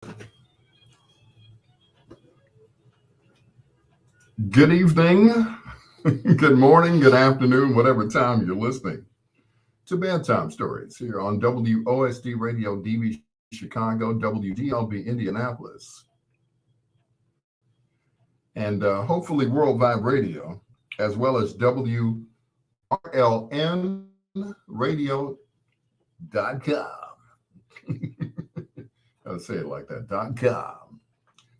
Good evening, good morning, good afternoon, whatever time you're listening to Bedtime Stories here on WOSD Radio DB Chicago, WGLB Indianapolis, and hopefully World Vibe Radio, as well as WRLNradio.com. I'll say it like that, .com.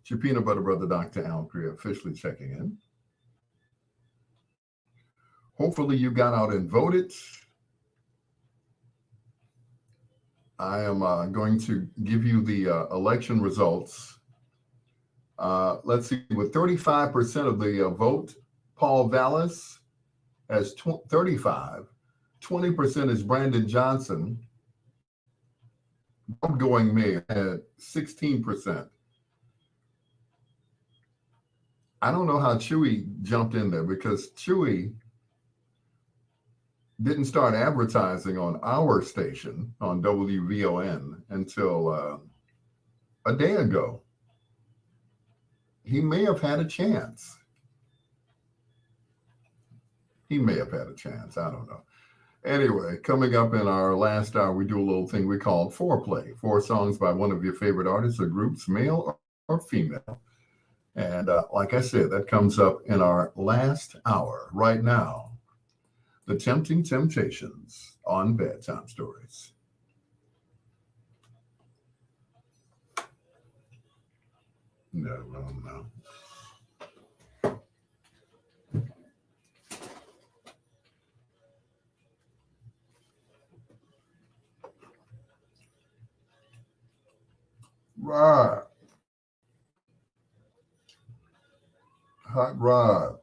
It's your peanut butter brother, Dr. Al Greer, officially checking in. Hopefully you got out and voted. I am going to give you the election results. Let's see, with 35% of the vote, Paul Vallis has 35. 20% is Brandon Johnson. Outgoing mayor had 16%. I don't know how Chewy jumped in there because Chewy didn't start advertising on our station on WVON until a day ago. He may have had a chance. I don't know. Anyway, coming up in our last hour, we do a little thing we call foreplay. 4 songs by one of your favorite artists or groups, male or female. And like I said, that comes up in our last hour right now. The Tempting Temptations on Bedtime Stories. No. Rod. Hot Rod.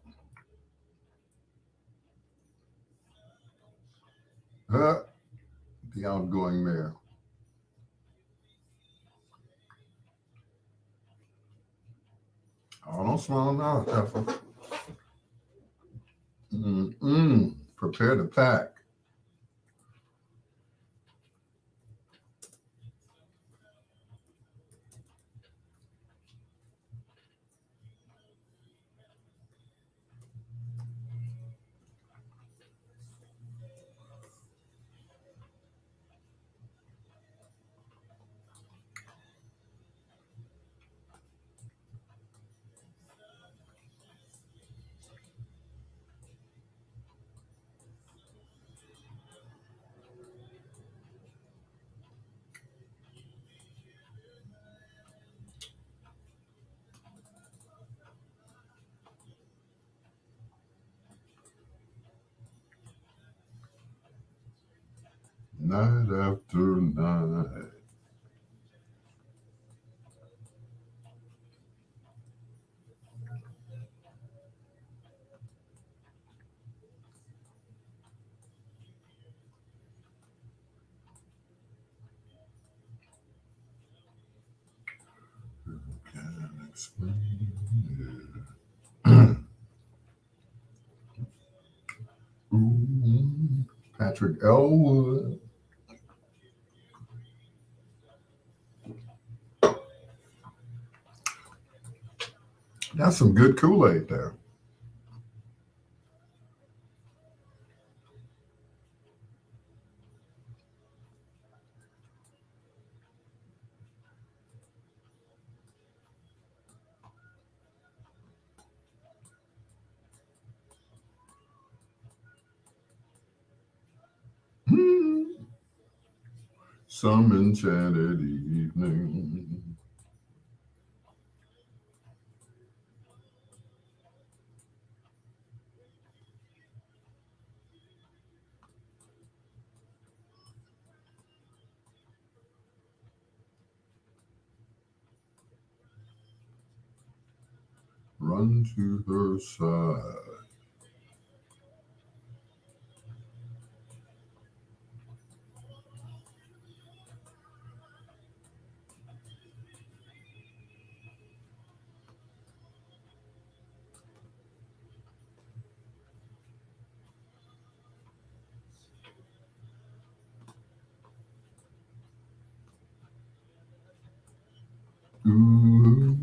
Huh? The outgoing mayor. Oh, don't smile now, Effa. Prepare to pack. Night after night. Can't explain it. Ooh, Patrick Elwood. That's some good Kool-Aid there. Some enchanted evening. Run to her side. Ooh.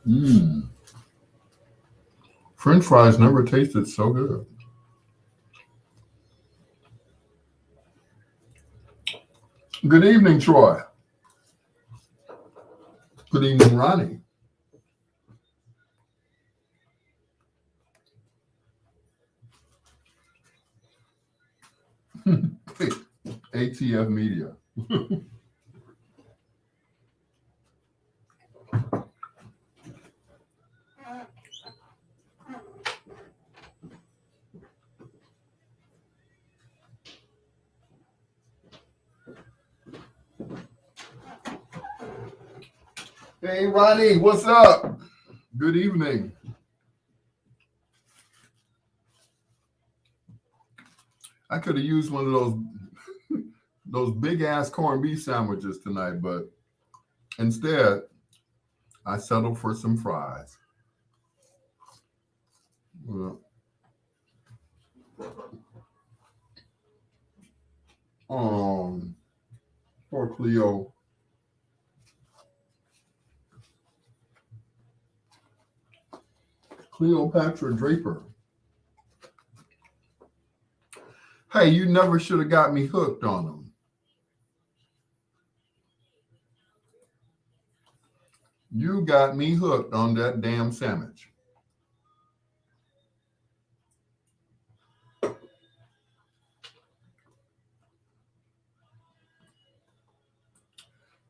Mm. French fries never tasted so good. Good evening, Troy. Good evening, Ronnie. ATF Media. Hey, Ronnie, what's up? Good evening. I could have used one of those big ass corned beef sandwiches tonight, but instead I settled for some fries. Well, poor Cleo. Cleopatra Draper. Hey, you never should have got me hooked on them. You got me hooked on that damn sandwich.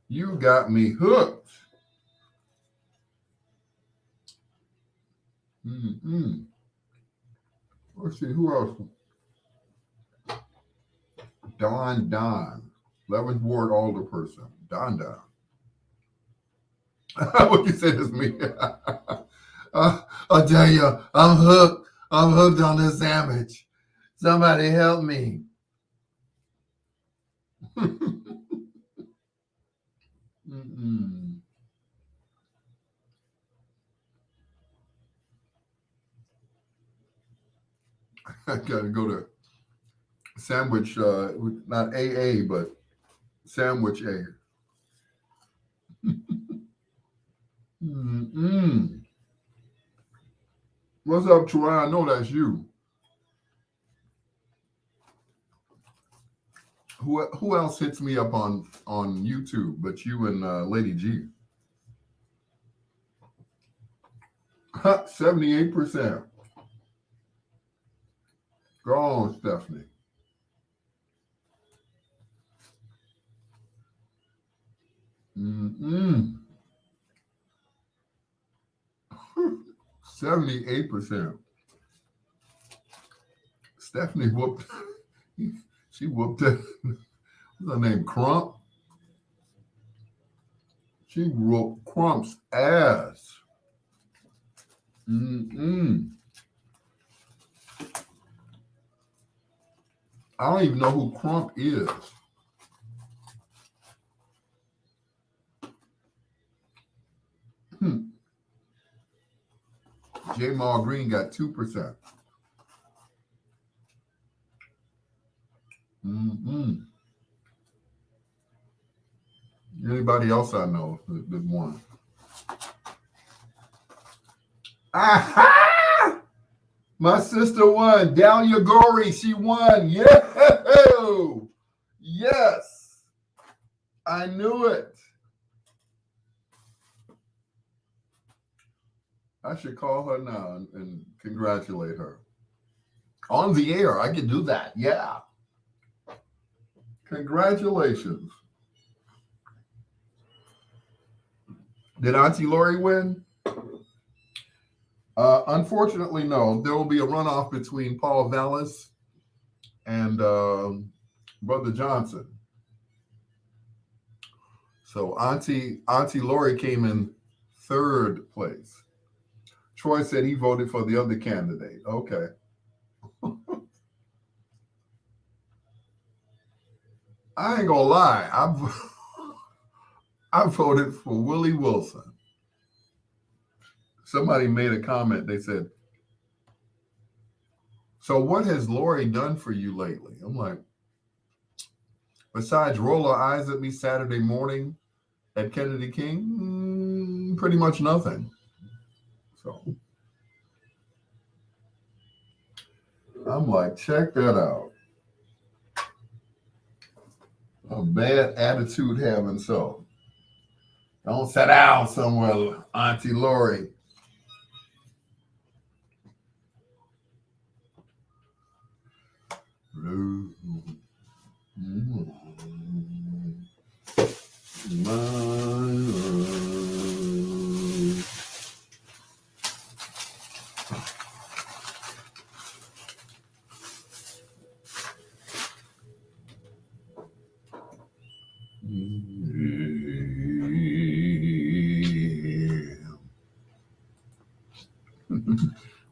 You got me hooked. Mm-mm. Let's see, who else? Don. 11th Ward Alderperson. Don. What you said is me. I'll tell you, I'm hooked. I'm hooked on this sandwich. Somebody help me. Mm-mm. I gotta go to sandwich, not AA, but sandwich A. Mm-mm. What's up, Troy? I know that's you. Who else hits me up on YouTube but you and Lady G? 78%. Go on, Stephanie. Mm-mm. 78%. Stephanie whooped. She whooped it. What's her name? Crump. She whooped Crump's ass. Mm-mm. I don't even know who Crump is. Hmm. J. Maul Green got 2%. Mm-mm. Anybody else I know that won? Aha! My sister won. Dahlia Gory, she won. Yeah. Yes. I knew it. I should call her now and congratulate her. On the air, I can do that. Yeah. Congratulations. Did Auntie Lori win? Unfortunately, no. There will be a runoff between Paul Vallis and Brother Johnson. So Auntie Lori came in third place. Troy said he voted for the other candidate. Okay. I ain't gonna lie. I voted for Willie Wilson. Somebody made a comment. They said, "So what has Lori done for you lately?" I'm like, besides roll her eyes at me Saturday morning at Kennedy King, pretty much nothing. So I'm like, check that out. A bad attitude having so. Don't sit down somewhere, Auntie Lori.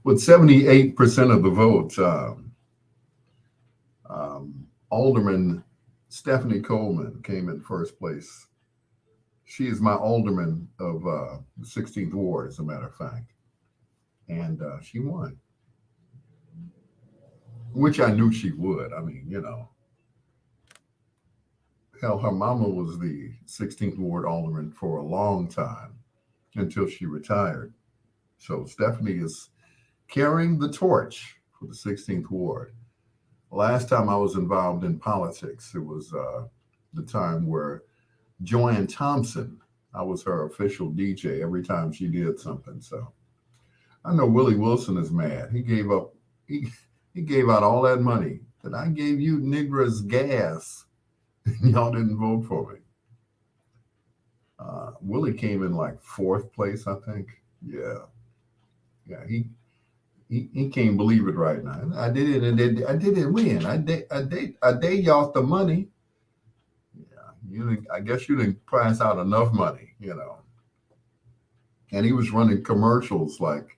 With 78% of the votes, Alderman Stephanie Coleman came in first place. She is my alderman of the 16th Ward, as a matter of fact. And she won, which I knew she would. I mean, hell, her mama was the 16th Ward alderman for a long time until she retired. So Stephanie is carrying the torch for the 16th Ward. Last time I was involved in politics, it was the time where Joanne Thompson, I was her official DJ every time she did something. So I know Willie Wilson is mad. He gave out all that money that I gave you niggas gas. Y'all didn't vote for me. Willie came in like fourth place, I think. Yeah. He can't believe it right now. I did it, and I didn't win. I did y'all the money. Yeah, I guess you didn't price out enough money, And he was running commercials like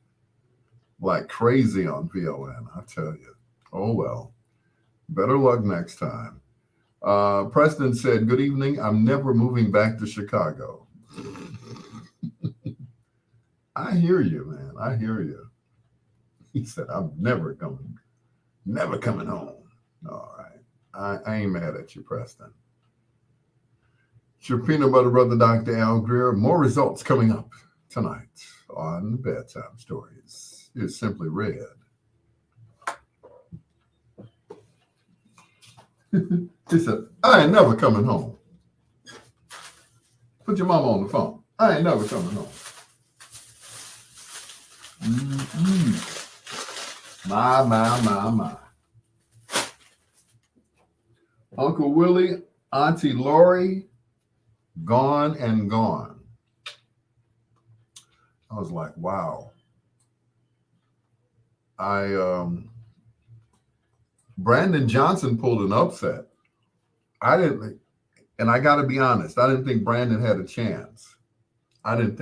crazy on VON. I tell you. Oh well. Better luck next time. Preston said, "Good evening. I'm never moving back to Chicago." I hear you, man. I hear you. He said, "I'm never coming home." All right. I ain't mad at you, Preston. It's your peanut butter brother, Dr. Al Greer. More results coming up tonight on Bedtime Stories. It's simply red. He said, "I ain't never coming home." Put your mama on the phone. I ain't never coming home. My. Uncle Willie, Auntie Lori, gone and gone. I was like, wow. Brandon Johnson pulled an upset. I got to be honest, I didn't think Brandon had a chance. I didn't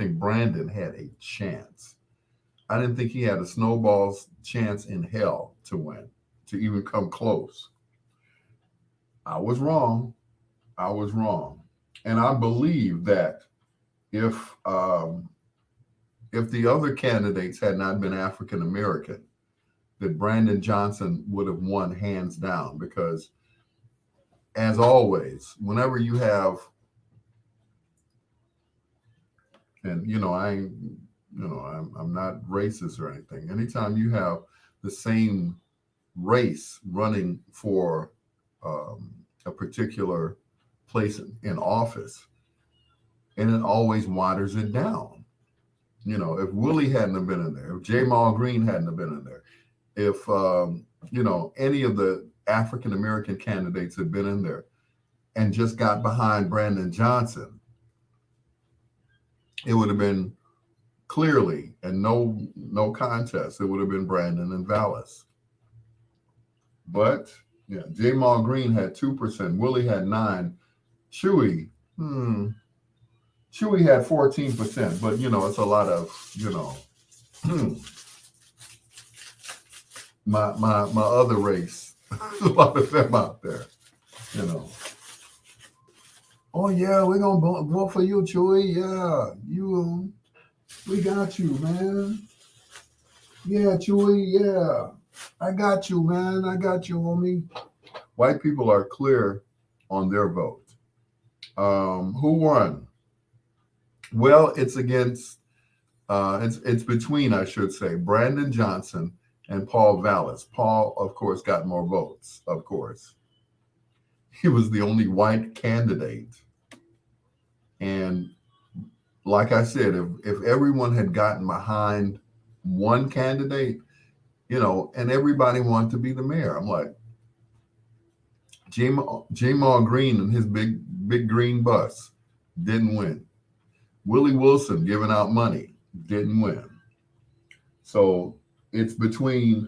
think he had a snowball's chance in hell to win, to even come close. I was wrong. And I believe that if the other candidates had not been African American, that Brandon Johnson would have won hands down, because as always, whenever you have, and I'm not racist or anything. Anytime you have the same race running for a particular place in office, and it always waters it down. If Willie hadn't have been in there, if Jamal Green hadn't have been in there, if any of the African American candidates had been in there and just got behind Brandon Johnson, it would have been clearly, and no contest, it would have been Brandon and Vallis. But yeah, Jamal Green had 2%, Willie had 9%, Chewy had 14%, but it's a lot of my other race. A lot of them out there, you know. Oh yeah, we're gonna vote for you, Chewy. Yeah, you. We got you, man. Yeah, Chewy. Yeah, I got you, man. I got you, homie. White people are clear on their vote. Who won? Well, it's against. It's between, I should say, Brandon Johnson and Paul Vallis. Paul, of course, got more votes. Of course, he was the only white candidate, and like I said, if everyone had gotten behind one candidate, and everybody wanted to be the mayor, I'm like, Jamal Green and his big green bus didn't win. Willie Wilson giving out money didn't win. So it's between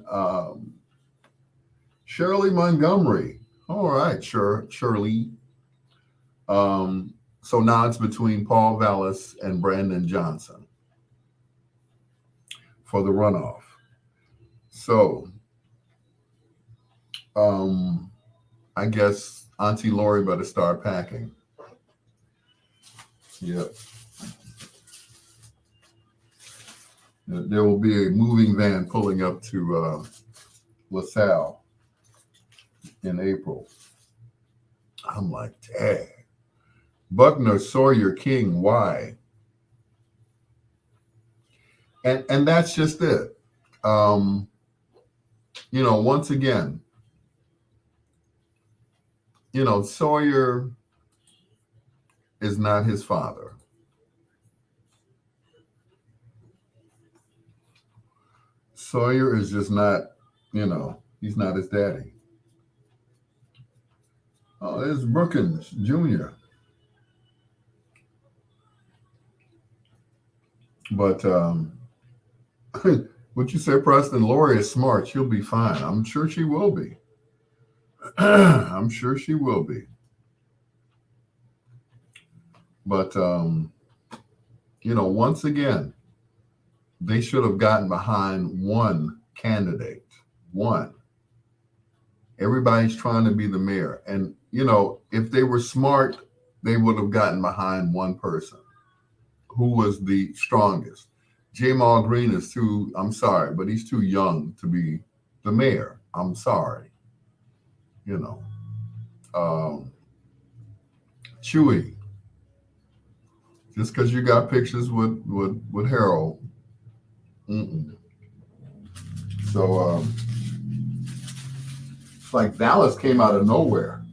Shirley Montgomery. All right, Shirley. So now it's between Paul Vallis and Brandon Johnson for the runoff. So I guess Auntie Lori better start packing. Yep. There will be a moving van pulling up to LaSalle in April. I'm like, dang. Buckner, Sawyer, King, why? And that's just it. Once again, Sawyer is not his father. Sawyer is just not, he's not his daddy. Oh, there's Brookins Jr. But what you say, Preston? Lori is smart. She'll be fine. I'm sure she will be. I'm sure she will be. But, once again, they should have gotten behind one candidate. One. Everybody's trying to be the mayor. And, if they were smart, they would have gotten behind one person who was the strongest. Jamal Green is I'm sorry, but he's too young to be the mayor. I'm sorry. Chewy, just because you got pictures with Harold. Mm-mm. So it's like Dallas came out of nowhere.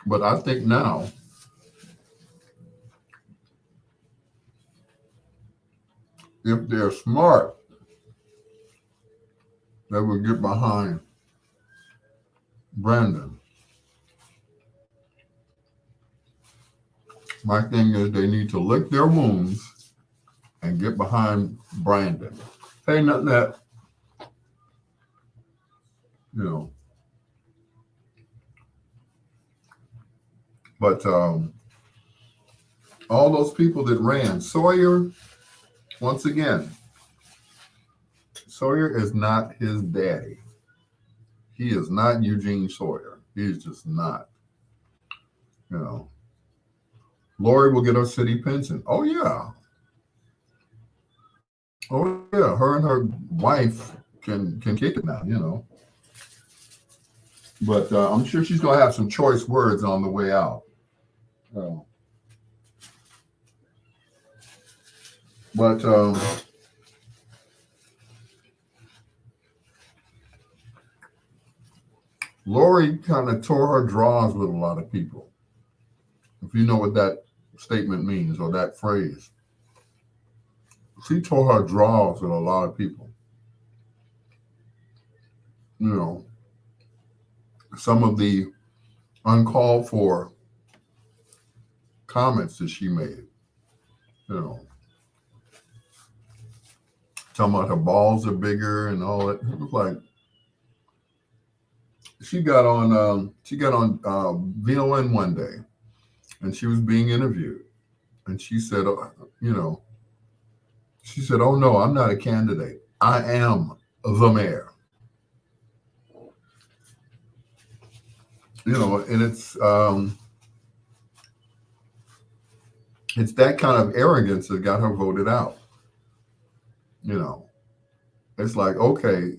But I think now if they're smart, they will get behind Brandon. My thing is they need to lick their wounds and get behind Brandon. Hey, nothing that, But all those people that ran, Sawyer, once again, Sawyer is not his daddy. He is not Eugene Sawyer. He's just not. Lori will get her city pension. Oh yeah. Oh yeah. Her and her wife can kick it now. But I'm sure she's gonna have some choice words on the way out. But Lori kind of tore her drawers with a lot of people. If you know what that statement means or that phrase. She tore her drawers with a lot of people. Some of the uncalled for comments that she made. Talking about her balls are bigger and all that. It was like, she got on VLN one day, and she was being interviewed, and she said, you know, she said, "Oh no, I'm not a candidate. I am the mayor." And it's that kind of arrogance that got her voted out. You know, it's like, okay,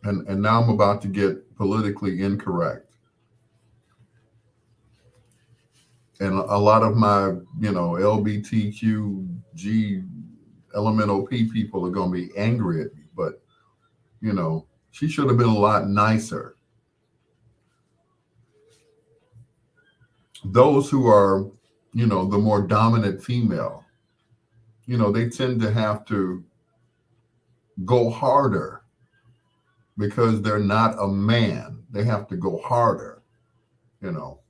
and now I'm about to get politically incorrect, and a lot of my LBTQG elemental P people are going to be angry at me, but you know, she should have been a lot nicer. Those who are, the more dominant female, they tend to have to go harder because they're not a man. They have to go harder. You know,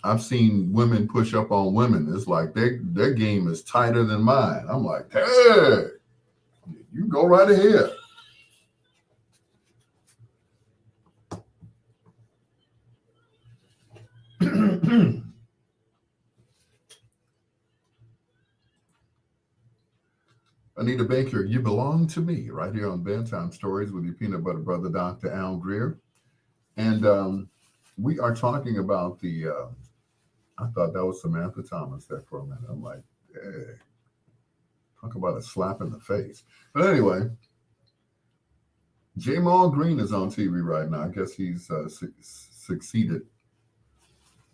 I've seen women push up on women. It's like their game is tighter than mine. I'm like, hey, you go right ahead. Anita Baker, you belong to me right here on Bedtime Stories with your peanut butter brother, Dr. Al Greer. And we are talking about I thought that was Samantha Thomas there for a minute. I'm like, hey, talk about a slap in the face. But anyway, Jamal Green is on TV right now. I guess he's succeeded,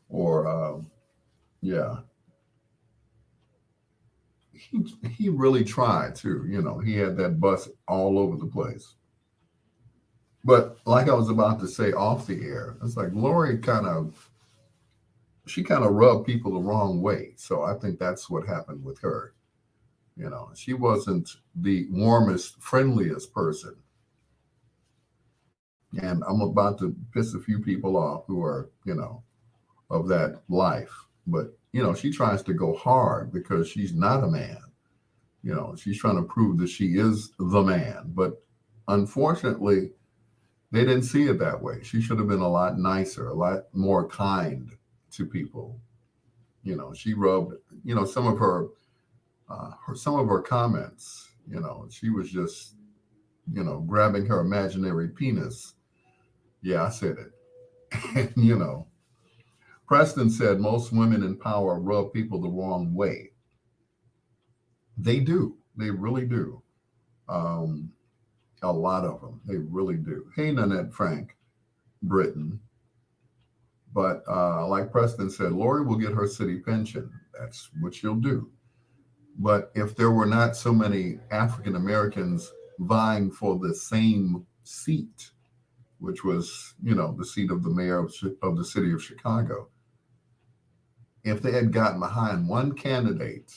or yeah, he really tried to. He had that bus all over the place. But like I was about to say off the air, it's like Lori she kind of rubbed people the wrong way. So I think that's what happened with her. She wasn't the warmest, friendliest person. And I'm about to piss a few people off who are, of that life. But, she tries to go hard because she's not a man. She's trying to prove that she is the man. But unfortunately, they didn't see it that way. She should have been a lot nicer, a lot more kind to people. She rubbed, some of her comments, she was just, grabbing her imaginary penis. Yeah, I said it. And, Preston said most women in power rub people the wrong way. They do. They really do. Um, a lot of them. They really do. Hey, Nanette Frank, Britain. But like Preston said, Lori will get her city pension. That's what she'll do. But if there were not so many African Americans vying for the same seat, which was, the seat of the mayor of the city of Chicago, if they had gotten behind one candidate,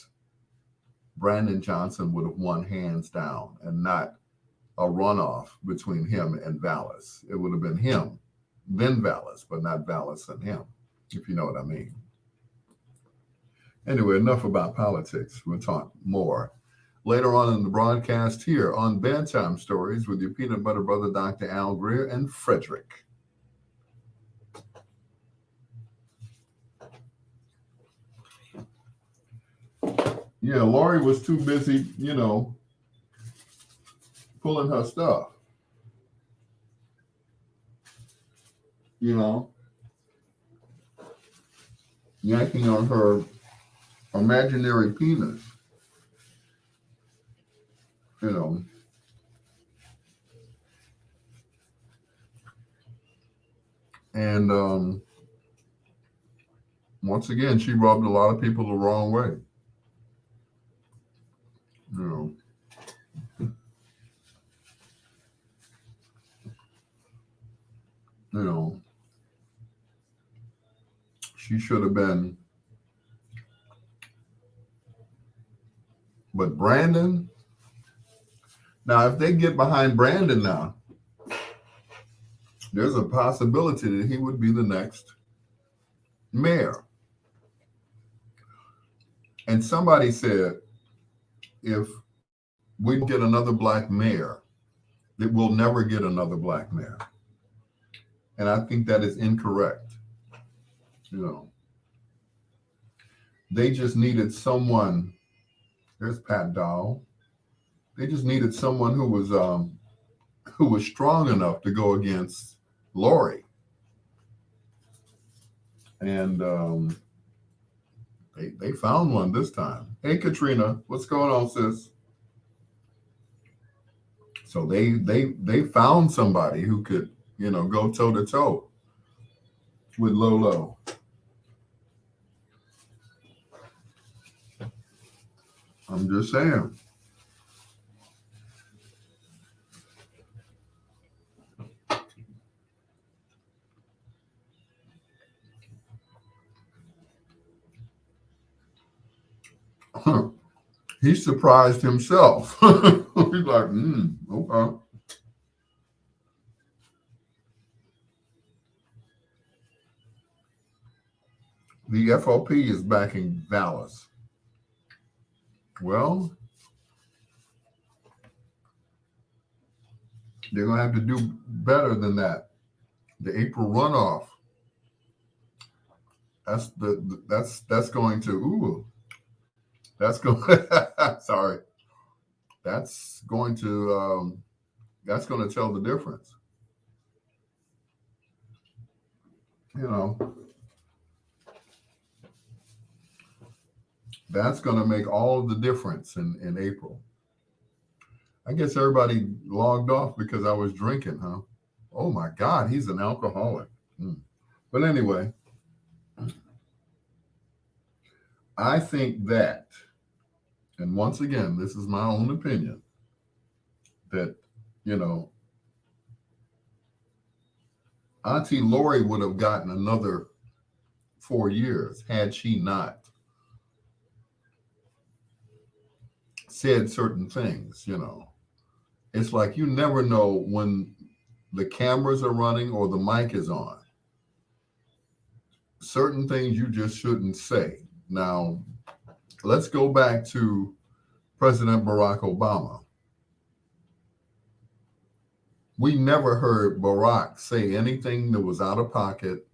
Brandon Johnson would have won hands down, and not a runoff between him and Vallis. It would have been him, then Vallis, but not Vallis and him, if you know what I mean. Anyway, enough about politics. We'll talk more later on in the broadcast here on Bedtime Stories with your peanut butter brother, Dr. Al Greer and Frederick. Yeah, Lori was too busy, pulling her stuff. Yanking on her imaginary penis. And once again, she rubbed a lot of people the wrong way. You know, you know, she should have been. But Brandon, now if they get behind Brandon now, there's a possibility that he would be the next mayor. And somebody said, if we get another black mayor, that we'll never get another black mayor. And I think that is incorrect. You know, they just needed someone. There's Pat Dowell. They just needed someone who was strong enough to go against Lori. And they found one this time. Hey, Katrina, what's going on, sis? So they found somebody who could, you know, go toe to toe with Lolo. I'm just saying. He surprised himself. He's like, okay. The FOP is backing Dallas. Well, they're going to have to do better than that. The April runoff. That's going to that's going sorry. That's going to tell the difference. You know, that's going to make all of the difference in April. I guess everybody logged off because I was drinking, huh? Oh my God, he's an alcoholic. But anyway, I think that, and once again, this is my own opinion, that, you know, Auntie Lori would have gotten another 4 years had she not said certain things, you know. It's like you never know when the cameras are running or the mic is on. Certain things you just shouldn't say. Now, let's go back to President Barack Obama. We never heard Barack say anything that was out of pocket,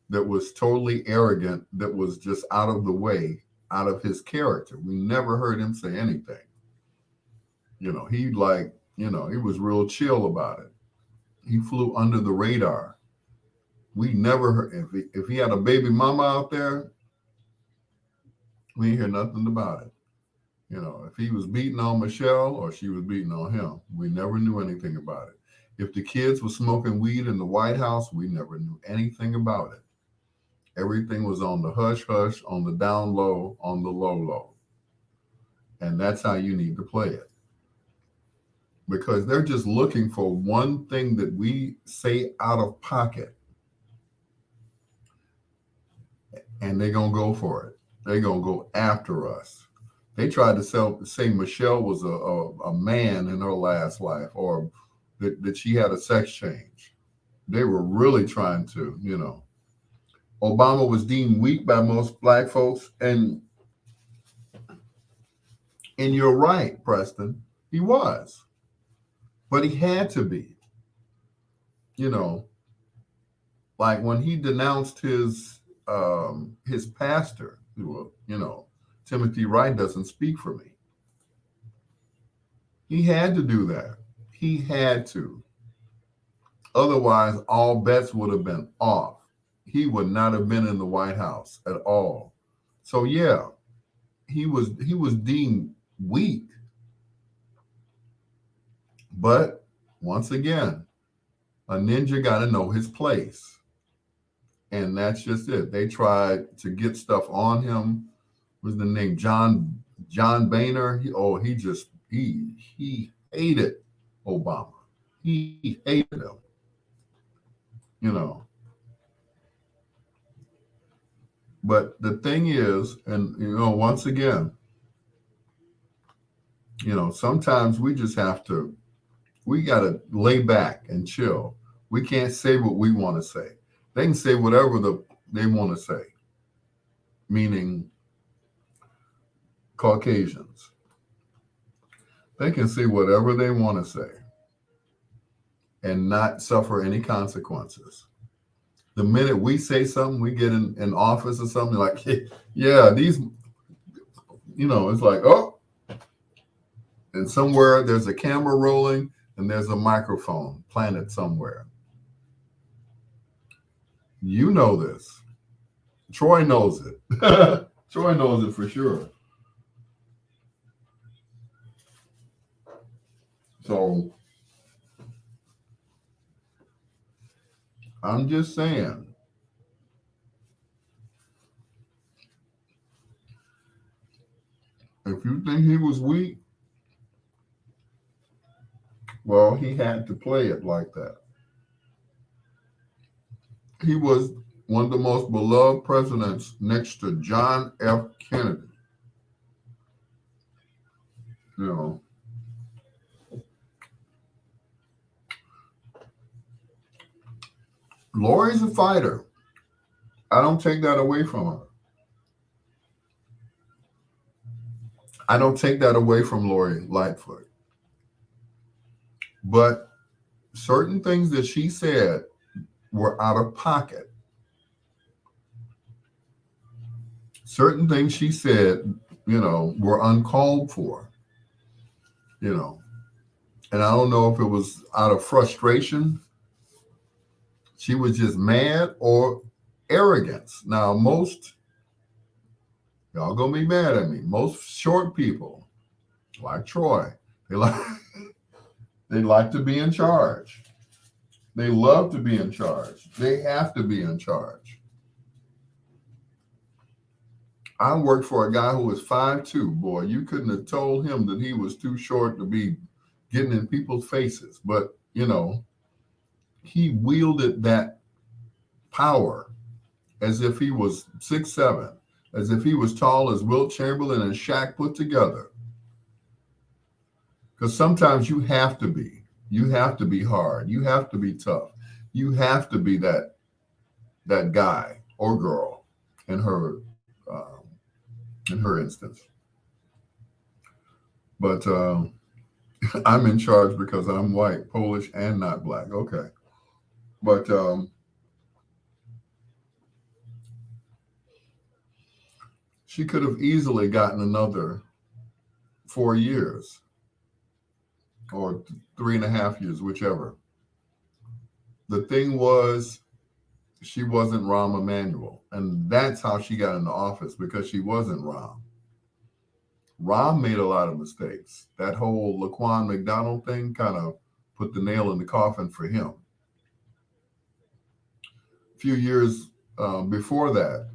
that was totally arrogant, that was just out of the way, out of his character. We never heard him say anything. You know, he was real chill about it. He flew under the radar. We never heard, if he had a baby mama out there, we didn't hear nothing about it. You know, if he was beating on Michelle or she was beating on him, we never knew anything about it. If the kids were smoking weed in the White House, we never knew anything about it. Everything was on the hush hush, on the down low, on the low low. And that's how you need to play it. Because they're just looking for one thing that we say out of pocket. And they're going to go for it. They're going to go after us. They tried to say Michelle was a man in her last life, or that she had a sex change. They were really trying to, you know. Obama was deemed weak by most black folks. And you're right, Preston. He was. But he had to be. You know, like when he denounced his pastor, you know, Timothy Wright doesn't speak for me. He had to do that. He had to. Otherwise, all bets would have been off. He would not have been in the White House at all. So yeah, he was deemed weak. But once again, a ninja got to know his place. And that's just it. They tried to get stuff on him. What was the name? John Boehner. He hated Obama. He hated him. You know. But the thing is, and you know, once again, you know, sometimes we got to lay back and chill. We can't say what we want to say. They can say whatever they want to say, meaning Caucasians. They can say whatever they want to say. and not suffer any consequences. The minute we say something, we get in office or something like, hey, yeah, these, it's like, oh, and somewhere there's a camera rolling and there's a microphone planted somewhere. You know this. Troy knows it. Troy knows it for sure. So I'm just saying, if you think he was weak, well, he had to play it like that. He was one of the most beloved presidents next to John F. Kennedy. You know, Lori's a fighter. I don't take that away from her. I don't take that away from Lori Lightfoot. But certain things that she said were out of pocket. Certain things she said, were uncalled for, And I don't know if it was out of frustration. She was just mad or arrogance. Now, y'all gonna be mad at me. Most short people, like Troy, they like to be in charge. They love to be in charge. They have to be in charge. I worked for a guy who was 5'2". Boy, you couldn't have told him that he was too short to be getting in people's faces. But, he wielded that power as if he was 6'7", as if he was tall as Wilt Chamberlain and Shaq put together. Because sometimes you have to be. You have to be hard. You have to be tough. You have to be that guy or girl in her instance. But I'm in charge because I'm white, Polish, and not black. Okay. But she could have easily gotten another 4 years or 3.5 years, whichever. The thing was, she wasn't Rahm Emanuel. And that's how she got into office, because she wasn't Rahm. Rahm made a lot of mistakes. That whole Laquan McDonald thing kind of put the nail in the coffin for him. A few years before that,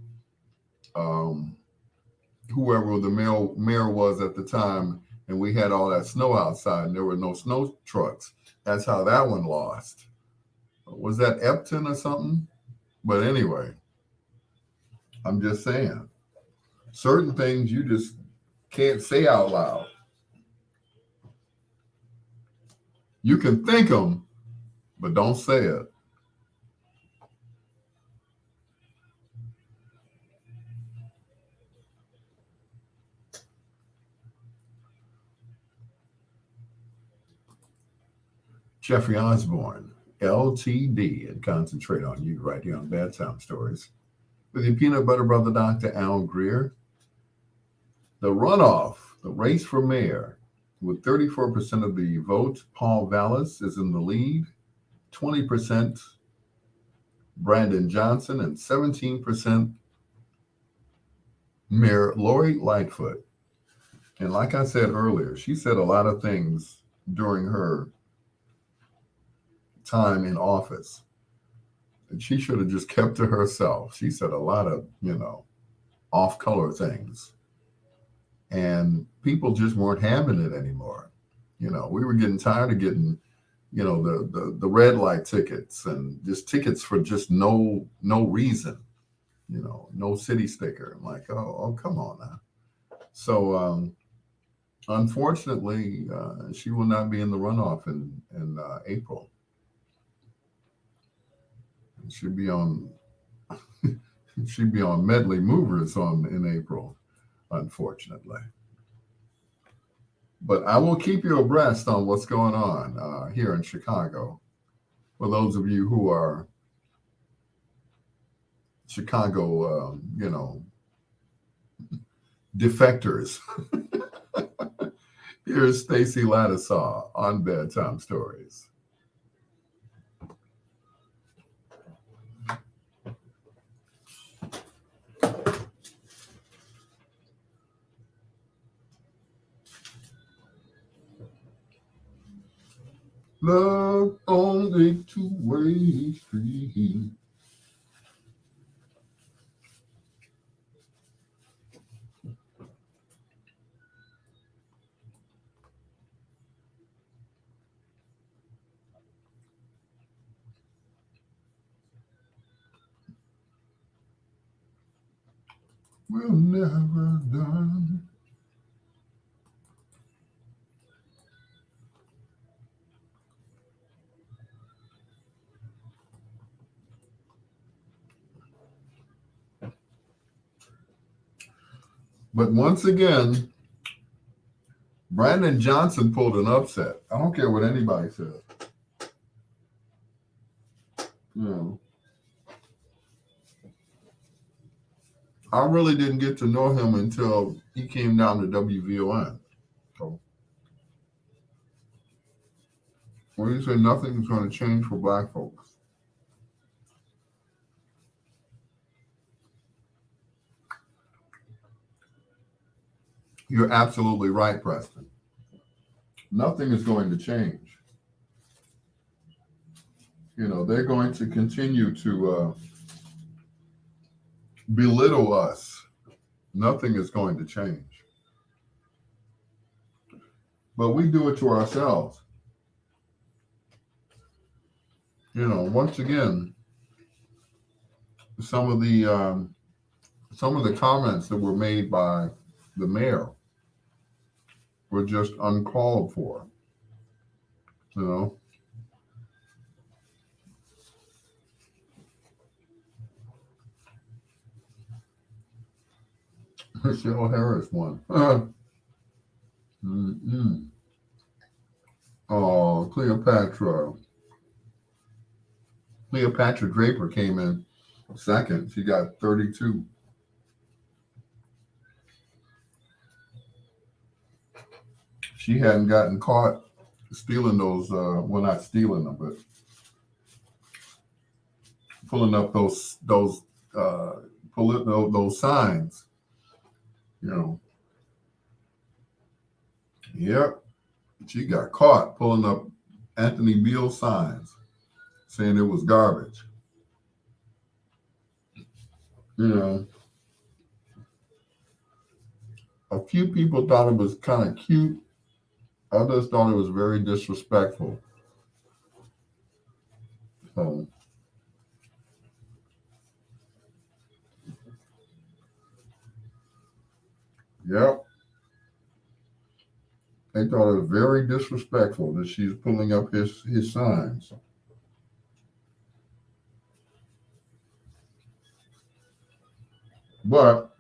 whoever the mayor was at the time, and we had all that snow outside, and there were no snow trucks. That's how that one lost. Was that Epton or something? But anyway, I'm just saying, certain things you just can't say out loud. You can think them, but don't say it. Jeffrey Osborne, LTD, and Concentrate on You right here on Bedtime Stories. With your peanut butter brother, Dr. Al Greer. The runoff, the race for mayor, with 34% of the vote, Paul Vallis is in the lead, 20% Brandon Johnson, and 17% Mayor Lori Lightfoot. And like I said earlier, she said a lot of things during her time in office. And she should have just kept to herself. She said a lot of, off-color things. And people just weren't having it anymore. We were getting tired of getting, the red light tickets and just tickets for just no reason, no city sticker. I'm like, oh, come on now. So unfortunately, she will not be in the runoff in April. She'd be on Medley Movers in April, unfortunately. But I will keep you abreast on what's going on here in Chicago. For those of you who are Chicago, defectors, here's Stacy Lattisaw on Bedtime Stories. Love on a two-way street. We're never done. But once again, Brandon Johnson pulled an upset. I don't care what anybody says. I really didn't get to know him until he came down to WVON. So when you say nothing's going to change for Black folks, you're absolutely right, Preston. Nothing is going to change. They're going to continue to belittle us. Nothing is going to change. But we do it to ourselves. Once again, some of the comments that were made by the mayor were just uncalled for. Michelle Harris won. Oh, Cleopatra Draper came in second. She got 32. She hadn't gotten caught stealing those, well, not stealing them, but pulling up those signs. Yep. She got caught pulling up Anthony Beale signs saying it was garbage. A few people thought it was kind of cute. Others thought it was very disrespectful. So, yep. They thought it was very disrespectful that she's pulling up his signs. But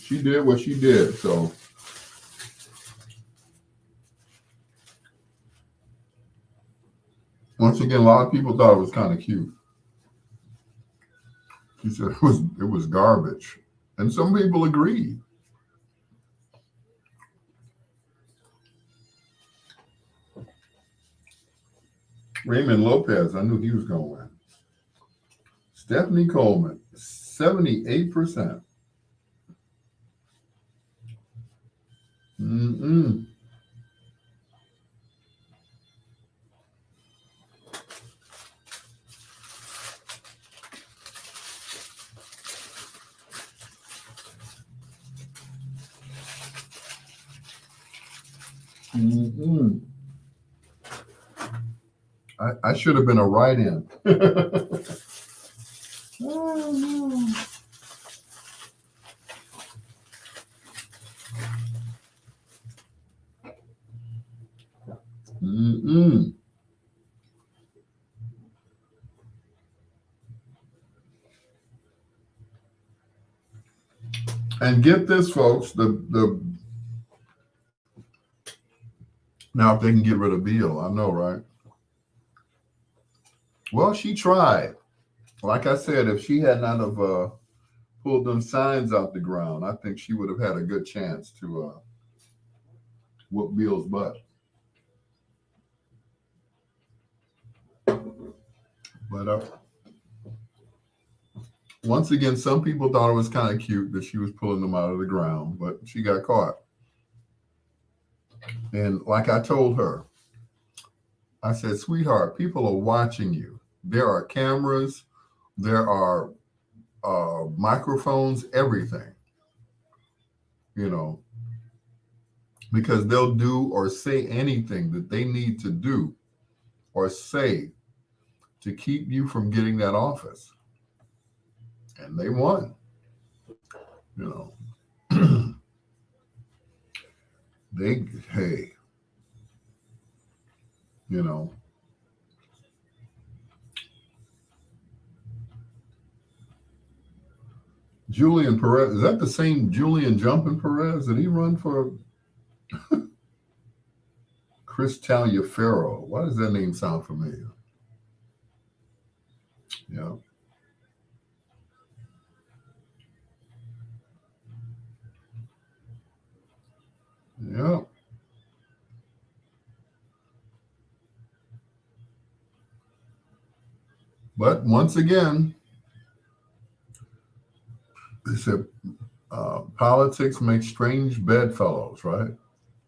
she did what she did. So once again, a lot of people thought it was kind of cute. She said it was garbage. And some people agreed. Raymond Lopez, I knew he was going to win. Stephanie Coleman, 78%. I should have been a write-in. And get this, folks, the Now, if they can get rid of Beal, I know, right? Well, she tried. Like I said, if she had not have pulled them signs out the ground, I think she would have had a good chance to whoop Beal's butt. But once again, some people thought it was kind of cute that she was pulling them out of the ground, but she got caught. And like I told her, I said, sweetheart, people are watching you. There are cameras, there are microphones, everything, you know, because they'll do or say anything that they need to do or say to keep you from getting that office. And they won, you know. Hey, you know, Julian Perez, is that the same Julian Jumping Perez? Did he run for Chris Taliaferro? Why does that name sound familiar? Yeah. Yeah. But once again, they said politics makes strange bedfellows, right?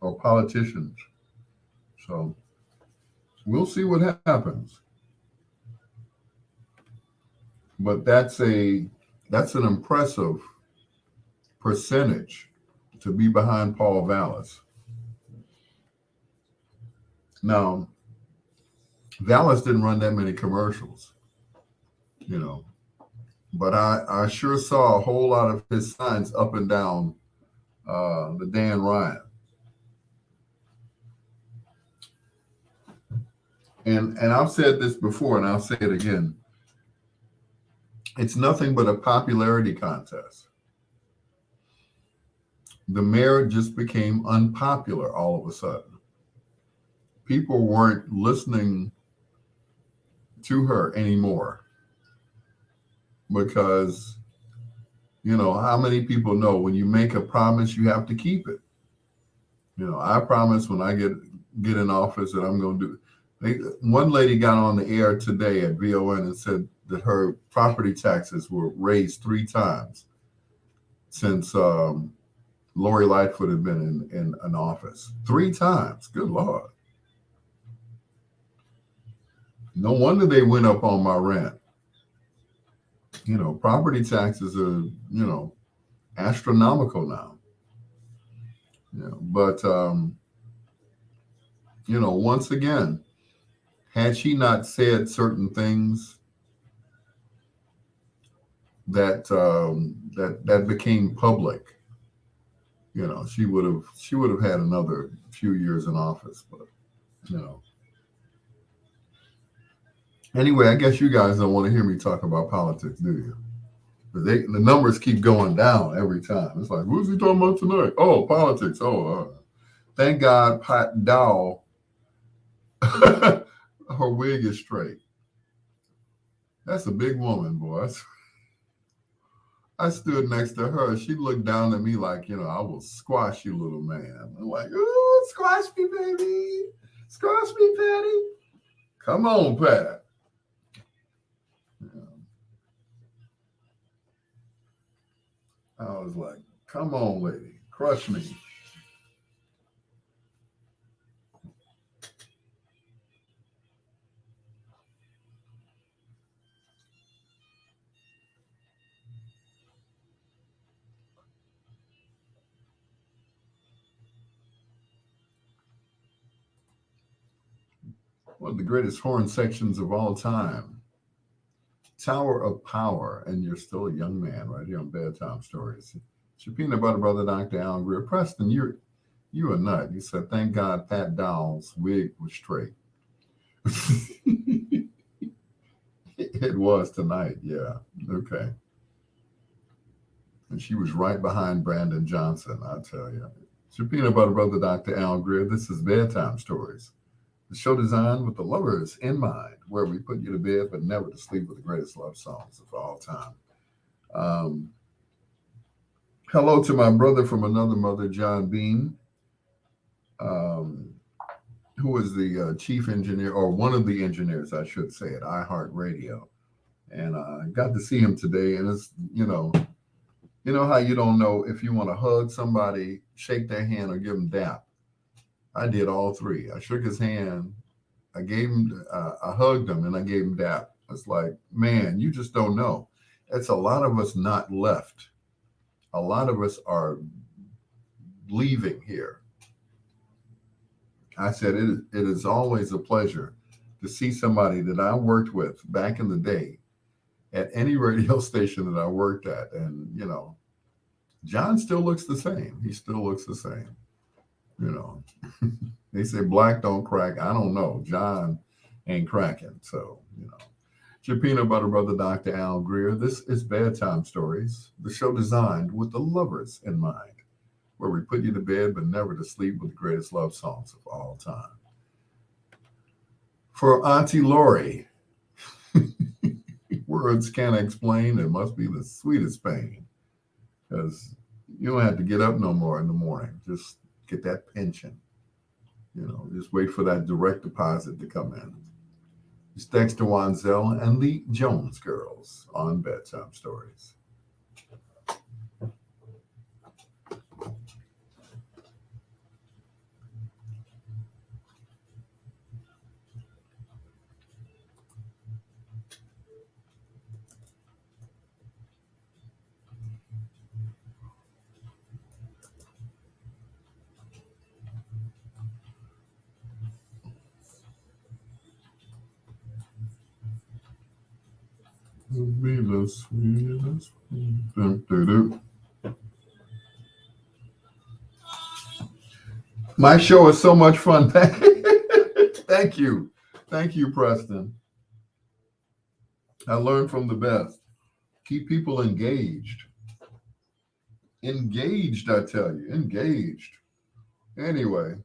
Or politicians. So we'll see what happens. But that's an impressive percentage to be behind Paul Vallis. Now, Vallis didn't run that many commercials, you know, but I sure saw a whole lot of his signs up and down the Dan Ryan. And I've said this before, and I'll say it again. It's nothing but a popularity contest. The mayor just became unpopular all of a sudden. People weren't listening to her anymore because, you know, how many people know when you make a promise, you have to keep it? You know, I promise when I get in office that I'm going to do. One lady got on the air today at VON and said that her property taxes were raised 3 times since Lori Lightfoot had been in an office. 3 times. Good Lord. No wonder they went up on my rent. You know, property taxes are, you know, astronomical now. You know, but, you know, once again, had she not said certain things that became public, you know, she would have had another few years in office. But, you know, anyway, I guess you guys don't want to hear me talk about politics, do you? The numbers keep going down every time. It's like, who's he talking about tonight? Oh, politics. Oh, thank God Pat Dow, her wig is straight. That's a big woman, boy. I stood next to her. She looked down at me like, you know, I will squash you, little man. I'm like, ooh, squash me, baby. Squash me, Patty. Come on, Pat. Yeah. I was like, come on, lady. Crush me. One of the greatest horn sections of all time. Tower of Power, and you're still a young man right here on Bedtime Stories. It's your peanut butter brother, Dr. Alan Greer. Preston, you a nut. You said, thank God Pat Dow's wig was straight. It was tonight, yeah. Okay. And she was right behind Brandon Johnson, I tell you. It's your peanut butter brother, Dr. Al Greer. This is Bedtime Stories, the show designed with the lovers in mind, where we put you to bed but never to sleep with the greatest love songs of all time. Um, Hello to my brother from another mother, John Bean, um, who is the chief engineer, or one of the engineers, I should say, at iHeartRadio. And I got to see him today, and you know how you don't know if you want to hug somebody, shake their hand, or give them dap. I did all three. I shook his hand, I hugged him, and I gave him dap. It's like, man, you just don't know. It's a lot of us not left. A lot of us are leaving here. I said, it is always a pleasure to see somebody that I worked with back in the day at any radio station that I worked at. And, John still looks the same. He still looks the same. You know, they say black don't crack. I don't know. John ain't cracking. So, it's your peanut butter brother, Dr. Al Greer. This is Bedtime Stories, the show designed with the lovers in mind, where we put you to bed but never to sleep with the greatest love songs of all time. For Auntie Lori, words can't explain. It must be the sweetest pain, because you don't have to get up no more in the morning. Just get that pension. Just wait for that direct deposit to come in. It's Dexter Wanzel and the Jones Girls on Bedtime Stories. Be the sweetest. My show is so much fun. Thank you. Thank you, Preston. I learned from the best. Keep people engaged. Engaged, I tell you. Engaged. Anyway,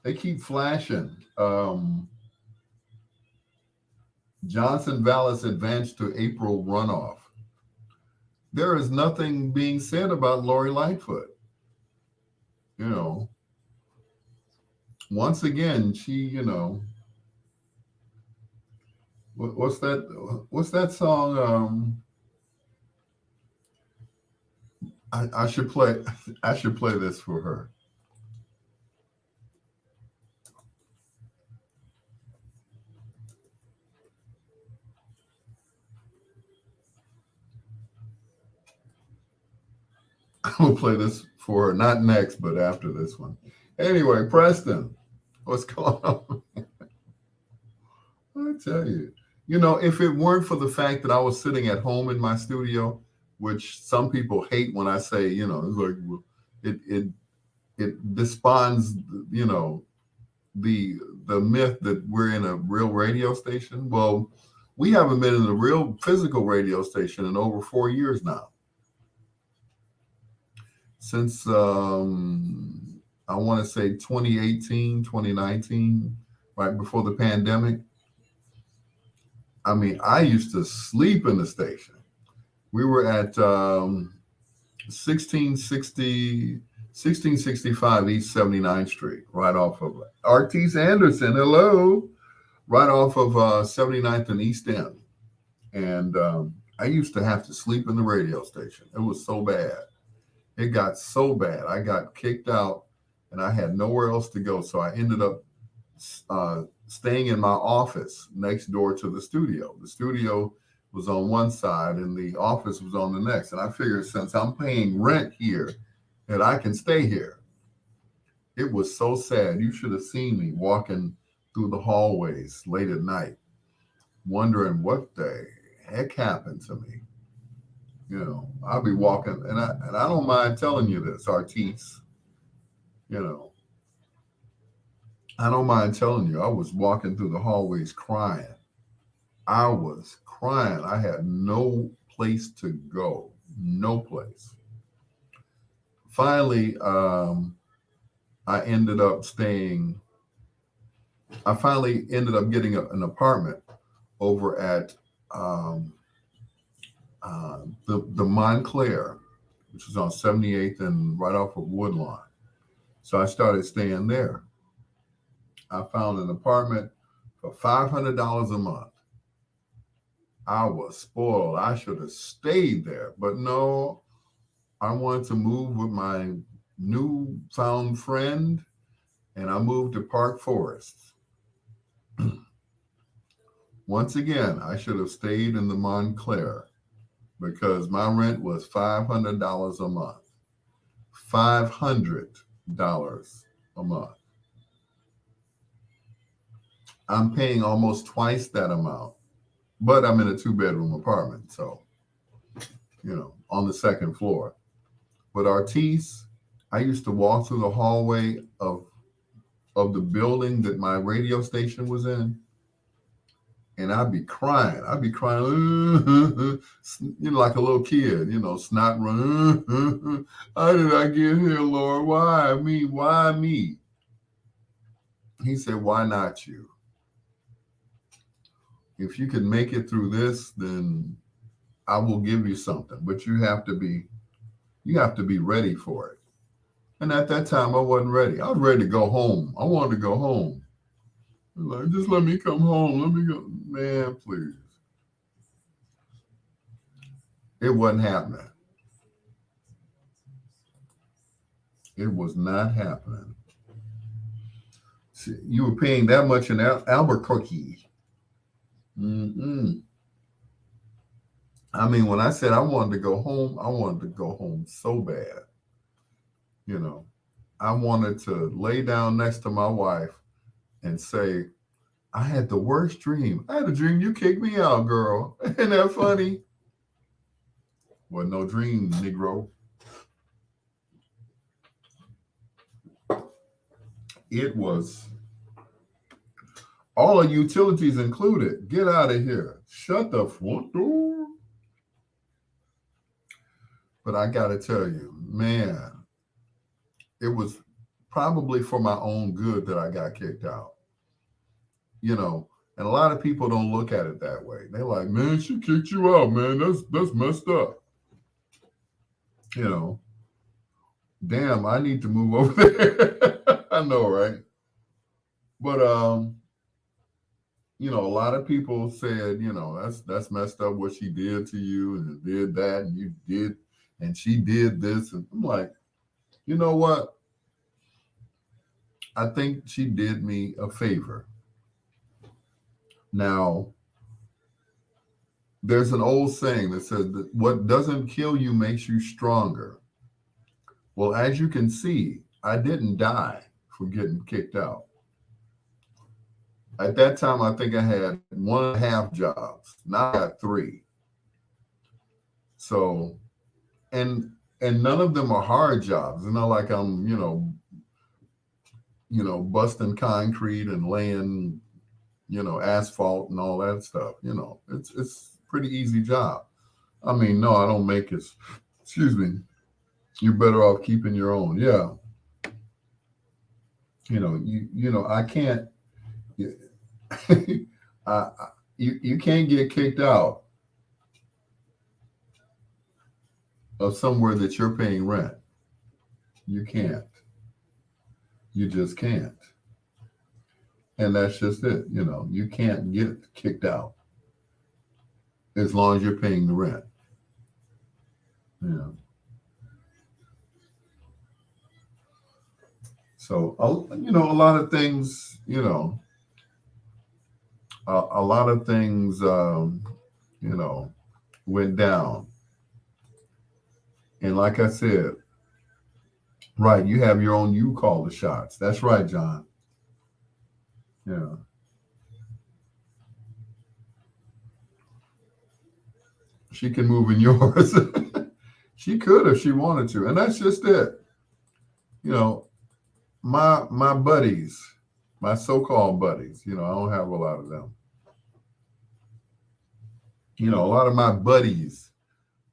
they keep flashing. Johnson Vallis advanced to April runoff. There is nothing being said about Lori Lightfoot. Once again, she, what's that song? I should play this for her. I'm gonna play this for her, not next, but after this one. Anyway, Preston, what's going on? I tell you, if it weren't for the fact that I was sitting at home in my studio, which some people hate when I say, it's like, well, it desponds, the myth that we're in a real radio station. Well, we haven't been in a real physical radio station in over 4 years now. Since I want to say 2018, 2019, right before the pandemic. I mean, I used to sleep in the station. We were at 1665 East 79th Street, right off of Artis Anderson. Hello. Right off of 79th and East End. And I used to have to sleep in the radio station. It was so bad. It got so bad. I got kicked out and I had nowhere else to go. So I ended up staying in my office next door to the studio. The studio was on one side and the office was on the next. And I figured, since I'm paying rent here, that I can stay here. It was so sad. You should have seen me walking through the hallways late at night, wondering what the heck happened to me. I'll be walking, and I don't mind telling you this, Artis. I don't mind telling you, I was walking through the hallways crying. I was crying. I had no place to go. No place. finally, I ended up staying. I finally ended up getting an apartment over at um, the Montclair, which is on 78th and right off of Woodlawn. So I started staying there. I found an apartment for $500 a month. I was spoiled. I should have stayed there, but no, I wanted to move with my newfound friend, and I moved to Park Forest. Once again, I should have stayed in the Montclair because my rent was $500 a month. $500 a month. I'm paying almost twice that amount, but I'm in a 2-bedroom apartment, so on the second floor. But Artis, I used to walk through the hallway of the building that my radio station was in, and I'd be crying. I'd be crying, like a little kid, snot running. How did I get here, Lord? Why me? Why me? He said, why not you? If you can make it through this, then I will give you something. But you have to be ready for it. And at that time, I wasn't ready. I was ready to go home. I wanted to go home. Like, just let me come home. Let me go. Man, please. It wasn't happening. It was not happening. See, you were paying that much in Albuquerque. Mm-mm. I mean, when I said I wanted to go home, I wanted to go home so bad. I wanted to lay down next to my wife and say, I had the worst dream. I had a dream you kicked me out, girl. Isn't that funny? Well, no dream, Negro. It was all the utilities included. Get out of here. Shut the front door. But I got to tell you, man, it was probably for my own good that I got kicked out. And a lot of people don't look at it that way. They're like, man, she kicked you out, man. That's messed up. Damn, I need to move over there. I know, right? But a lot of people said, that's messed up what she did to you, and did that, and you did, and she did this. And I'm like, you know what? I think she did me a favor. Now, there's an old saying that says that what doesn't kill you makes you stronger. Well, as you can see, I didn't die from getting kicked out. At that time, I think I had 1.5 jobs. Now I got 3. So, and none of them are hard jobs. It's not like I'm, busting concrete and laying, asphalt and all that stuff. It's a pretty easy job. I mean, no, I don't make it. Excuse me. You're better off keeping your own. Yeah. I can't. You can't get kicked out of somewhere that you're paying rent. You can't. You just can't. And that's just it. You can't get kicked out as long as you're paying the rent. So, a lot of things, a lot of things, went down. And like I said, right, you have your own, you call the shots. That's right, John. Yeah. She can move in yours. She could if she wanted to. And that's just it. My buddies, my so-called buddies, I don't have a lot of them. A lot of my buddies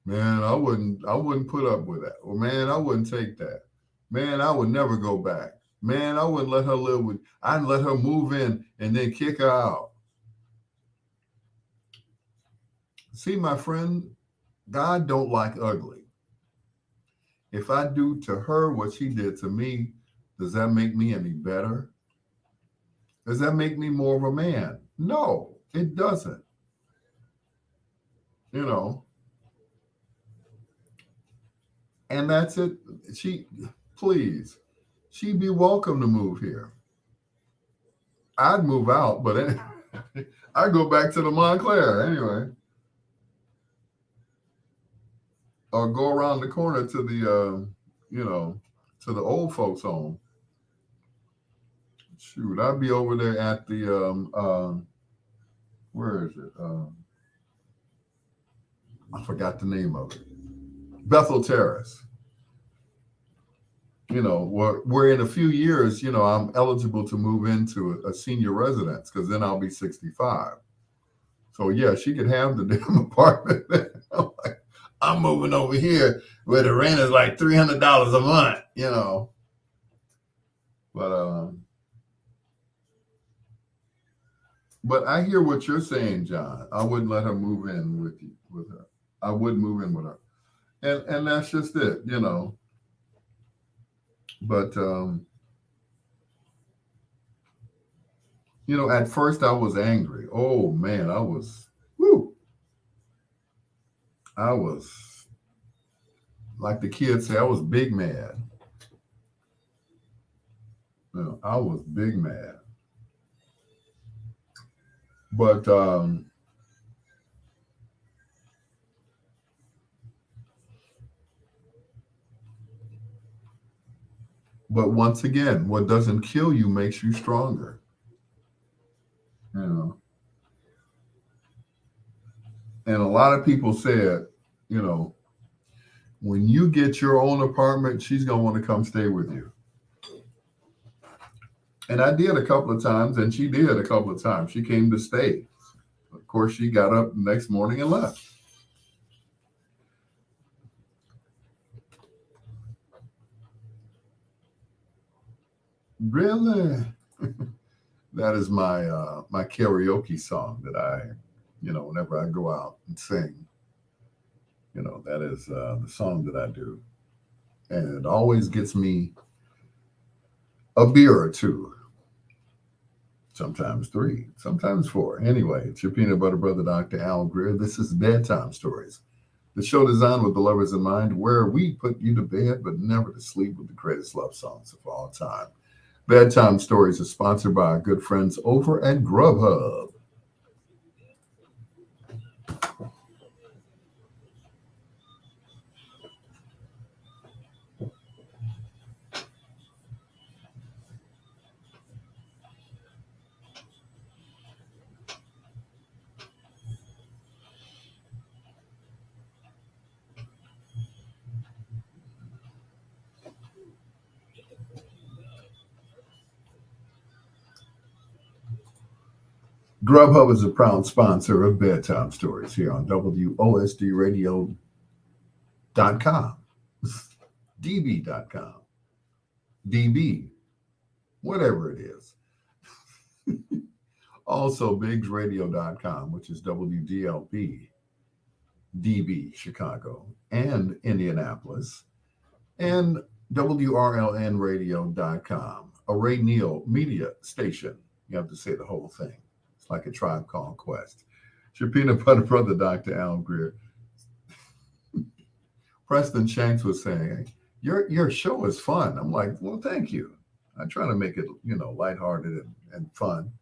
Man, I wouldn't put up with that. Well, man, I wouldn't take that. Man, I would never go back. Man, I wouldn't let her live with. I'd let her move in and then kick her out. See, my friend, God don't like ugly. If I do to her what she did to me, does that make me any better? Does that make me more of a man? No, it doesn't. You know, and that's it. She, please, she'd be welcome to move here. I'd move out, but I'd go back to the Montclair anyway, or go around the corner to the, you know, to the old folks' home. Shoot, I'd be over there at the, where is it? I forgot the name of it. Bethel Terrace. Where in a few years, I'm eligible to move into a senior residence because then I'll be 65. So yeah, she could have the damn apartment. I'm like, I'm moving over here where the rent is like $300 a month. But I hear what you're saying, John. I wouldn't let her move in with her. I wouldn't move in with her, and that's just it. But at first I was angry. Oh man, whoo, I was like the kids say, I was big mad. I was big mad. But once again, what doesn't kill you makes you stronger. You know, and a lot of people said, you know, when you get your own apartment, she's gonna want to come stay with you. And I did a couple of times, and she did a couple of times. She came to stay. Of course, she got up the next morning and left. Really? That is my karaoke song that whenever I go out and sing, that is the song that I do, and it always gets me a beer or two, sometimes three, sometimes four. Anyway, it's your peanut butter brother, Dr. Al Greer. This is Bedtime Stories, the show designed with the lovers in mind, where we put you to bed but never to sleep with the greatest love songs of all time. Bedtime Stories is sponsored by our good friends over at Grubhub. Grubhub is a proud sponsor of Bedtime Stories here on WOSDRadio.com, DB.com, DB, whatever it is. Also, BiggsRadio.com, which is WDLP, DB, Chicago, and Indianapolis, and WRLNradio.com, a Ray Neal media station. You have to say the whole thing. It's like a Tribe Called Quest. It's your peanut butter brother, Dr. Al Greer. Preston Shanks was saying, your show is fun. I'm like, well, thank you. I try to make it, lighthearted and fun.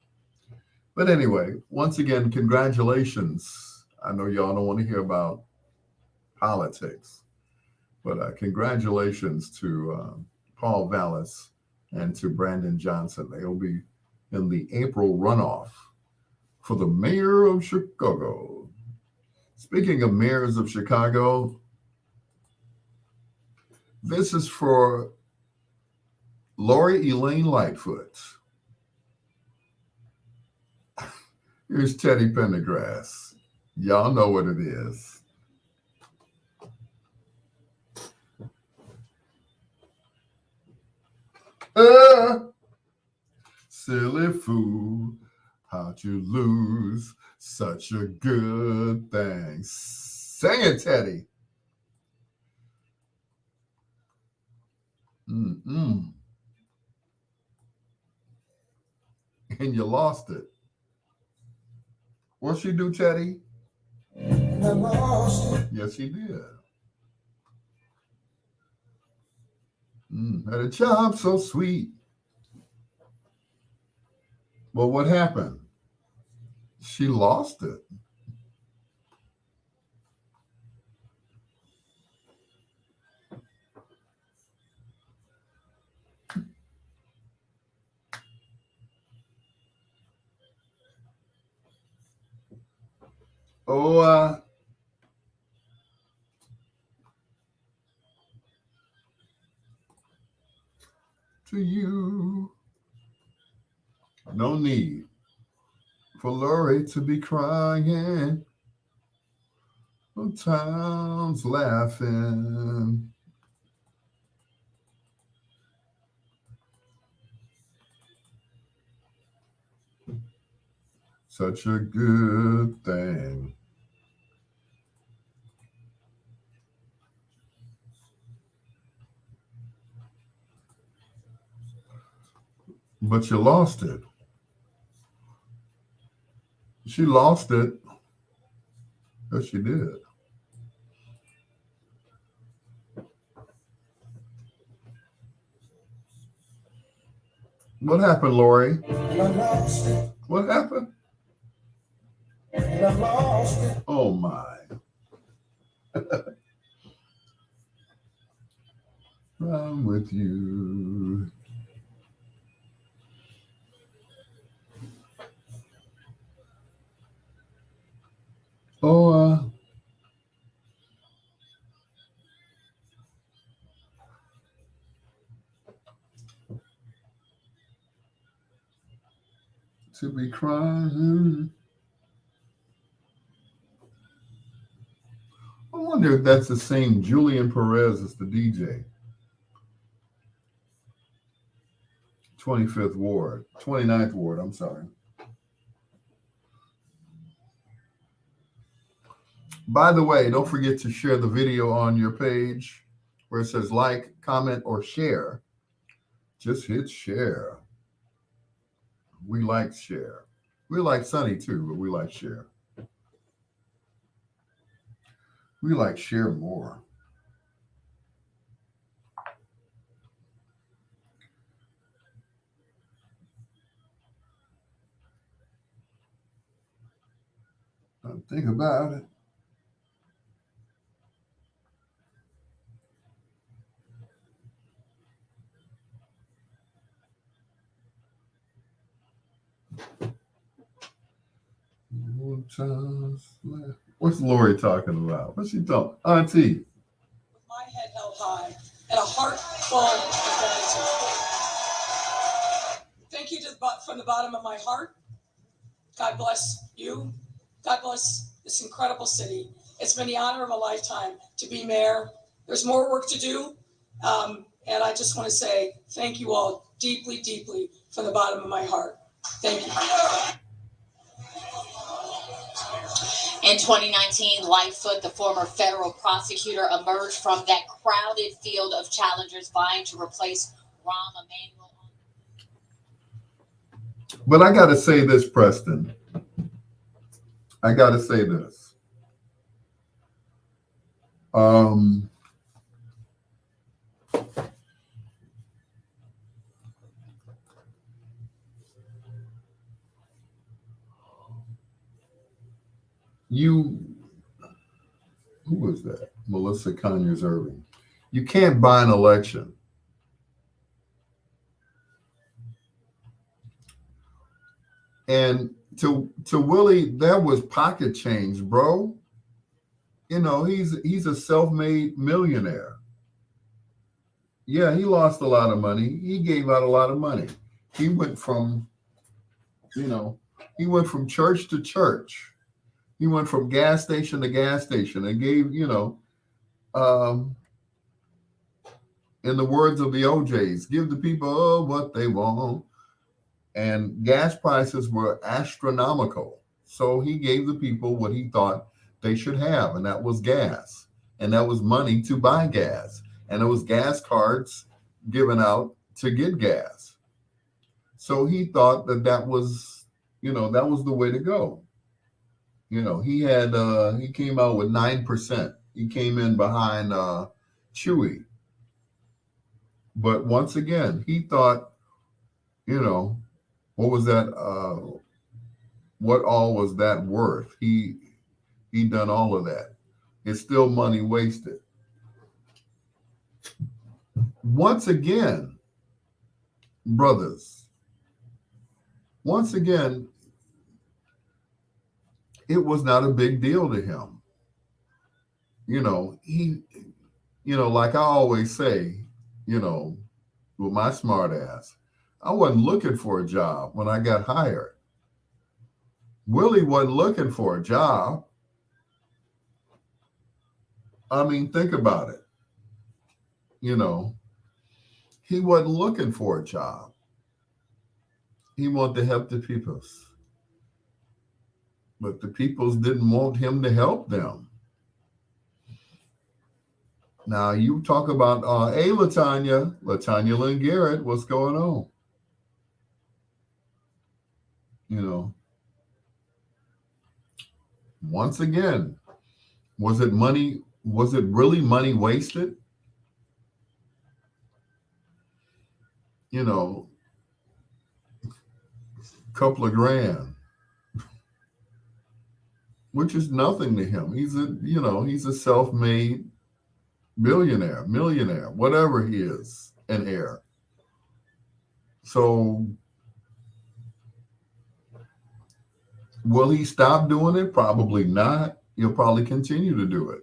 But anyway, once again, congratulations. I know y'all don't want to hear about politics, but congratulations to Paul Vallis and to Brandon Johnson. They'll be in the April runoff for the mayor of Chicago. Speaking of mayors of Chicago, this is for Lori Elaine Lightfoot. Here's Teddy Pendergrass. Y'all know what it is. Silly fool, how'd you lose such a good thing? Sing it, Teddy. Mm-mm. And you lost it. What'd she do, Teddy? I lost it. Yes, she did. Had a job so sweet. Well, what happened? She lost it. Oh, to you. No need for Lori to be crying. No town's laughing. Such a good thing. But you lost it. She lost it. Yes, she did. What happened, Lori? What happened? Oh my. I'm with you. Oh, to be crying. I wonder if that's the same Julian Perez as the DJ. 25th Ward, 29th Ward, I'm sorry. By the way, don't forget to share the video on your page where it says like, comment, or share. Just hit share. We like share. We like Sunny too, but we like share. We like share more. Think about it. What's Lori talking about? What's she talking? Auntie. With my head held high and a heart full of gratitude. Thank you from the bottom of my heart. God bless you. God bless this incredible city. It's been the honor of a lifetime to be mayor. There's more work to do. And I just want to say thank you all deeply, deeply from the bottom of my heart. Thank you. In 2019, Lightfoot, the former federal prosecutor, emerged from that crowded field of challengers vying to replace Rahm Emanuel. But I got to say this, Preston. I got to say this. Who was that? Melissa Conyers Irving. You can't buy an election. And to Willie, that was pocket change, bro. You know, he's a self-made millionaire. Yeah, he lost a lot of money. He gave out a lot of money. He went from church to church. He went from gas station to gas station and gave, and In the words of the OJs, give the people what they want. And gas prices were astronomical. So he gave the people what he thought they should have, and that was gas. And that was money to buy gas. And it was gas cards given out to get gas. So he thought that that was, that was the way to go. He came out with 9%. He came in behind Chewy. But once again, he thought, what was that? What all was that worth? He done all of that. It's still money wasted. Once again, brothers, once again, it was not a big deal to him. Like I always say, with my smart ass, I wasn't looking for a job when I got hired. Willie wasn't looking for a job. I mean, think about it. He wasn't looking for a job. He wanted to help the peoples. But the peoples didn't want him to help them. Now, you talk about, hey, Latanya Lynn Garrett, what's going on? Once again, was it really money wasted? Couple of grand, which is nothing to him. He's a self-made millionaire, whatever he is, an heir. So will he stop doing it? Probably not. He'll probably continue to do it.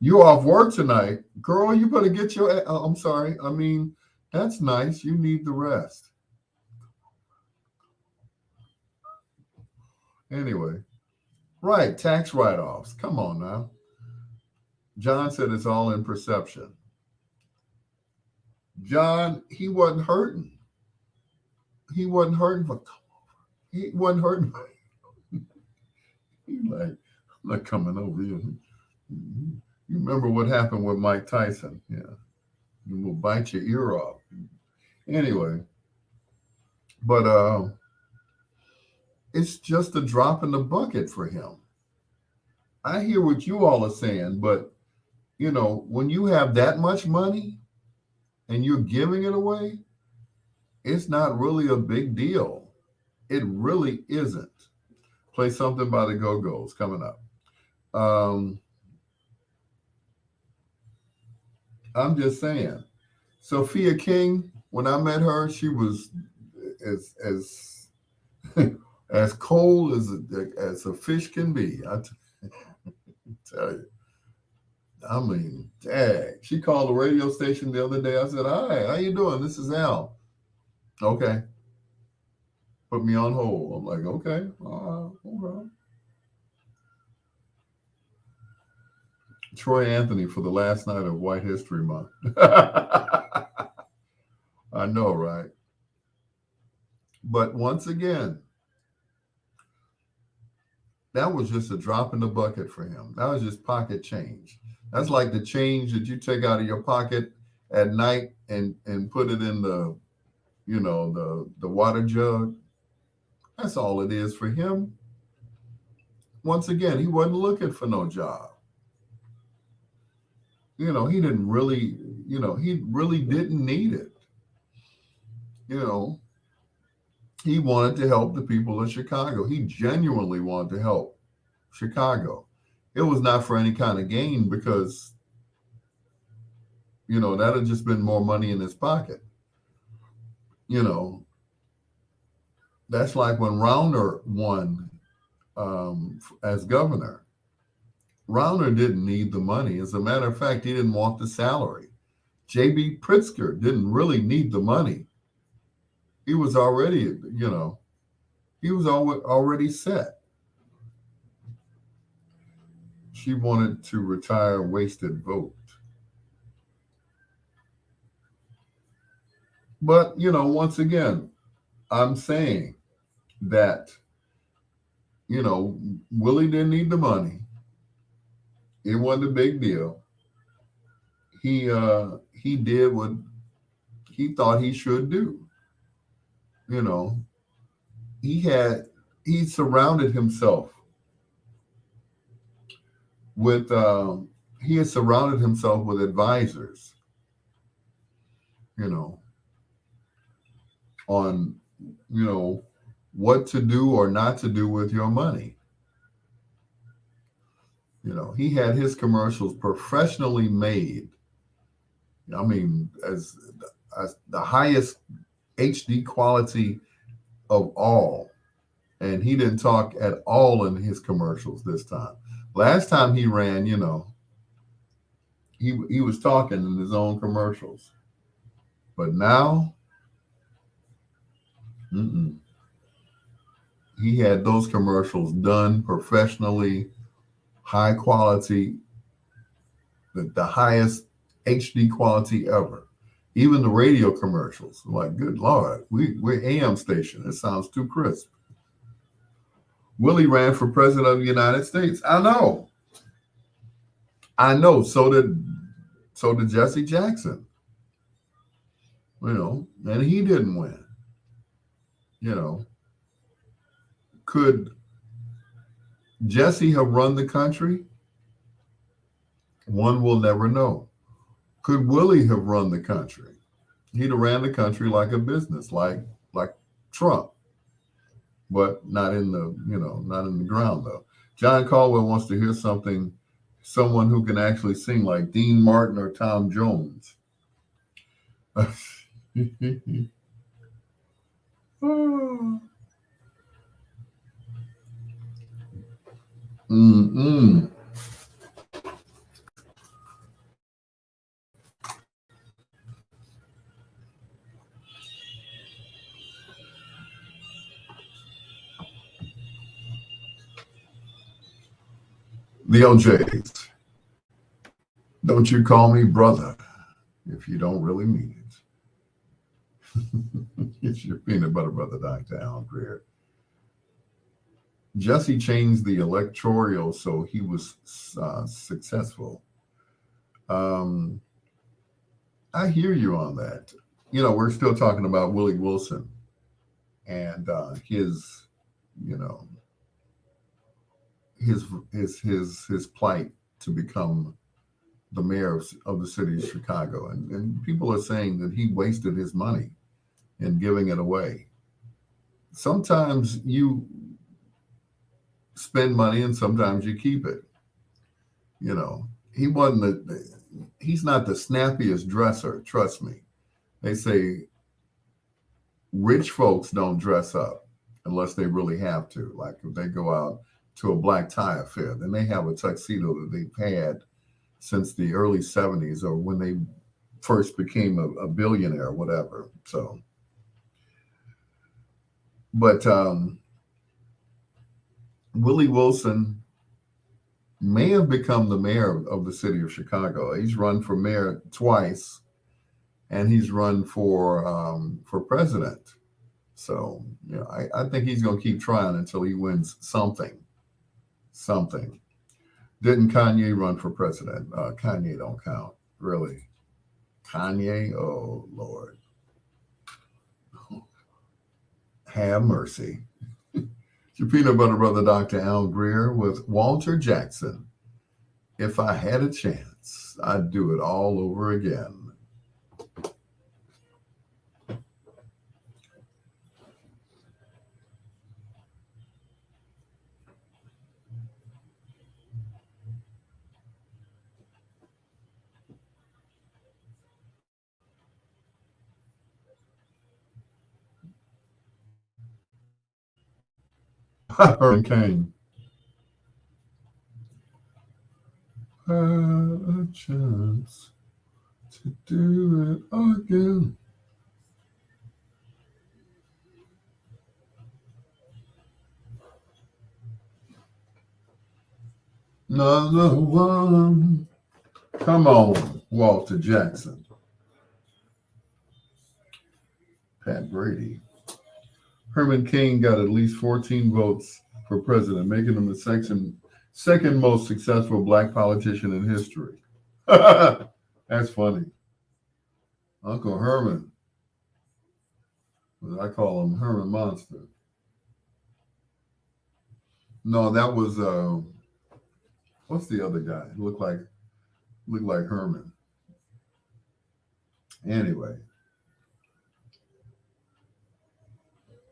You're off work tonight. Girl, you better get your, I'm sorry. I mean, that's nice. You need the rest. Anyway, right. Tax write-offs. Come on now. John said it's all in perception. John, he wasn't hurting. He wasn't hurting for, he wasn't hurting. He's like, I'm not coming over here. You remember what happened with Mike Tyson? Yeah. You will bite your ear off. Anyway, but it's just a drop in the bucket for him. I hear what you all are saying, but when you have that much money and you're giving it away, it's not really a big deal. It really isn't. Play something by the Go-Go's coming up. I'm just saying. Sophia King, when I met her, she was as cold as a fish can be. I tell you. I mean, dang. She called the radio station the other day. I said, "Hi, how you doing? This is Al." Okay. Put me on hold. I'm like, okay, all right. Troy Anthony for the last night of White History Month. I know, right? But once again, that was just a drop in the bucket for him. That was just pocket change. That's like the change that you take out of your pocket at night and put it in the water jug. That's all it is for him. Once again, he wasn't looking for no job. He didn't really, he really didn't need it. He wanted to help the people of Chicago. He genuinely wanted to help Chicago. It was not for any kind of gain because, that had just been more money in his pocket. That's like when Rauner won as governor. Rauner didn't need the money. As a matter of fact, he didn't want the salary. J.B. Pritzker didn't really need the money. He was already, already set. She wanted to retire wasted vote. But, once again, I'm saying that, Willie didn't need the money. It wasn't a big deal. He did what he thought he should do. You know, he had he surrounded himself with he had surrounded himself with advisors, you know, on what to do or not to do with your money. He had his commercials professionally made. I mean, as the highest HD quality of all. And he didn't talk at all in his commercials this time. Last time he ran, he was talking in his own commercials. But now, he had those commercials done professionally, high quality, the highest HD quality ever. Even the radio commercials, like, good Lord, we're AM station. It sounds too crisp. Willie ran for president of the United States. I know. So did Jesse Jackson. And he didn't win. Could Jesse have run the country? One will never know. Could Willie have run the country? He'd have ran the country like a business, like Trump, but not in the ground though. John Caldwell wants to hear someone who can actually sing like Dean Martin or Tom Jones. The OJs. Don't you call me brother if you don't really mean it. It's your peanut butter brother, Dr. Al Greer. Jesse changed the electoral so he was successful. I hear you on that. We're still talking about Willie Wilson and his plight to become the mayor of the city of Chicago. And people are saying that he wasted his money in giving it away. Sometimes you spend money and sometimes you keep it. He's not the snappiest dresser, trust me. They say rich folks don't dress up unless they really have to. Like if they go out to a black tie affair, then they have a tuxedo that they've had since the early 70s or when they first became a billionaire or whatever. So, but Willie Wilson may have become the mayor of the city of Chicago. He's run for mayor twice, and he's run for president. So, I think he's going to keep trying until he wins something. Didn't Kanye run for president? Kanye don't count, really. Kanye, oh Lord, have mercy. Your peanut butter brother, Dr. Al Greer, with Walter Jackson. If I had a chance, I'd do it all over again. Hurricane. A chance to do it again. Another one. Come on, Walter Jackson. Pat Brady. Herman Cain got at least 14 votes for president, making him the second most successful black politician in history. That's funny. Uncle Herman. I call him Herman Monster. No, that was what's the other guy? Looked like Herman. Anyway.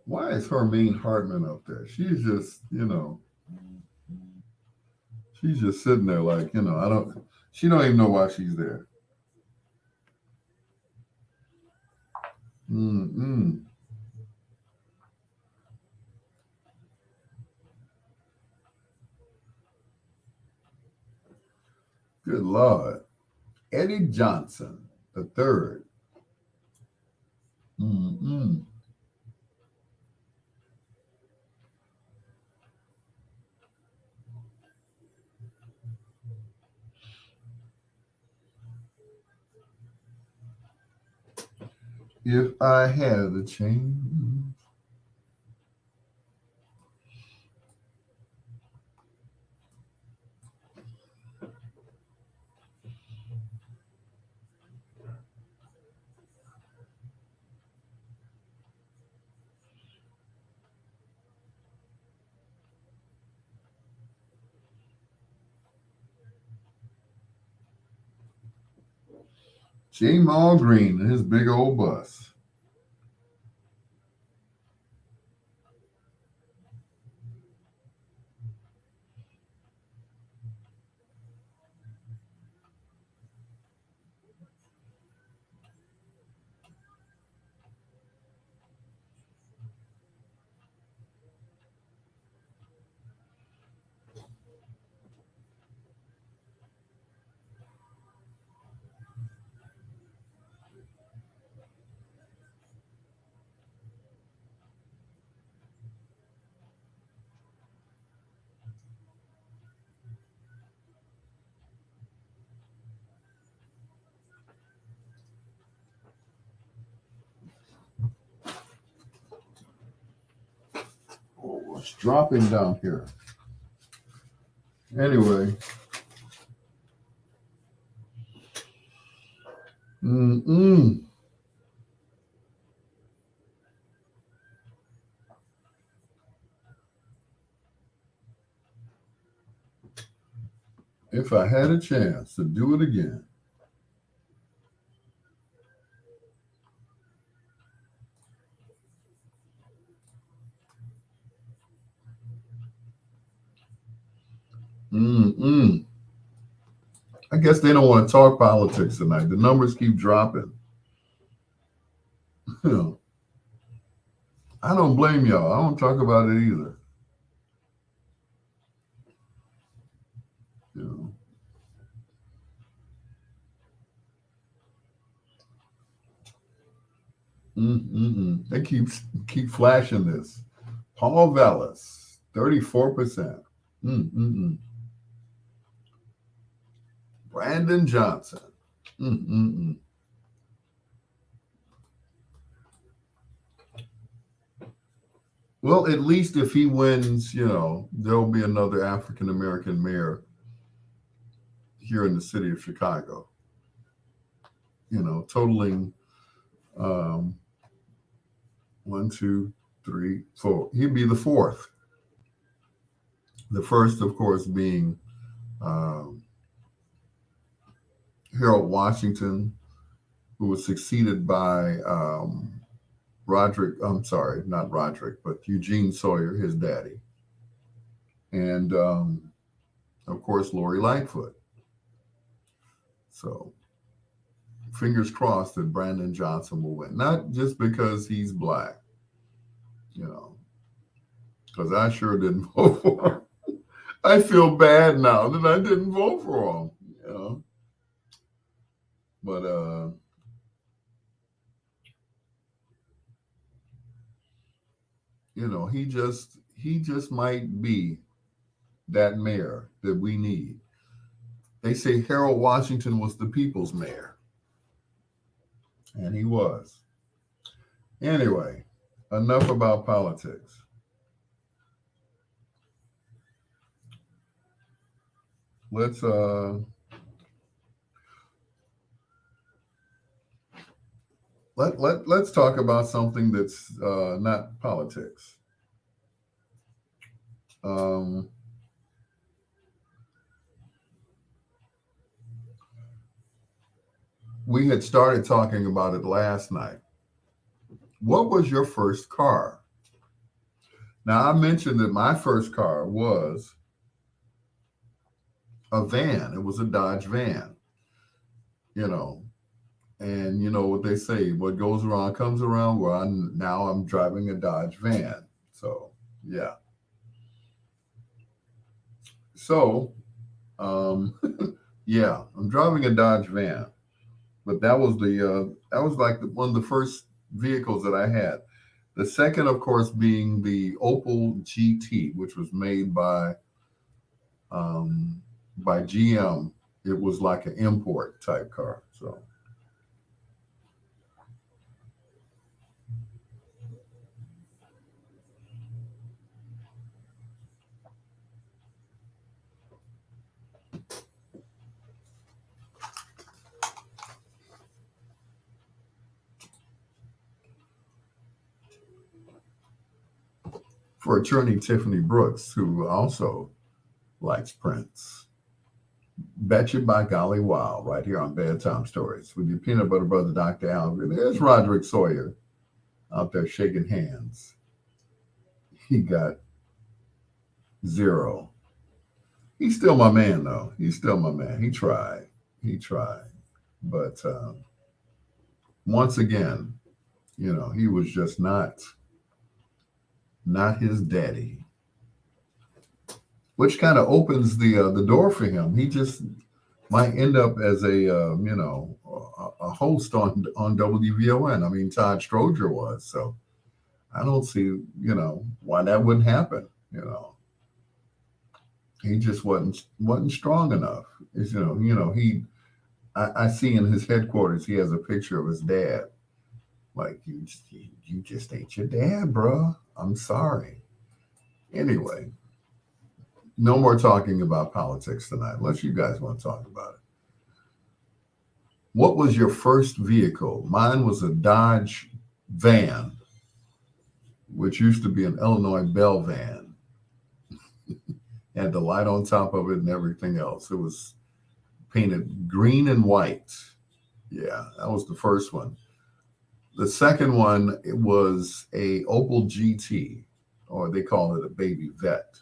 Why is Hermine Hartman up there? She's just, she's just sitting there like, she don't even know why she's there. Mm-mm. Good Lord. Eddie Johnson, the third. Mm-mm. If I had a change. Jamal Green and his big old bus. Oh, it's dropping down here. Anyway. Mm-mm. If I had a chance to do it again. Mm-mm. I guess they don't want to talk politics tonight. The numbers keep dropping. I don't blame y'all. I don't talk about it either. Mm-mm. They keep flashing this. Paul Vallis, 34%. Mm-mm. Brandon Johnson. Mm-mm. Well, at least if he wins, there'll be another African American mayor here in the city of Chicago. Totaling 1, 2, 3, 4. He'd be the fourth. The first, of course, being Harold Washington, who was succeeded by not Roderick, but Eugene Sawyer, his daddy. And, of course, Lori Lightfoot. So, fingers crossed that Brandon Johnson will win. Not just because he's black, because I sure didn't vote for him. I feel bad now that I didn't vote for him, But, he just might be that mayor that we need. They say Harold Washington was the people's mayor. And he was. Anyway, enough about politics. Let's let's talk about something that's not politics. Um, we had started talking about it last night. What was your first car? Now, I mentioned that my first car was a van. It was a Dodge van, you know. And you know what they say, what goes around comes around. Well, now I'm driving a Dodge van. So, yeah. So, um, yeah, I'm driving a Dodge van. But that was like one of the first vehicles that I had. The second, of course, being the Opel GT, which was made by GM. It was like an import type car. So for attorney Tiffany Brooks, who also likes Prince, Betcha by Golly Wow, right here on Bedtime Stories with your peanut butter brother, Dr. Al. There's Roderick Sawyer out there shaking hands. He got 0. He's still my man, though. He's still my man. He tried. He tried. But once again, he was just not his daddy, which kind of opens the door for him. He just might end up as a host on WVON. I mean, Todd Stroger was. So I don't see why that wouldn't happen. He just wasn't strong enough. It's, I see in his headquarters he has a picture of his dad. Like you just ain't your dad, bro. I'm sorry. Anyway, no more talking about politics tonight, unless you guys want to talk about it. What was your first vehicle? Mine was a Dodge van, which used to be an Illinois Bell van. Had the light on top of it and everything else. It was painted green and white. Yeah, that was the first one. The second one, it was a Opel GT, or they call it a baby vet.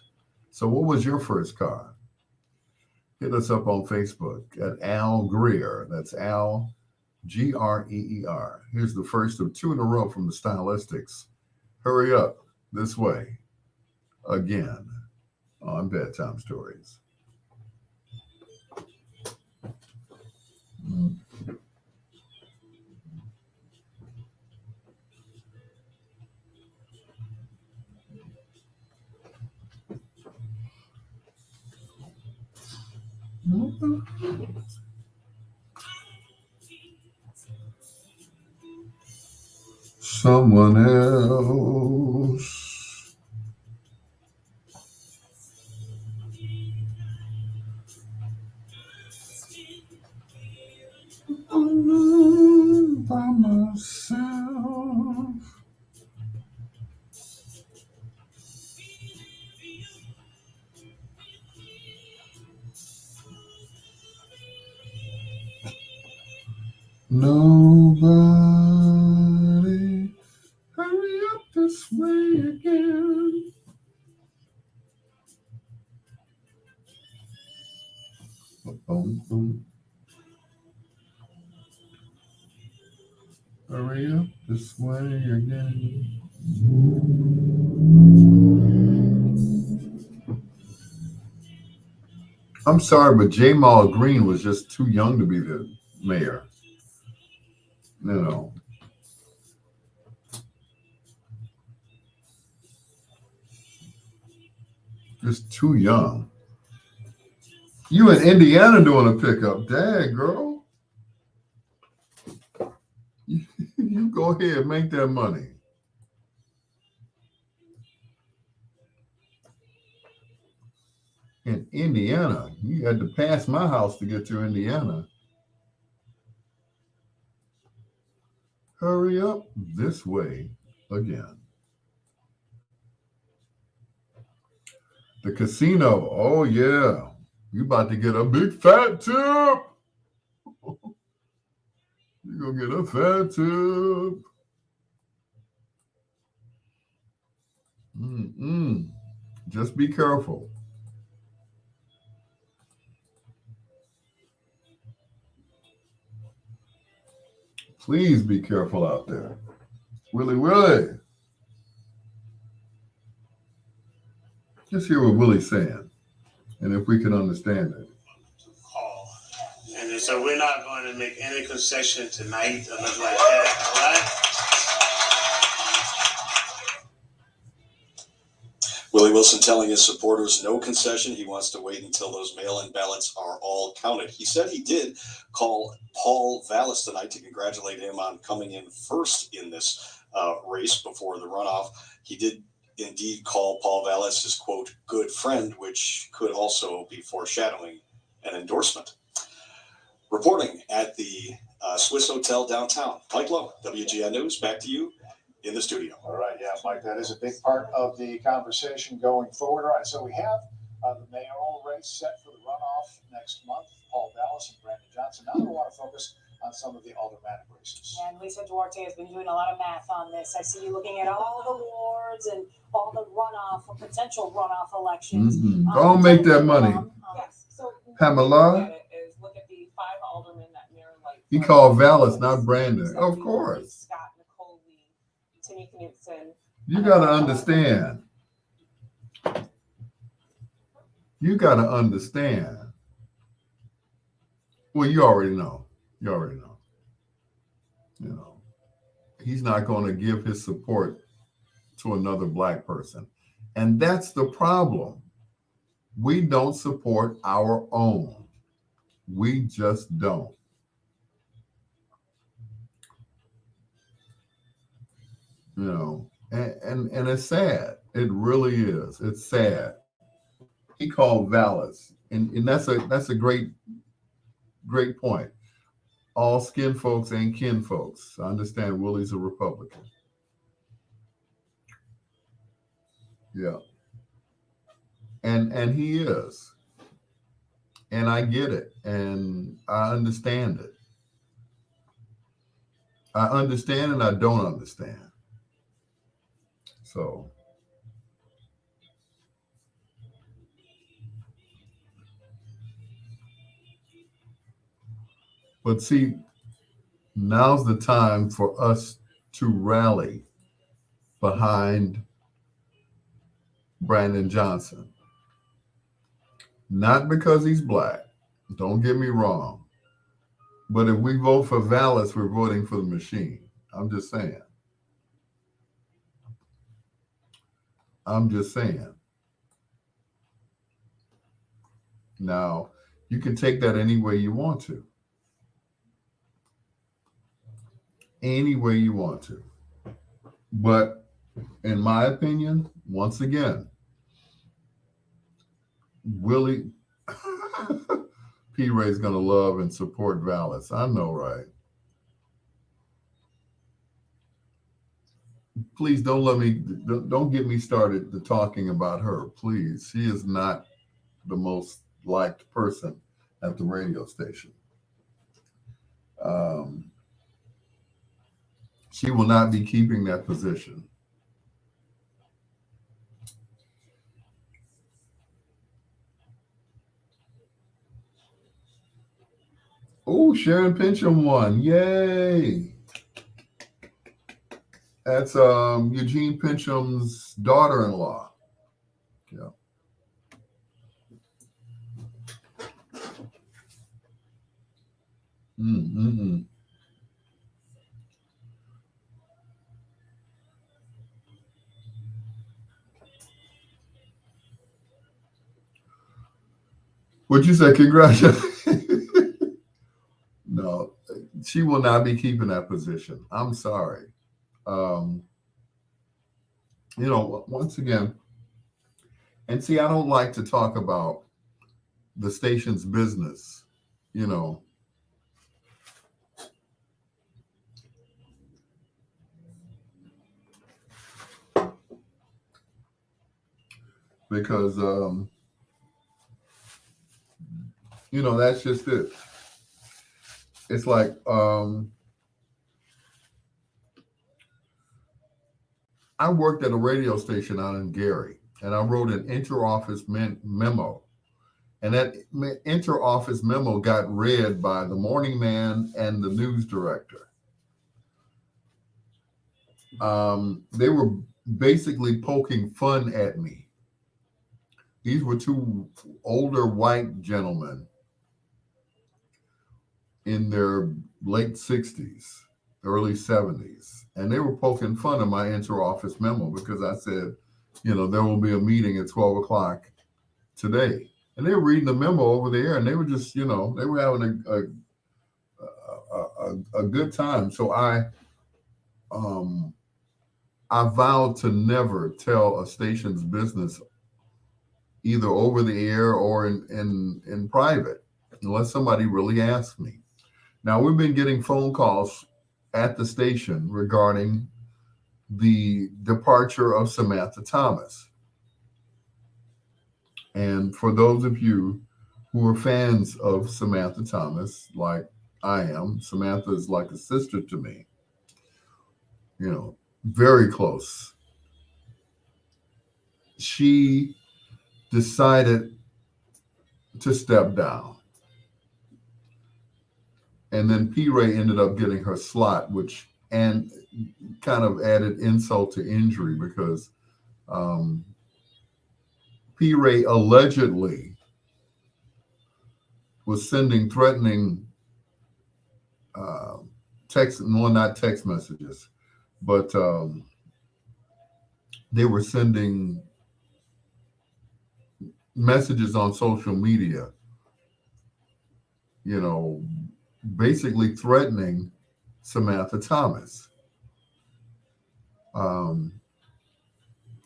So what was your first car? Hit us up on Facebook at Al Greer. That's Al, Greer. Here's the first of 2 in a row from the Stylistics. Hurry up, this way, again, on Bedtime Stories. Someone else. Alone by myself. Nobody, hurry up this way again. Boom, boom. Hurry up this way again. I'm sorry, but Jamal Green was just too young to be the mayor. Just too young. You in Indiana doing a pickup. Dang, girl. You go ahead, make that money. In Indiana, you had to pass my house to get to Indiana. Hurry up this way again. The casino. Oh, yeah. You about to get a big fat tip. You're going to get a fat tip. Just be careful. Please be careful out there. Willie. Just hear what Willie's saying, and if we can understand it. And so we're not going to make any concession tonight or nothing like that, all right? Willie Wilson telling his supporters no concession. He wants to wait until those mail-in ballots are all counted. He said he did call Paul Vallis tonight to congratulate him on coming in first in this race before the runoff. He did indeed call Paul Vallis his, quote, good friend, which could also be foreshadowing an endorsement. Reporting at the Swiss Hotel downtown, Mike Lowe, WGN News, back to you in the studio. All right, yeah, Mike, that is a big part of the conversation going forward. All right, so we have the mayoral race set for the runoff next month, Paul Vallis and Brandon Johnson. Now we want to focus on some of the aldermanic races. And Lisa Duarte has been doing a lot of math on this. I see you looking at all the wards and all the runoff or potential runoff elections. Don't make that money. Yes. So Pamela? Look at the 5 aldermen that Mayor Light. He called Vallis, not Brandon. Of course. Scott, Nicole Lee, Timmy Knutson. You got to understand. You got to understand. Well, you already know. You already know. You know, he's not going to give his support to another black person. And that's the problem. We don't support our own. We just don't. You know, and it's sad. It really is. It's sad. He called Vallis, and that's a great point. All skin folks ain't kin folks. I understand Willie's a Republican. Yeah. And he is. And I get it. And I understand it. I understand and I don't understand. So but see, now's the time for us to rally behind Brandon Johnson. Not because he's black, don't get me wrong. But if we vote for Vallis, we're voting for the machine. I'm just saying. Now, you can take that any way you want to. Any way you want to. But in my opinion, once again, Willie P. Ray's going to love and support Vallis. I know, right? Please don't get me started to talking about her, please. She is not the most liked person at the radio station. She will not be keeping that position. Oh, Sharon Pincham won. Yay. That's Eugene Pincham's daughter-in-law. Yeah. What'd you say? Congratulations. No, she will not be keeping that position. I'm sorry. Once again, and see, I don't like to talk about the station's business, because, that's just it. It's like, I worked at a radio station out in Gary, and I wrote an inter-office memo. And that inter-office memo got read by the morning man and the news director. They were basically poking fun at me. These were two older white gentlemen in their late 60s, early 70s. And they were poking fun at my inter-office memo because I said, there will be a meeting at 12 o'clock today. And they were reading the memo over there, and they were just, they were having a good time. So I vowed to never tell a station's business either over the air or in private, unless somebody really asked me. Now, we've been getting phone calls at the station regarding the departure of Samantha Thomas. And for those of you who are fans of Samantha Thomas, like I am, Samantha is like a sister to me, very close. She decided to step down. And then P. Ray ended up getting her slot, and kind of added insult to injury because P. Ray allegedly was sending threatening not text messages, but they were sending messages on social media, basically threatening Samantha Thomas. Of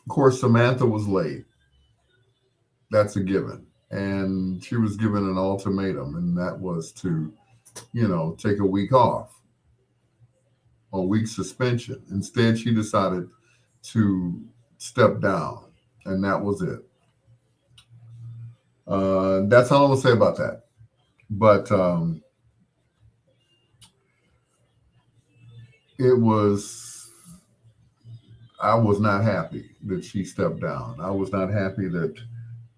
course, Samantha was late. That's a given. And she was given an ultimatum, and that was to, take a week off, a week suspension. Instead, she decided to step down, and that was it. That's all I'm gonna say about that. But I was not happy that she stepped down. I was not happy that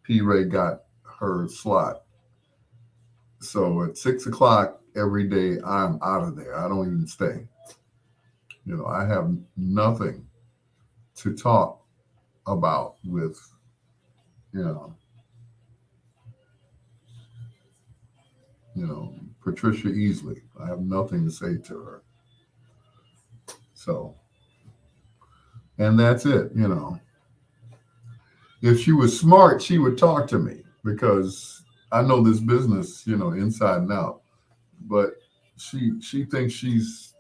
P. Ray got her slot. So at 6 o'clock every day, I'm out of there. I don't even stay. I have nothing to talk about with, Patricia Easley. I have nothing to say to her. So, and that's it, If she was smart, she would talk to me because I know this business, inside and out. But she thinks she's,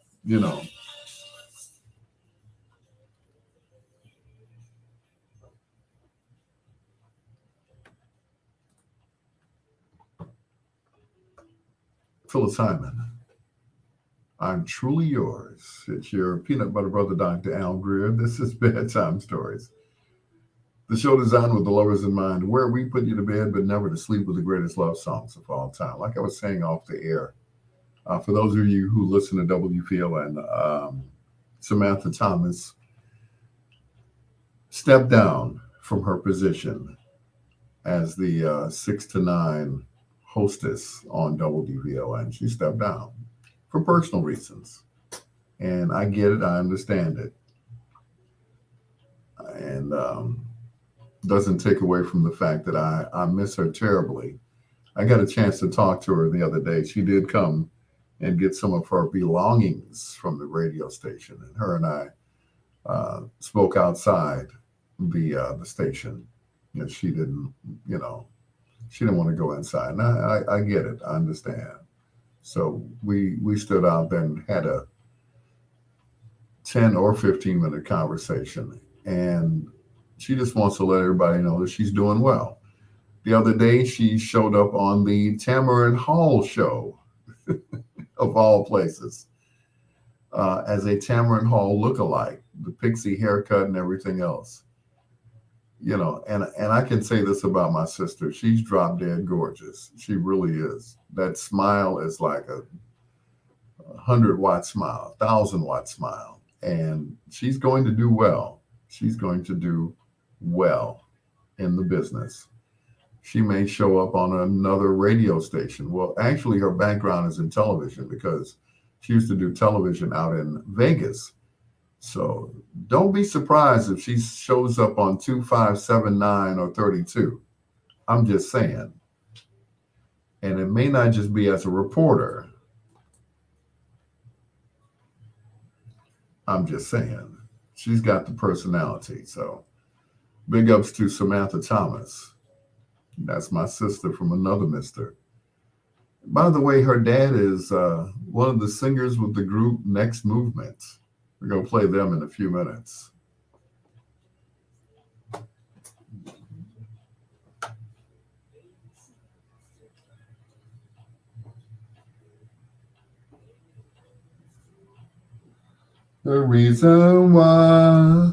Phyllis Hyman. I'm truly yours. It's your peanut butter brother, Dr. Al Greer. This is Bedtime Stories, the show designed with the lovers in mind, where we put you to bed, but never to sleep with the greatest love songs of all time. Like I was saying off the air, for those of you who listen to WPLN, Samantha Thomas stepped down from her position as the 6 to 9 hostess on WPLN. She stepped down for personal reasons. And I get it. I understand it. And doesn't take away from the fact that I miss her terribly. I got a chance to talk to her the other day. She did come and get some of her belongings from the radio station. And her and I spoke outside the station. She didn't, she didn't want to go inside. And I get it. I understand. So we stood out there and had a 10 or 15-minute conversation. And she just wants to let everybody know that she's doing well. The other day, she showed up on the Tamron Hall show, of all places, as a Tamron Hall lookalike, the pixie haircut and everything else. You know, and I can say this about my sister. She's drop dead gorgeous. She really is. That smile is like a 100-watt smile, 1,000-watt smile. And she's going to do well. She's going to do well in the business. She may show up on another radio station. Well, actually, her background is in television because she used to do television out in Vegas. So don't be surprised if she shows up on 2579 or 32. I'm just saying. And it may not just be as a reporter. I'm just saying. She's got the personality. So big ups to Samantha Thomas. That's my sister from another mister. By the way, her dad is one of the singers with the group Next Movement. We're going to play them in a few minutes. The reason why.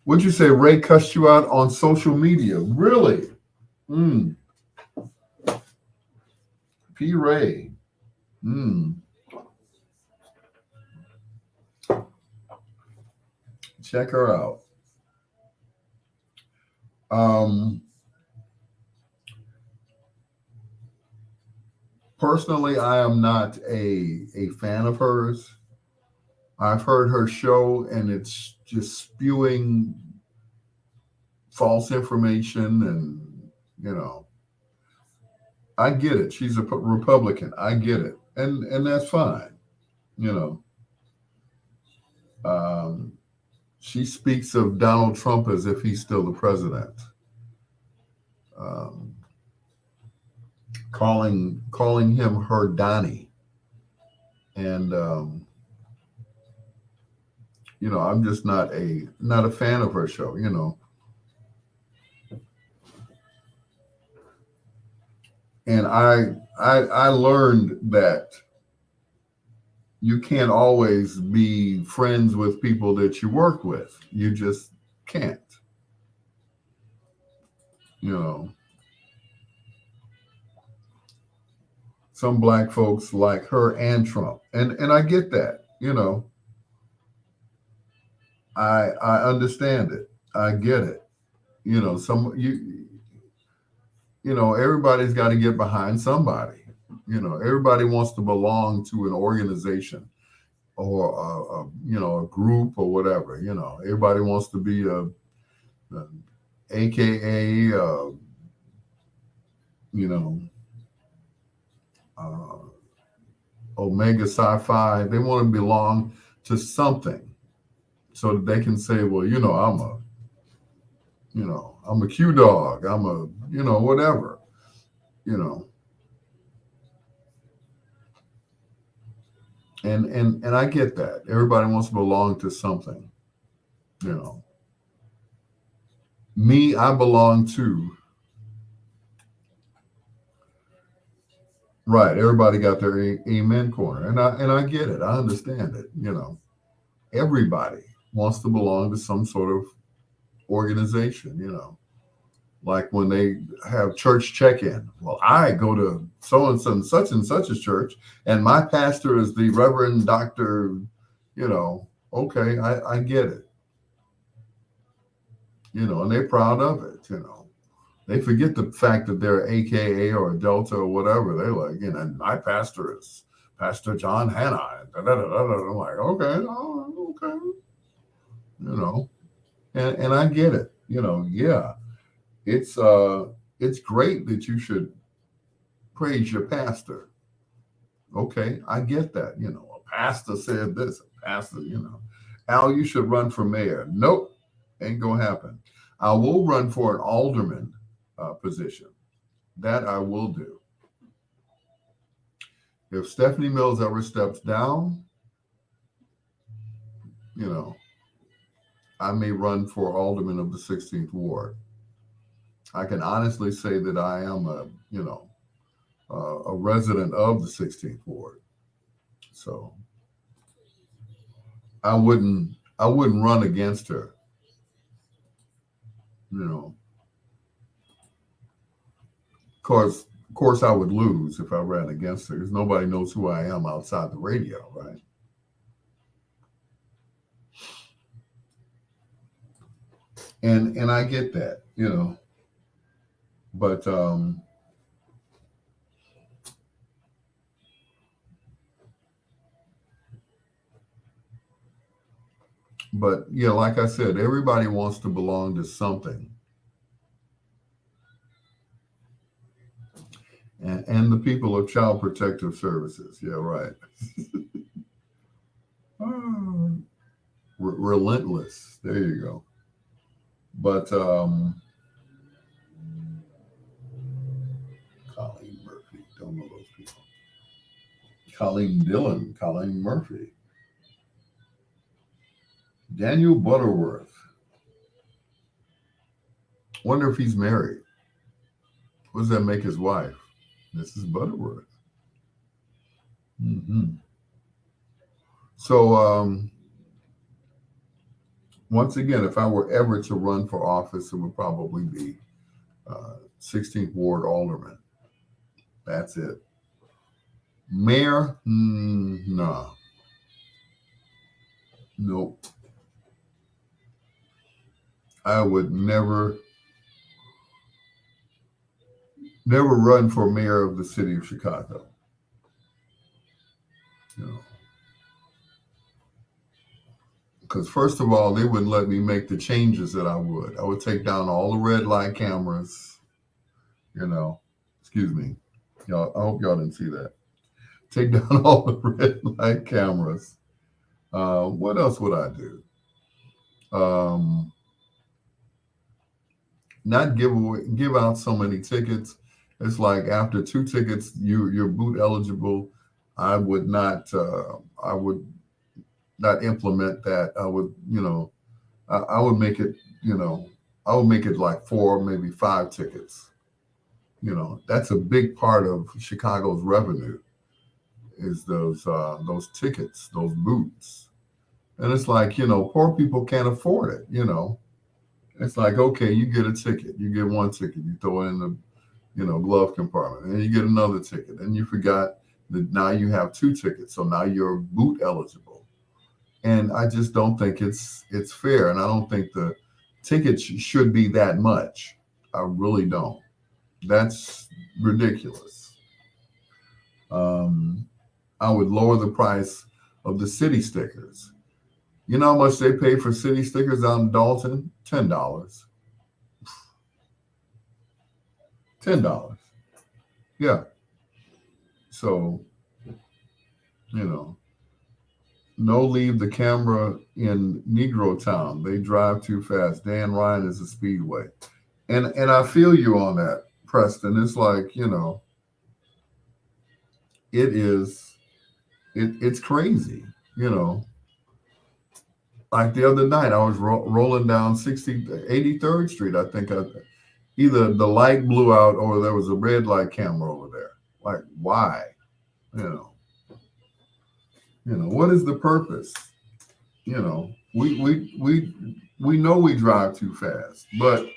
What'd you say? Ray cussed you out on social media. Really? P. Ray. Check her out. Personally, I am not a fan of hers. I've heard her show, and it's just spewing false information, and you know, I get it. She's a Republican. I get it, and that's fine. You know, she speaks of Donald Trump as if he's still the president, calling him her Donnie, and you know, I'm just not a fan of her show. You know. And I learned that you can't always be friends with people that you work with. You just can't. You know, some black folks like her and Trump, and I get that. You know, I understand it. I get it. You know, you know, everybody's got to get behind somebody. You know, everybody wants to belong to an organization or you know, a group or whatever. You know, everybody wants to be a AKA you know, Omega Sci-Fi. They want to belong to something so that they can say, well, you know, I'm a Q dog. I'm a, you know, whatever, you know. And I get that. Everybody wants to belong to something, you know. Me, I belong to. Right. Everybody got their amen corner. And I get it. I understand it, you know. Everybody wants to belong to some sort of organization, you know. Like when they have church check-in. Well, I go to so and such a church, and my pastor is the Reverend Dr. You know, okay, I get it. You know, and they're proud of it, you know. They forget the fact that they're AKA or a Delta or whatever. They're like, you know, my pastor is Pastor John Hanna. I'm like, okay, oh, okay. You know, and I get it. You know, yeah. It's great that you should praise your pastor. Okay, I get that. You know, a pastor said this, a pastor, you know. Al, you should run for mayor. Nope, ain't gonna happen. I will run for an alderman position. That I will do. If Stephanie Mills ever steps down, I may run for alderman of the 16th ward. I can honestly say that I am a resident of the 16th ward. So I wouldn't run against her. Of course I would lose if I ran against her, because nobody knows who I am outside the radio, right? And I get that, but yeah, like I said, everybody wants to belong to something. And the people of Child Protective Services, yeah, right. Relentless, there you go. But Colleen Murphy, don't know those people. Colleen Dillon, Colleen Murphy. Daniel Butterworth. Wonder if he's married. What does that make his wife? Mrs. Butterworth. So once again, if I were ever to run for office, it would probably be 16th Ward Alderman. That's it. Mayor? No. Nope. I would never run for mayor of the city of Chicago. Because first of all, they wouldn't let me make the changes that I would. I would take down all the red light cameras. Excuse me. Y'all, I hope y'all didn't see that. Take down all the red light cameras. What else would I do? Not give out so many tickets. It's like after 2 tickets, you're boot eligible. I would not implement that. I would, I would make it, I would make it like 4, maybe 5 tickets. That's a big part of Chicago's revenue, is those tickets, those boots. And it's like, poor people can't afford it, It's like, okay, you get a ticket, you get 1 ticket, you throw it in the, glove compartment, and you get another ticket, and you forgot that now you have 2 tickets, so now you're boot eligible. And I just don't think it's fair, and I don't think the tickets should be that much. I really don't. That's ridiculous. I would lower the price of the city stickers. You know how much they pay for city stickers out in Dalton? $10. $10. Yeah. So, no leave the camera in Negro Town. They drive too fast. Dan Ryan is a speedway. And I feel you on that, Preston. It's like, it's crazy, Like the other night, I was rolling down 83rd Street. I think either the light blew out or there was a red light camera over there. Like, why? What is the purpose? We know we drive too fast, but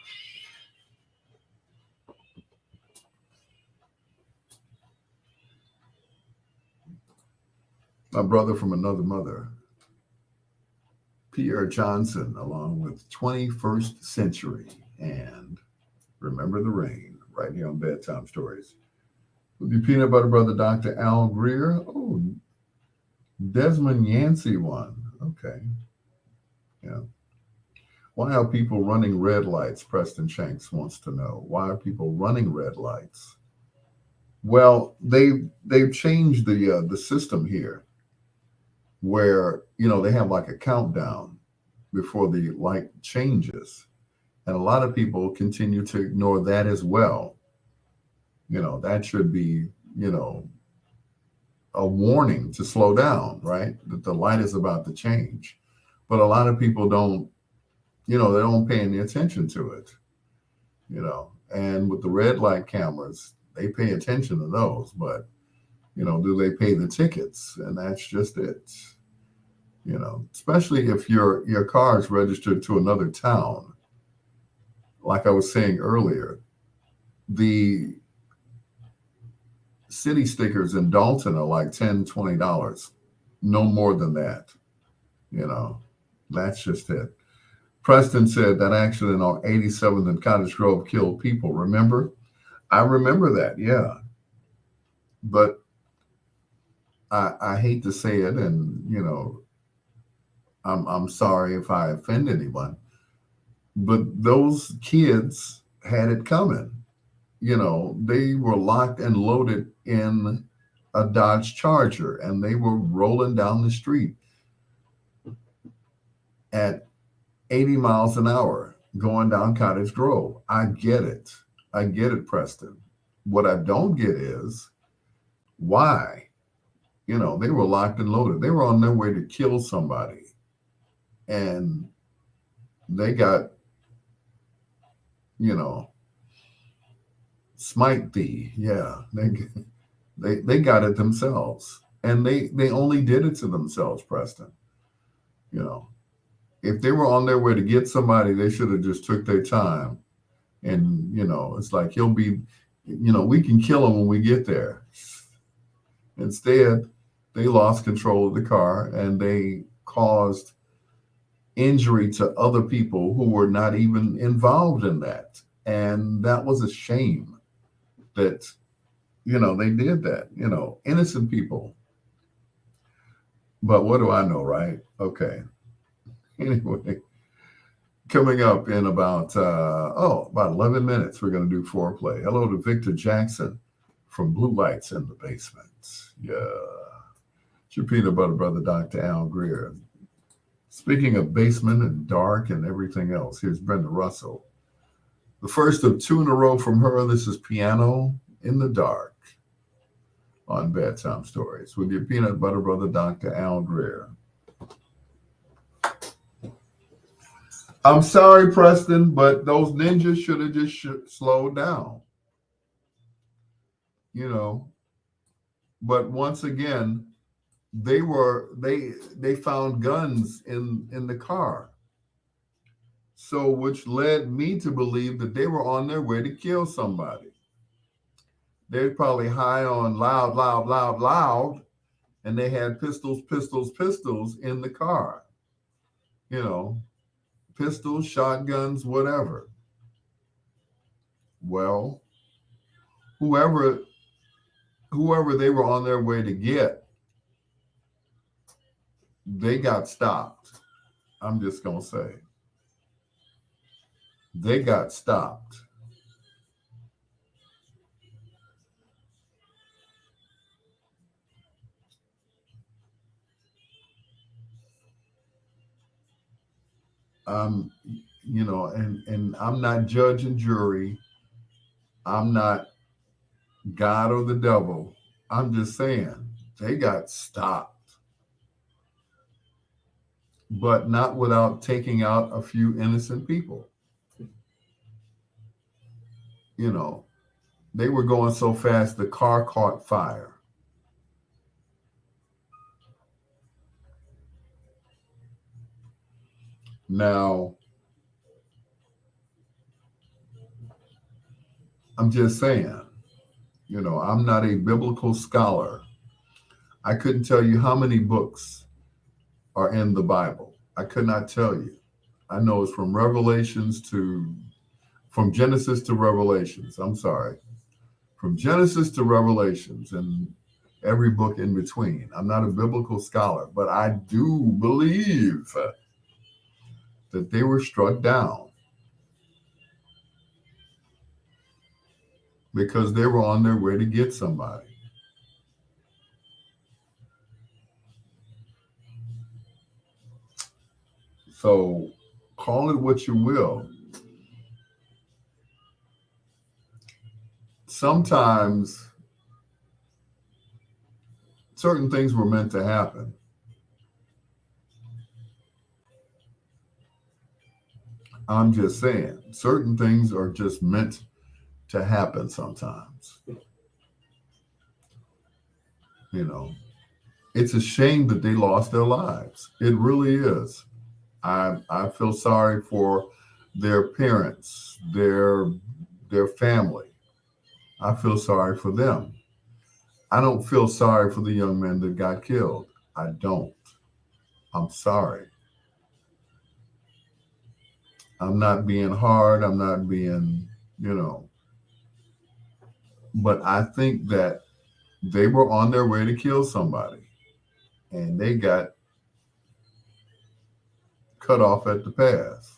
my brother from another mother, Pierre Johnson, along with 21st Century and Remember the Rain, right here on Bedtime Stories. With your peanut butter brother, Dr. Al Greer. Oh, Desmond Yancey won. Okay. Yeah. Why are people running red lights? Preston Shanks wants to know. Why are people running red lights? Well, they've changed the system here, where they have like a countdown before the light changes, and a lot of people continue to ignore that as well. That should be a warning to slow down, right? That the light is about to change. But a lot of people don't, they don't pay any attention to it, And with the red light cameras, they pay attention to those, but do they pay the tickets? And that's just it. Especially if your car is registered to another town. Like I was saying earlier, the city stickers in Dalton are like $10, $20, no more than that. That's just it. Preston said that accident on 87th and Cottage Grove killed people. Remember? I remember that, yeah. But I hate to say it, and I'm sorry if I offend anyone, but those kids had it coming. They were locked and loaded in a Dodge Charger, and they were rolling down the street at 80 miles an hour going down Cottage Grove. I get it. I get it, Preston. What I don't get is why. They were locked and loaded. They were on their way to kill somebody. And they got, smite thee. Yeah. They got it themselves. And they only did it to themselves, Preston. If they were on their way to get somebody, they should have just took their time. And, it's like he'll be, we can kill him when we get there. Instead, they lost control of the car and they caused injury to other people who were not even involved in that. And that was a shame that, they did that, innocent people. But what do I know, right? Okay. Anyway, coming up in about 11 minutes, we're going to do foreplay. Hello to Victor Jackson from Blue Lights in the Basement. Yeah. It's your peanut butter brother, Dr. Al Greer. Speaking of basement and dark and everything else, here's Brenda Russell. The first of two in a row from her. This is Piano in the Dark on Bedtime Stories with your peanut butter brother, Dr. Al Greer. I'm sorry, Preston, but those ninjas should have just slowed down. But once again, they found guns in the car. So which led me to believe that they were on their way to kill somebody. They're probably high on loud, and they had pistols in the car. Pistols, shotguns, whatever. Well, whoever they were on their way to get, they got stopped. I'm just going to say. They got stopped. And I'm not judge and jury. I'm not God or the devil. I'm just saying they got stopped, but not without taking out a few innocent people. They were going so fast, the car caught fire. Now, I'm just saying, I'm not a biblical scholar. I couldn't tell you how many books are in the Bible. I could not tell you. I know it's from Genesis to Revelations. I'm sorry. From Genesis to Revelations and every book in between. I'm not a biblical scholar, but I do believe that they were struck down because they were on their way to get somebody. So call it what you will. Sometimes certain things were meant to happen. I'm just saying, certain things are just meant to happen sometimes. You know, it's a shame that they lost their lives. It really is. I feel sorry for their parents, their family. I feel sorry for them. I don't feel sorry for the young men that got killed. I don't. I'm sorry. I'm not being hard. I'm not being, but I think that they were on their way to kill somebody and they got cut off at the pass.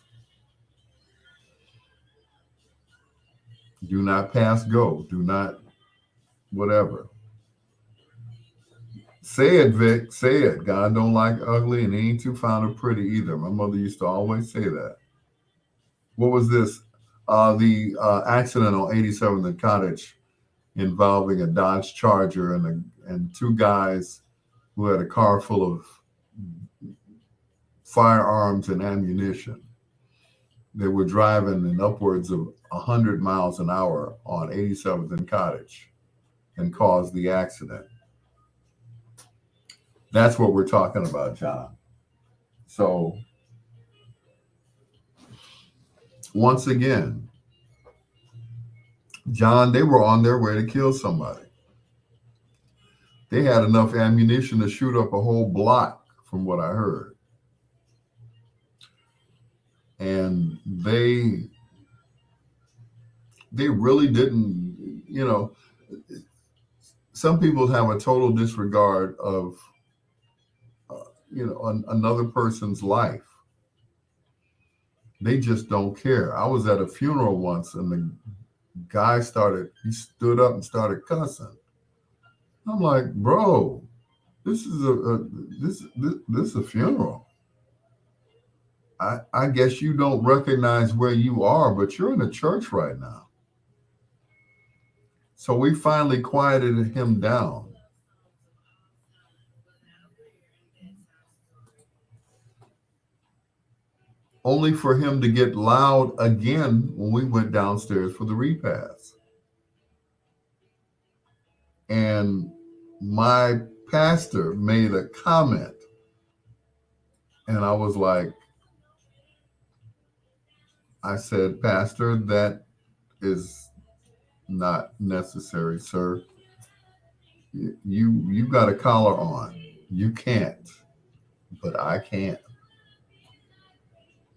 Do not pass go. Do not whatever. Say it, Vic. Say it. God don't like ugly and he ain't too fond of pretty either. My mother used to always say that. What was this? The accident on 87th and Cottage involving a Dodge Charger and two guys who had a car full of firearms and ammunition. They were driving in upwards of 100 miles an hour on 87th and Cottage and caused the accident. That's what we're talking about, John. So, once again, John, they were on their way to kill somebody. They had enough ammunition to shoot up a whole block, from what I heard. And they really didn't, some people have a total disregard of, another person's life. They just don't care. I was at a funeral once and the guy he stood up and started cussing. I'm like, bro, this is a funeral. I guess you don't recognize where you are, but you're in a church right now. So we finally quieted him down. Only for him to get loud again when we went downstairs for the repast. And my pastor made a comment. And I was like, I said, Pastor, that is not necessary, sir. You got a collar on. You can't, but I can.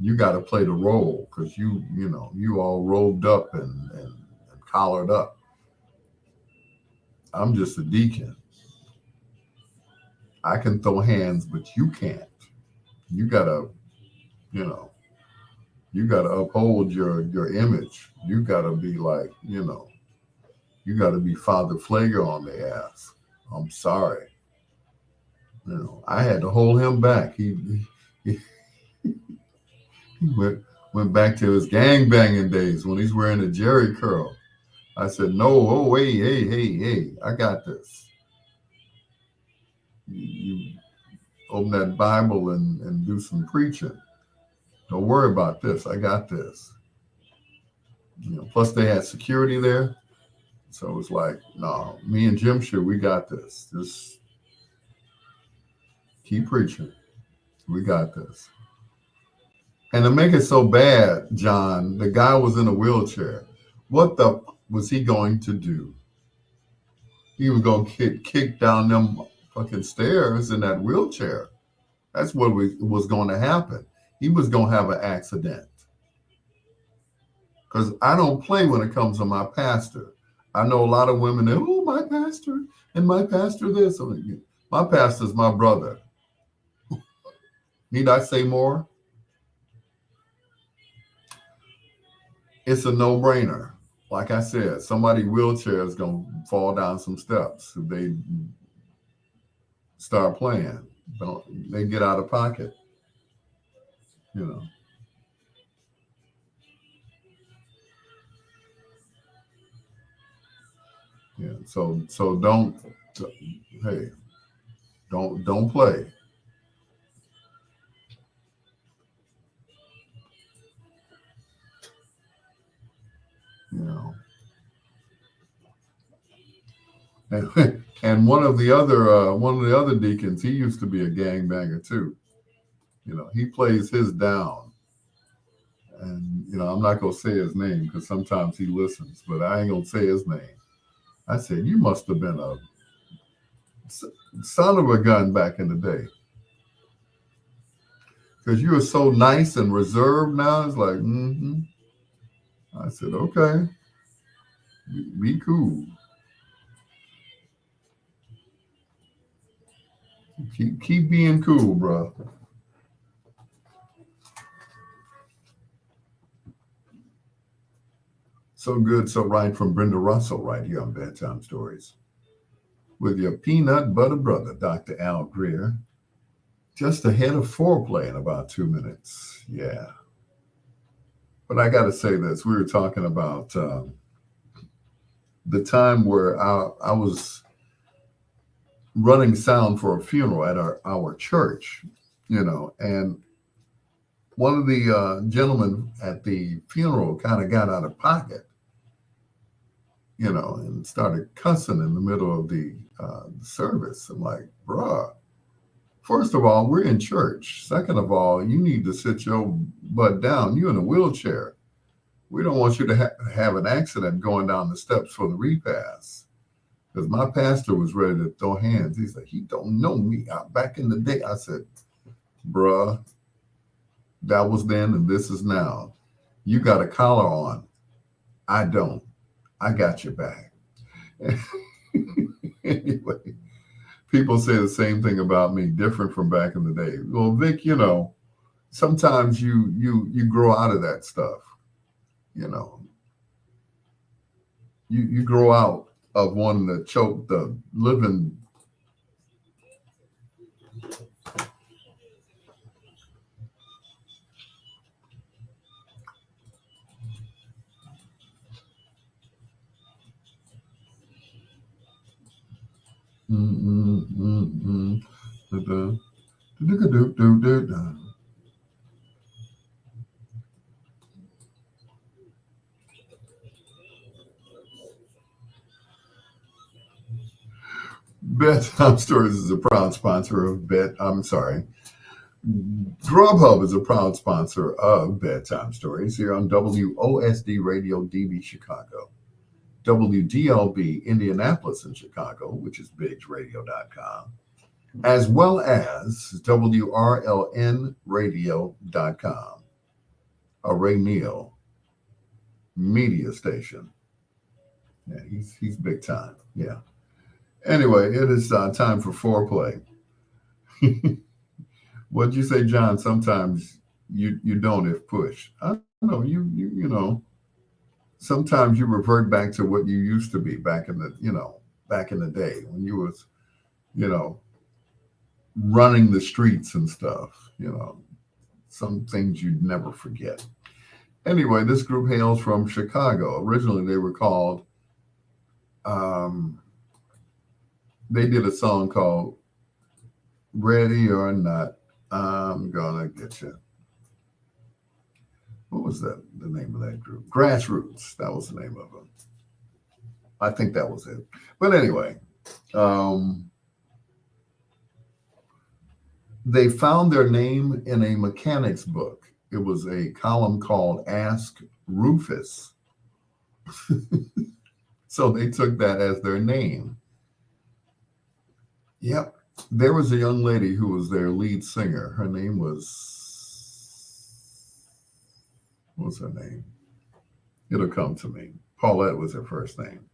You got to play the role because you all robed up and collared up. I'm just a deacon. I can throw hands, but you can't. You gotta, you gotta uphold your image. You gotta be like, you gotta be Father Flager on the ass. I'm sorry. I had to hold him back. He went back to his gang banging days when he's wearing a jerry curl. I said, no, oh, wait, hey, I got this. You open that Bible and do some preaching. Don't worry about this. I got this. Plus they had security there. So it was like, no, me and Jim sure we got this. Just keep preaching. We got this. And to make it so bad, John, the guy was in a wheelchair. What was he going to do? He was going to get kicked down them fucking stairs in that wheelchair. That's what was going to happen. He was going to have an accident. Because I don't play when it comes to my pastor. I know a lot of women, oh, my pastor and my pastor this. My pastor's my brother. Need I say more? It's a no-brainer. Like I said, somebody's wheelchair is going to fall down some steps if they start playing. They get out of pocket. Yeah. So don't, hey, Don't play. You know. And one of the other deacons, he used to be a gangbanger too. You know, he plays his down. And you know, I'm not gonna say his name because sometimes he listens, but I ain't gonna say his name. I said, you must have been a son of a gun back in the day. Because you were so nice and reserved now. It's like, I said, okay, be cool. Keep being cool, bro. So good, so right from Brenda Russell right here on Bedtime Stories. With your peanut butter brother, Dr. Al Greer. Just ahead of foreplay in about 2 minutes. Yeah. But I got to say this. We were talking about the time where I was running sound for a funeral at our church, you know, and one of the gentlemen at the funeral kind of got out of pocket, you know, and started cussing in the middle of the service. I'm like, bruh, first of all, we're in church. Second of all, you need to sit your butt down. You're in a wheelchair. We don't want you to have an accident going down the steps for the repast. Because my pastor was ready to throw hands. He said, he don't know me. Back in the day, I said, bruh, that was then and this is now. You got a collar on. I don't. I got your back. Anyway, people say the same thing about me, different from back in the day. Well, Vic, you know, sometimes you grow out of that stuff. You know, you grow out of wanting to choke the living. Bedtime Stories is a proud sponsor of Grubhub is a proud sponsor of Bedtime Stories here on WOSD Radio DB Chicago, WDLB Indianapolis in Chicago, which is BiggsRadio.com, as well as WRLNRadio.com, a Ray Neal media station. Yeah, he's big time. Yeah. Anyway, it is time for foreplay. What'd you say, John? Sometimes you don't if push. I don't know. You know. Sometimes you revert back to what you used to be back in the day when you was, you know, running the streets and stuff. You know, some things you'd never forget. Anyway, this group hails from Chicago. Originally, they were called. They did a song called Ready or Not, I'm Gonna Get You. What was that? The name of that group? Grassroots. That was the name of them. I think that was it. But anyway, they found their name in a mechanics book. It was a column called Ask Rufus. So they took that as their name. Yep. There was a young lady who was their lead singer. Her name was, what's her name? It'll come to me. Paulette was her first name.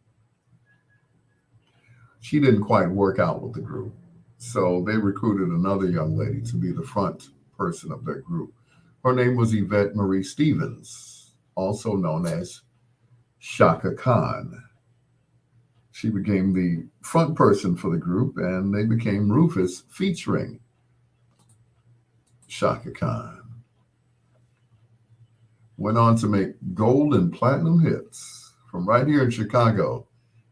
She didn't quite work out with the group. So they recruited another young lady to be the front person of their group. Her name was Yvette Marie Stevens, also known as Shaka Khan. She became the front person for the group, and they became Rufus featuring Shaka Khan. Went on to make gold and platinum hits. From right here in Chicago,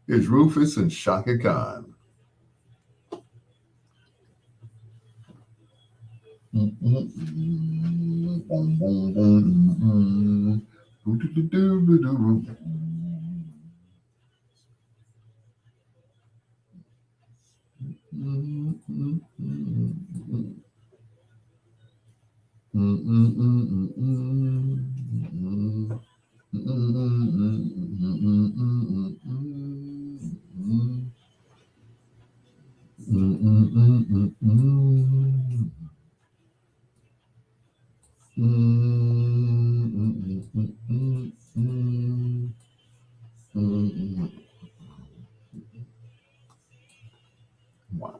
here's Rufus and Shaka Khan. Wow.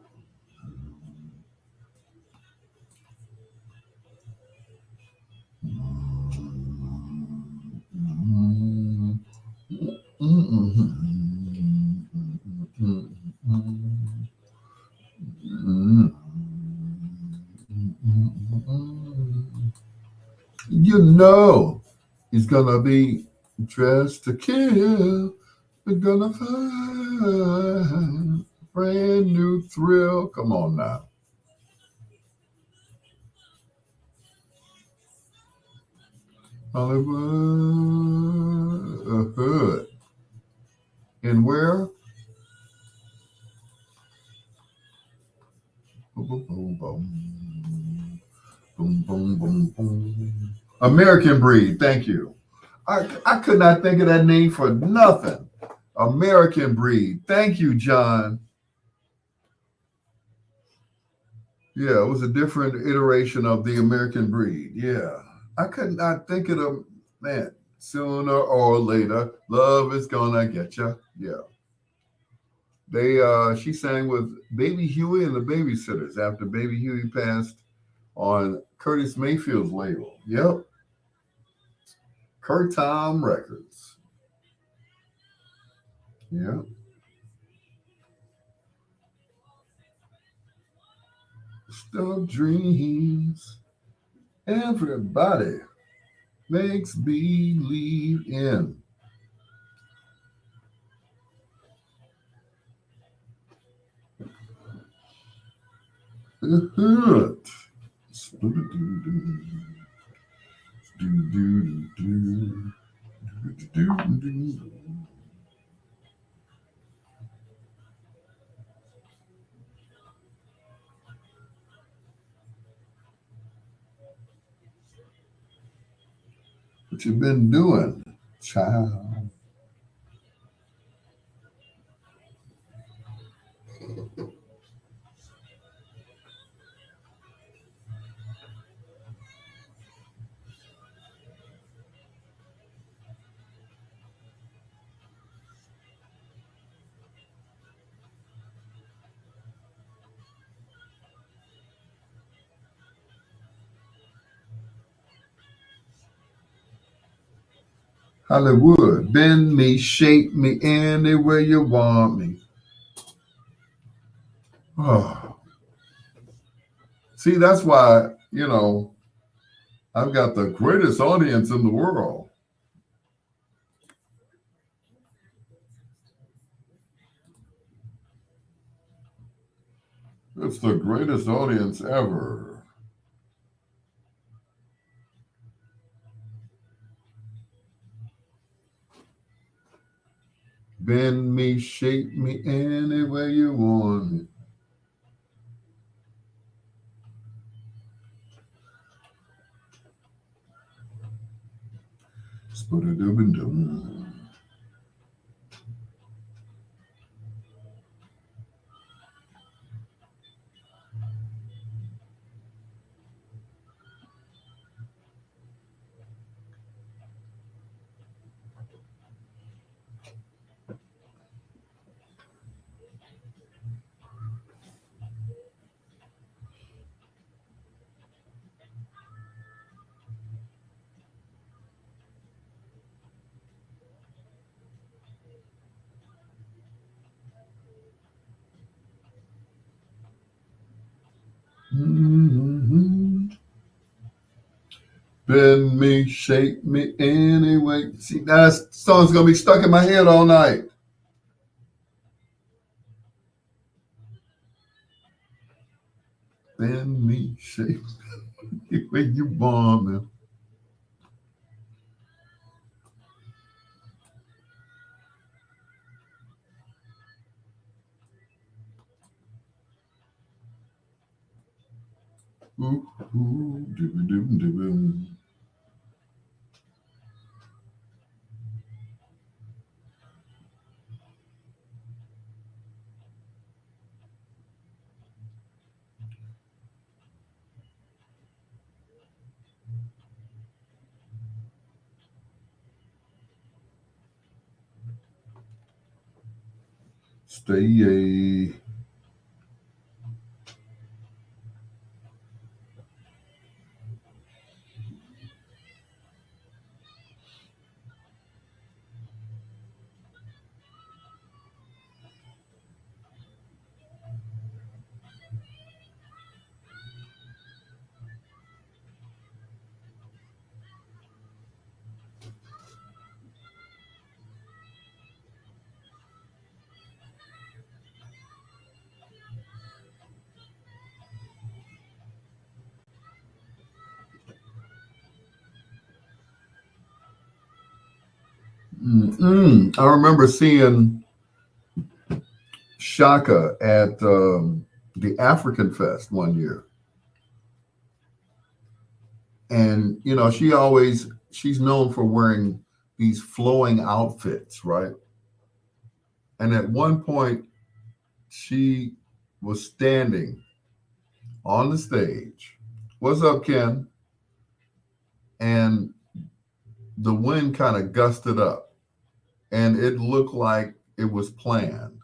You know he's gonna be dressed to kill. We're gonna find a brand new thrill. Come on now. Hollywood, a hood. And where? Boom, boom, boom, boom. Boom, boom, boom, boom. American Breed, thank you. I could not think of that name for nothing. American Breed. Thank you, John. Yeah, it was a different iteration of the American Breed. Yeah. I could not think of them, man. Sooner or later, love is gonna get you. Yeah. She sang with Baby Huey and the Babysitters after Baby Huey passed on Curtis Mayfield's label. Yep. Curtom Records. Yeah. Still dreams. Everybody makes believe in. The hood. What you been doing, child? Hollywood, bend me, shape me any way you want me. Oh. See, that's why, I've got the greatest audience in the world. It's the greatest audience ever. Bend me, shape me any way you want me. Spoo-doo-doo-doo. Mm-hmm. Bend me, shape me any way. See, that song's gonna be stuck in my head all night. Bend me, shape me. Where you born, man? Ooh, ooh, doo-doo-doo-doo. Stay. I remember seeing Shaka at the African Fest one year. And, you know, she's known for wearing these flowing outfits, right? And at one point, she was standing on the stage. What's up, Ken? And the wind kind of gusted up and it looked like it was planned.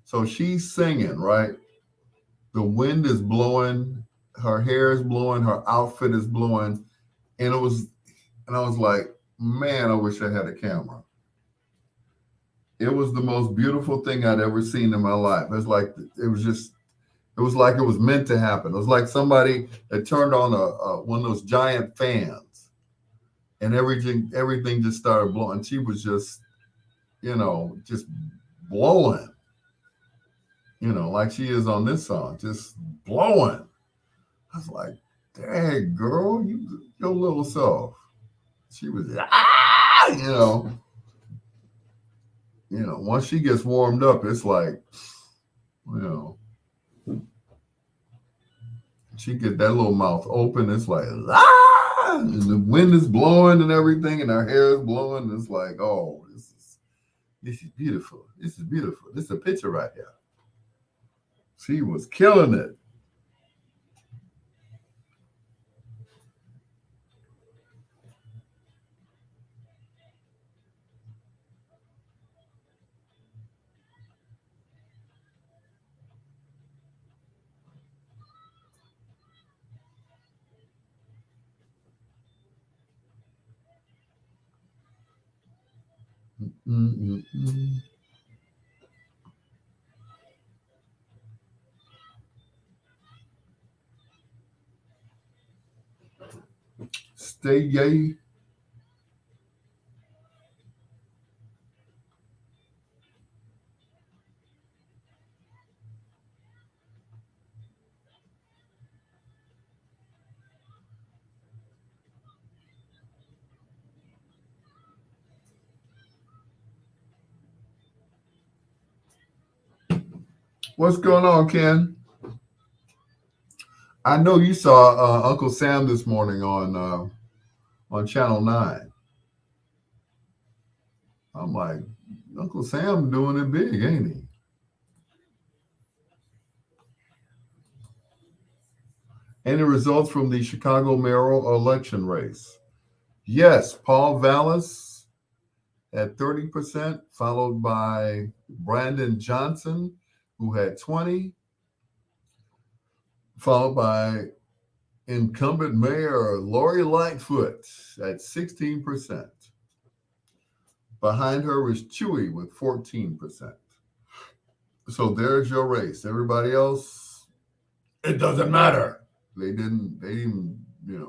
So she's singing, right? The wind is blowing, her hair is blowing, her outfit is blowing. And I was like, man, I wish I had a camera. It was the most beautiful thing I'd ever seen in my life. It was like it was meant to happen. It was like somebody had turned on one of those giant fans and everything just started blowing. She was just, just blowing, like she is on this song, just blowing. I was like, dang, girl, your little self. She was, once she gets warmed up, it's like, she get that little mouth open. It's like, and the wind is blowing and everything, and her hair is blowing. It's like, oh, this is beautiful. This is beautiful. This is a picture right here. She was killing it. Mm-mm-mm. Stay yay. What's going on, Ken? I know you saw Uncle Sam this morning on Channel 9. I'm like, Uncle Sam doing it big, ain't he? Any results from the Chicago mayoral election race? Yes, Paul Vallis at 30%, followed by Brandon Johnson, who had 20, followed by incumbent mayor Lori Lightfoot at 16%. Behind her was Chewy with 14%. So there's your race. Everybody else, it doesn't matter. They didn't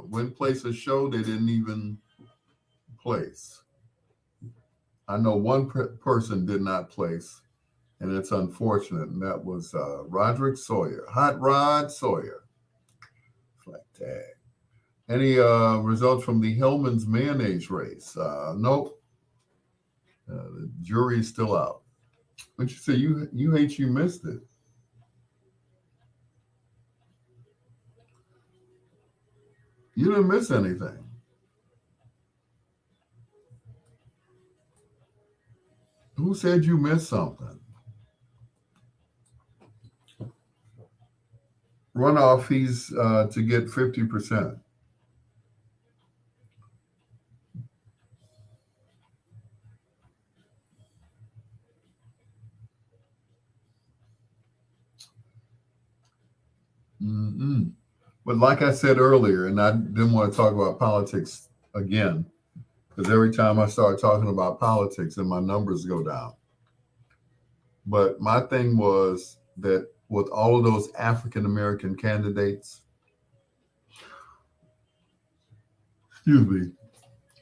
when place a show, they didn't even place. I know one person did not place, and it's unfortunate, and that was Roderick Sawyer, Hot Rod Sawyer. It's like, dang. Any results from the Hellman's mayonnaise race? Nope. The jury is still out. But you say you hate you missed it. You didn't miss anything. Who said you missed something? Runoff fees to get 50%. Mm-mm. But like I said earlier, and I didn't want to talk about politics again, because every time I start talking about politics and my numbers go down. But my thing was that with all of those African American candidates, excuse me,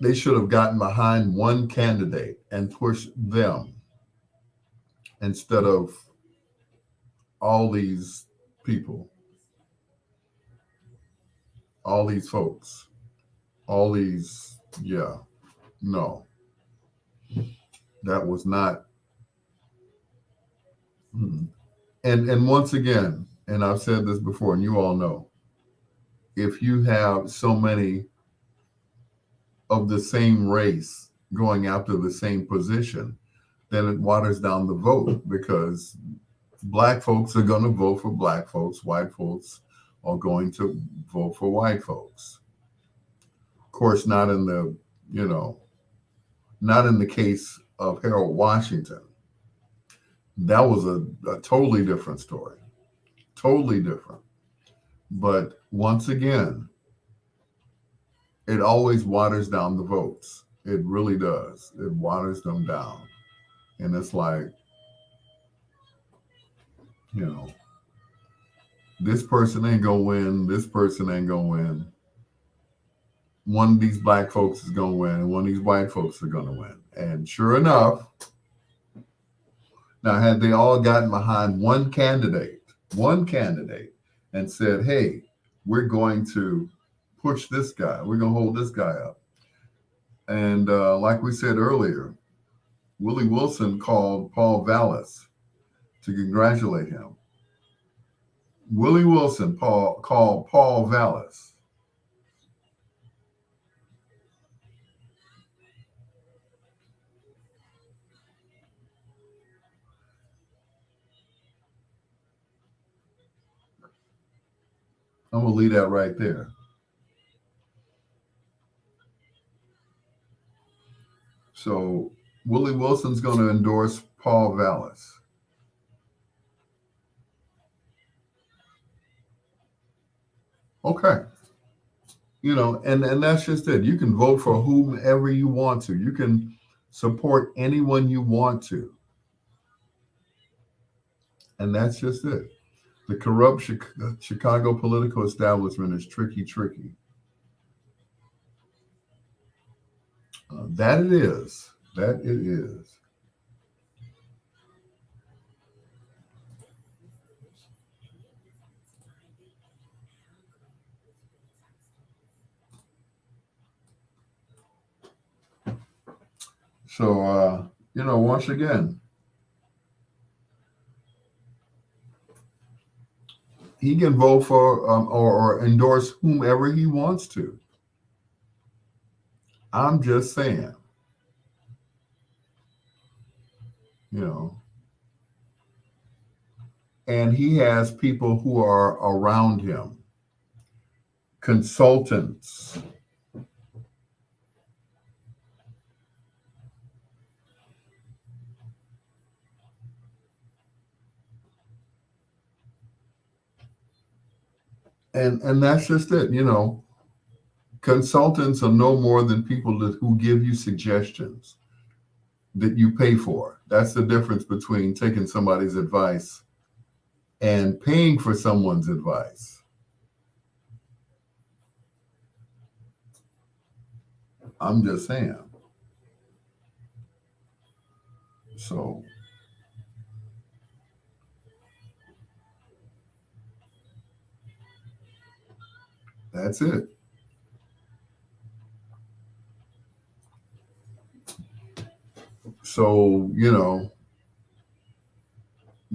they should have gotten behind one candidate and pushed them instead of all these people, all these folks, all these, yeah, no, that was not. And once again, and I've said this before, and you all know, if you have so many of the same race going after the same position, then it waters down the vote because black folks are going to vote for black folks, white folks are going to vote for white folks. Of course, not in the, not in the case of Harold Washington. That was a totally different story. Totally different. But once again, it always waters down the votes. It really does. It waters them down. And it's like, this person ain't gonna win. This person ain't gonna win. One of these black folks is gonna win, and one of these white folks are gonna win. And sure enough, now had they all gotten behind one candidate, and said, hey, we're going to push this guy. We're going to hold this guy up. And like we said earlier, Willie Wilson called Paul Vallis to congratulate him. Willie Wilson called Paul Vallis. I'm going to leave that right there. So Willie Wilson's going to endorse Paul Vallis. Okay. And that's just it. You can vote for whomever you want to. You can support anyone you want to. And that's just it. The corrupt Chicago political establishment is tricky. That it is. That it is. So, once again, he can vote for or endorse whomever he wants to. I'm just saying, and he has people who are around him, consultants. And that's just it, Consultants are no more than people who give you suggestions that you pay for. That's the difference between taking somebody's advice and paying for someone's advice. I'm just saying. So that's it. So, you know,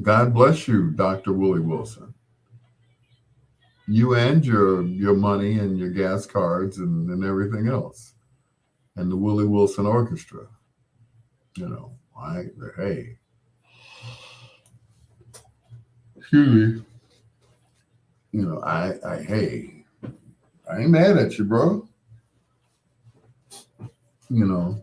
God bless you, Dr. Willie Wilson. You and your money and your gas cards and everything else. And the Willie Wilson Orchestra. You know, hey. Excuse me. You know, hey, I ain't mad at you, bro. You know.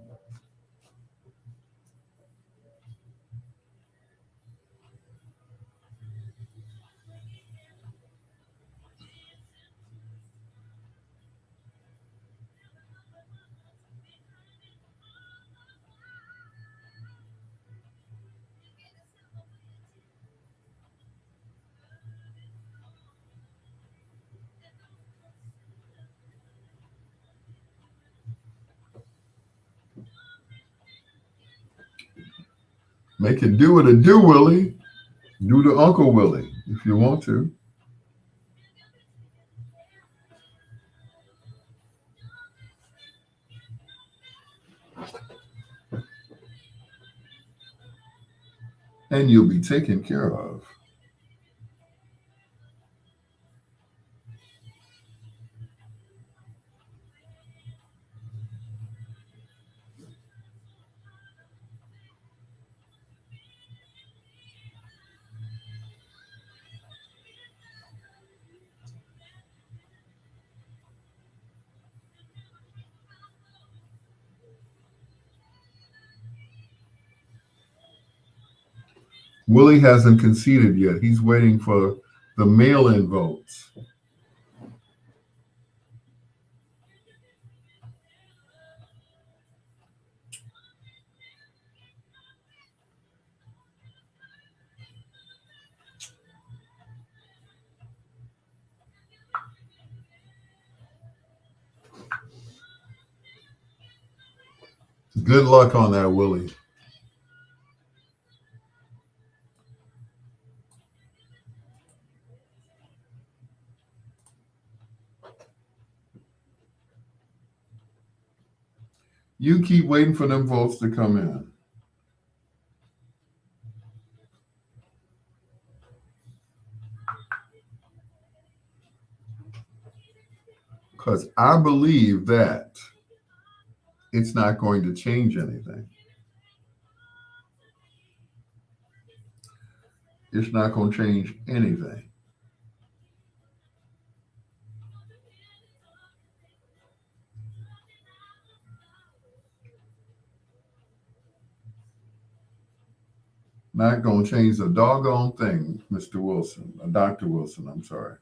Make it do what it do, Willie. Do the Uncle Willie if you want to. And you'll be taken care of. Willie hasn't conceded yet. He's waiting for the mail-in votes. Good luck on that, Willie. You keep waiting for them votes to come in. Because I believe that it's not going to change anything. It's not going to change anything. Not going to change a doggone thing, Mr. Wilson, Dr. Wilson, I'm sorry.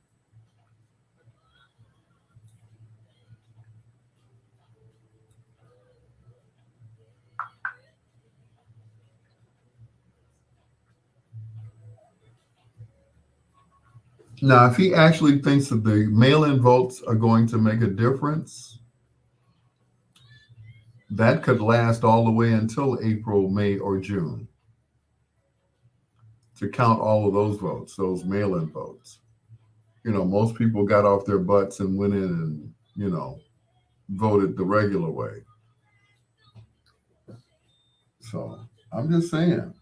Now, if he actually thinks that the mail-in votes are going to make a difference, that could last all the way until April, May, or June to count all of those votes, those mail-in votes. You know, most people got off their butts and went in and, you know, voted the regular way. So I'm just saying.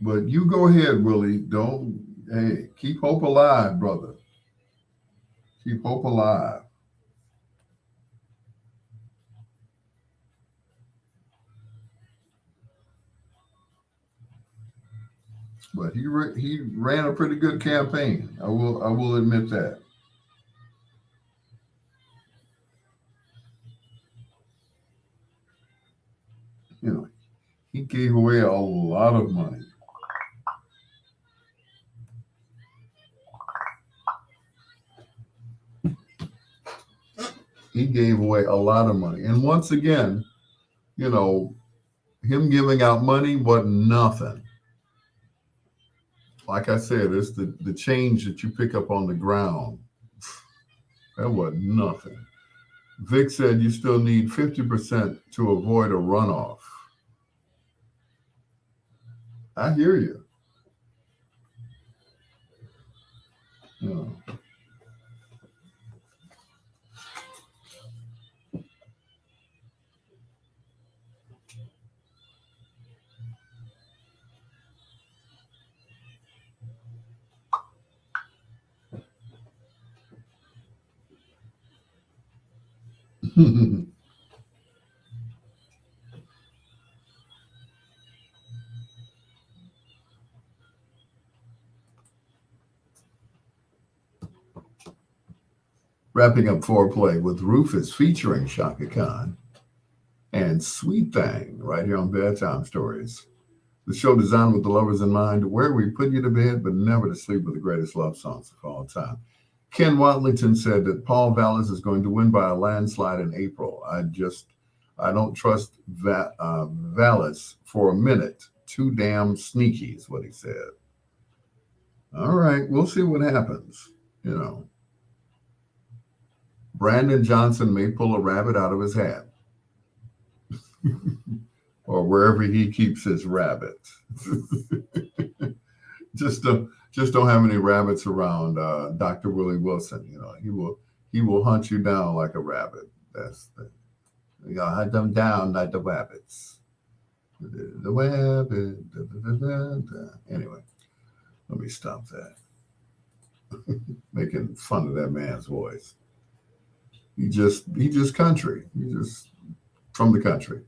But you go ahead, Willie. Hey, keep hope alive, brother. Keep hope alive. But he ran a pretty good campaign. I will admit that. You know, he gave away a lot of money. He gave away a lot of money. And once again, you know, him giving out money wasn't nothing. Like I said, it's the change that you pick up on the ground. That wasn't nothing. Vic said you still need 50% to avoid a runoff. I hear you. Yeah. Wrapping up foreplay with Rufus featuring Shaka Khan and Sweet Thing right here on Bedtime Stories. The show designed with the lovers in mind, where we put you to bed, but never to sleep with the greatest love songs of all time. Ken Watlington said that Paul Vallis is going to win by a landslide in April. I don't trust Vallis for a minute. Too damn sneaky is what he said. All right, we'll see what happens. You know, Brandon Johnson may pull a rabbit out of his hat or wherever he keeps his rabbits. just don't have any rabbits around Dr. Willie Wilson. You know, he will hunt you down like a rabbit. You gotta hunt them down like the rabbits. The rabbit. Anyway, let me stop that. Making fun of that man's voice. He just country. He just from the country.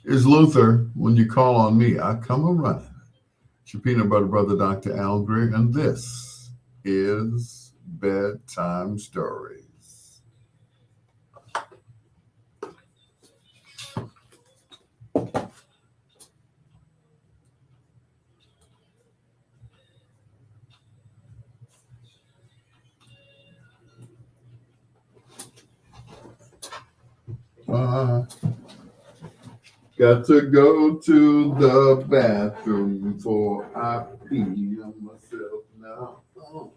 Is Luther, when you call on me, I come a running. It's your peanut butter brother, Dr. Al Greer, and this is Bedtime Stories. Got to go to the bathroom before I pee on myself now. Oh.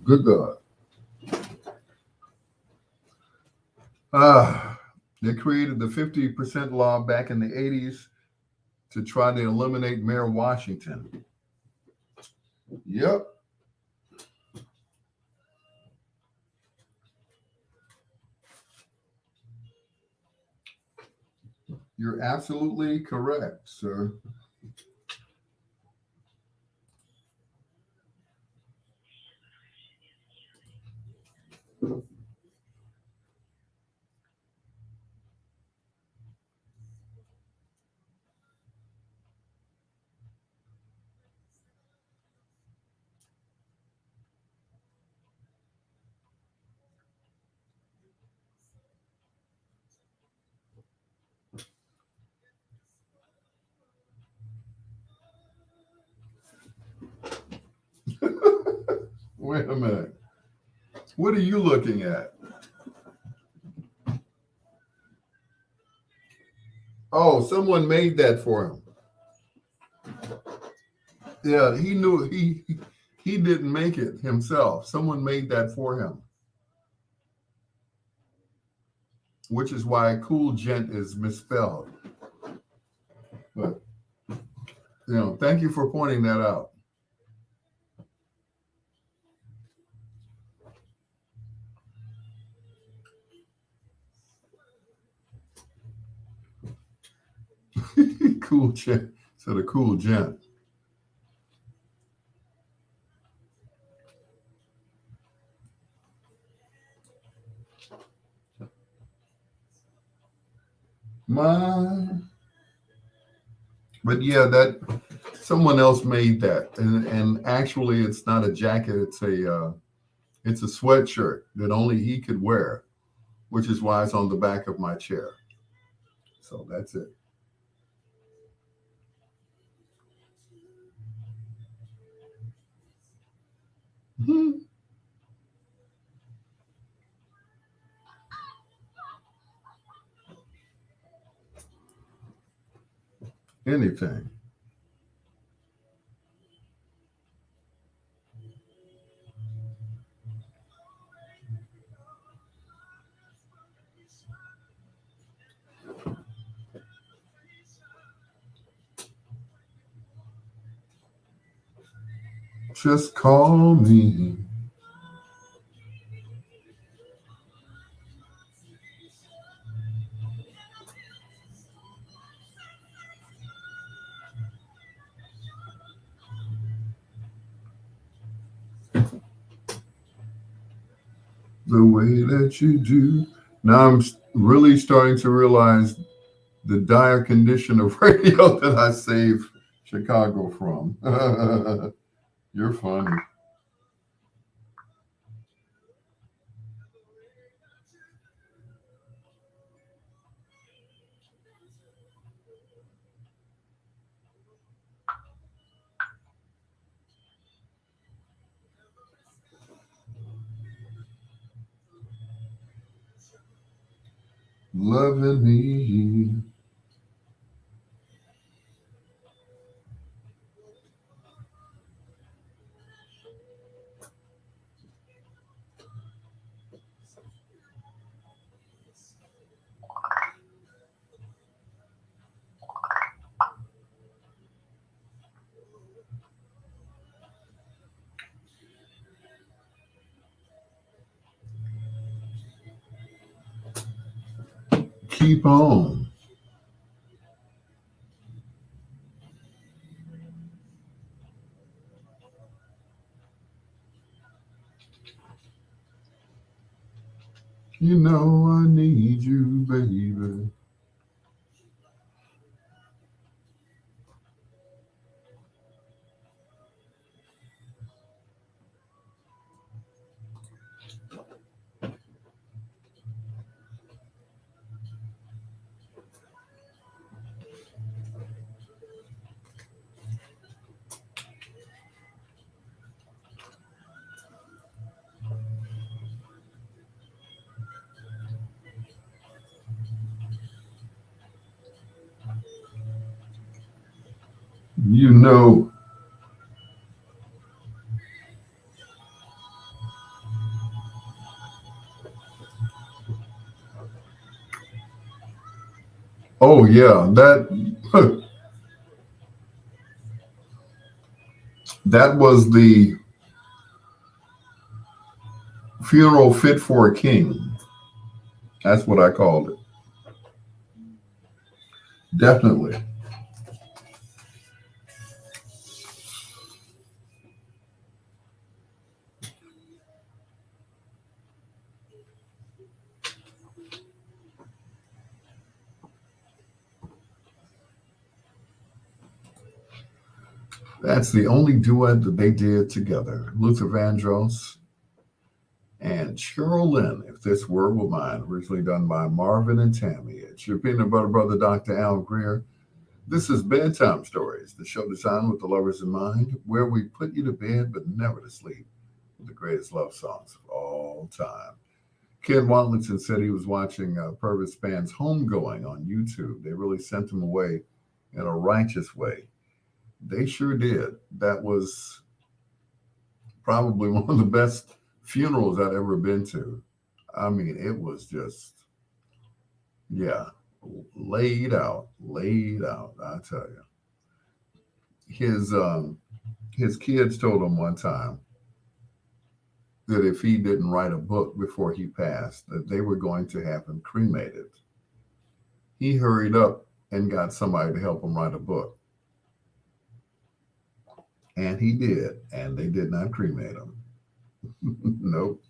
Good God. They created the 50% law back in the 80s to try to eliminate Mayor Washington. Yep. You're absolutely correct, sir. Wait a minute. What are you looking at? Oh, someone made that for him. Yeah, he knew he didn't make it himself. Someone made that for him. Which is why cool gent is misspelled. But thank you for pointing that out. Cool gent. So the cool gent. But yeah, that someone else made that, and actually, it's not a jacket; it's a sweatshirt that only he could wear, which is why it's on the back of my chair. So that's it. Anything. Just call me. The way that you do. Now I'm really starting to realize the dire condition of radio that I saved Chicago from. You're funny. Loving me. Keep on. You know I need you, baby. You know yeah, that that was the funeral fit for a king. That's what I called it. Definitely. That's the only duet that they did together. Luther Vandross and Cheryl Lynn, If This Were Were Mine, originally done by Marvin and Tammy. It's your peanut butter brother, Dr. Al Greer. This is Bedtime Stories, the show designed with the lovers in mind, where we put you to bed but never to sleep with the greatest love songs of all time. Ken Watlinson said he was watching Purvis Band's Homegoing on YouTube. They really sent him away in a righteous way. They sure did. That was probably one of the best funerals I'd ever been to. I mean, it was just, yeah, laid out, I tell you. His kids told him one time that if he didn't write a book before he passed, that they were going to have him cremated. He hurried up and got somebody to help him write a book. And he did, and they did not cremate him. Nope.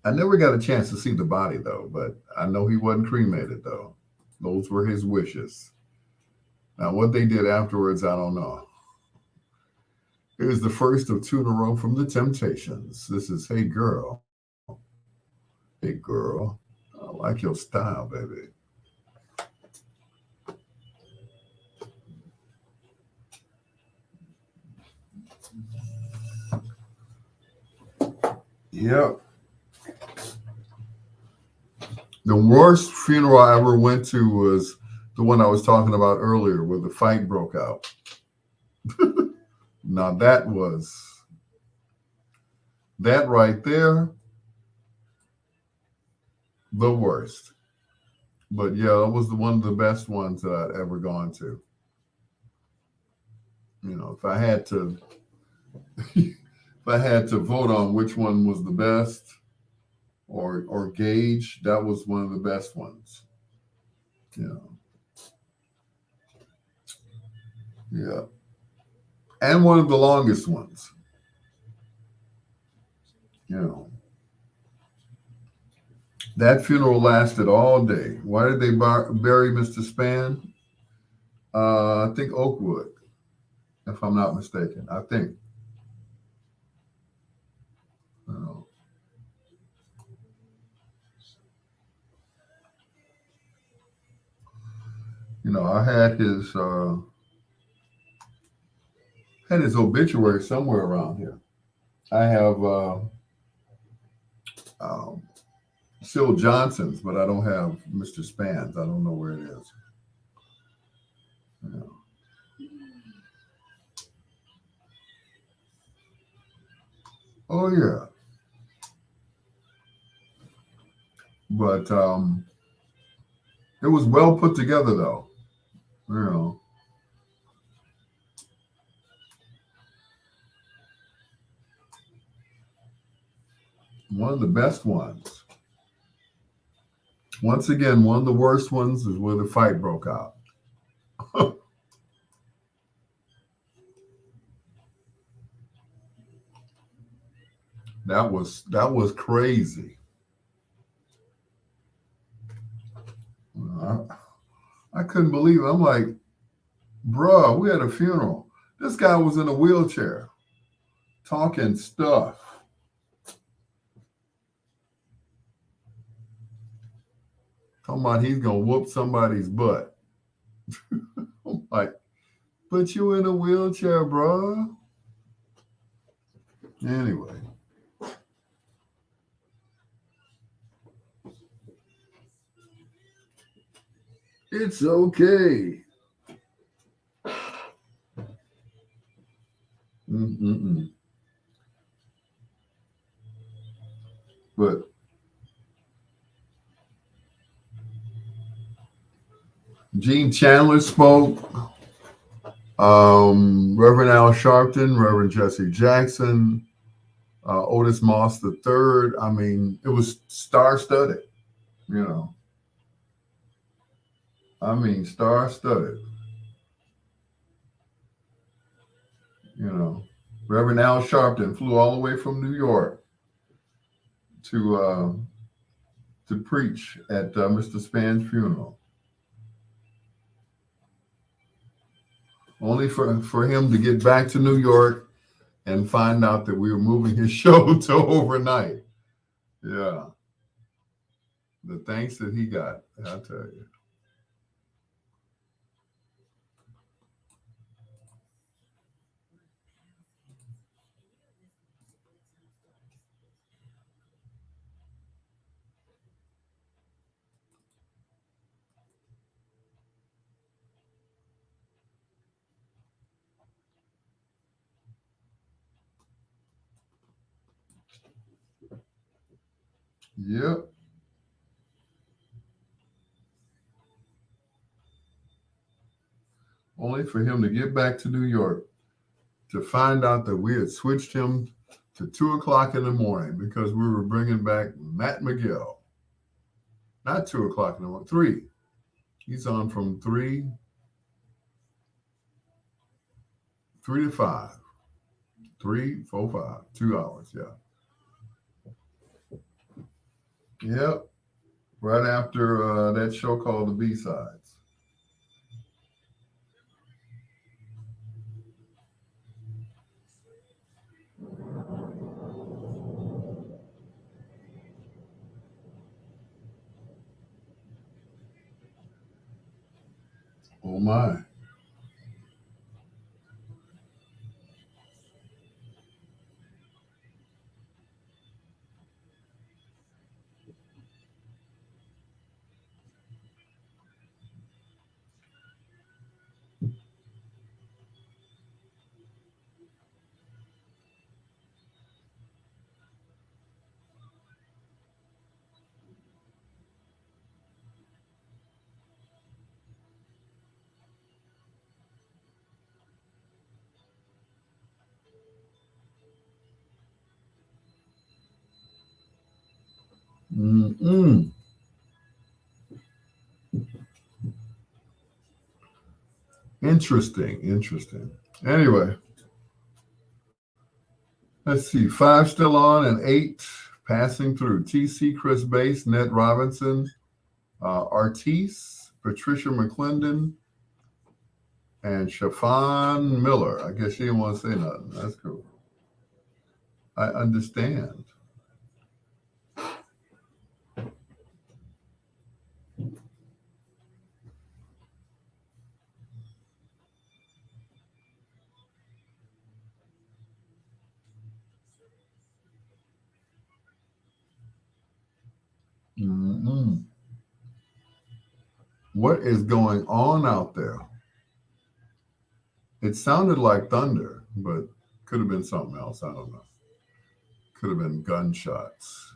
I never got a chance to see the body, though, but I know he wasn't cremated, though. Those were his wishes. Now, what they did afterwards, I don't know. Here's the first of two in a row from The Temptations. This is Hey Girl. Hey Girl, I like your style, baby. Yep. The worst funeral I ever went to was the one I was talking about earlier, where the fight broke out. Now that right there, the worst. But yeah, it was one of the best ones that I'd ever gone to. You know, if I had to vote on which one was the best or gauge, that was one of the best ones. You know. Yeah. And one of the longest ones. You know. That funeral lasted all day. Why did they bury Mr. Spann? I think Oakwood, if I'm not mistaken. I think. You know, I had his obituary somewhere around here. I have Syl Johnson's, but I don't have Mr. Spann's. I don't know where it is. Yeah. Oh yeah. But it was well put together, though. You know. One of the best ones. Once again, one of the worst ones is where the fight broke out. That was crazy. I couldn't believe it. I'm like, bruh, we had a funeral. This guy was in a wheelchair talking stuff. Talking about he's going to whoop somebody's butt. I'm like, but you in a wheelchair, bruh. Anyway. It's okay. Mm-mm-mm. But Gene Chandler spoke. Reverend Al Sharpton, Reverend Jesse Jackson, Otis Moss III. I mean, it was star-studded, you know. I mean, star-studded. You know, Reverend Al Sharpton flew all the way from New York to preach at Mr. Span's funeral, only for him to get back to New York and find out that we were moving his show to overnight. Yeah, the thanks that he got, I'll tell you. Yep. Only for him to get back to New York to find out that we had switched him to 2:00 in the morning because we were bringing back Matt McGill. Not 2:00 in the morning, 3. He's on from 3 to 5. 3, 4, 5, 2 hours. Yeah. Yep. Right after that show called The B-Sides. Oh my. Mm-mm. Interesting. Anyway, let's see. 5 still on and 8 passing through. TC, Chris Bass, Ned Robinson, Artis, Patricia McClendon, and Shafan Miller. I guess she didn't want to say nothing. That's cool. I understand. Mm-mm. What is going on out there? It sounded like thunder, but could have been something else. I don't know. Could have been gunshots.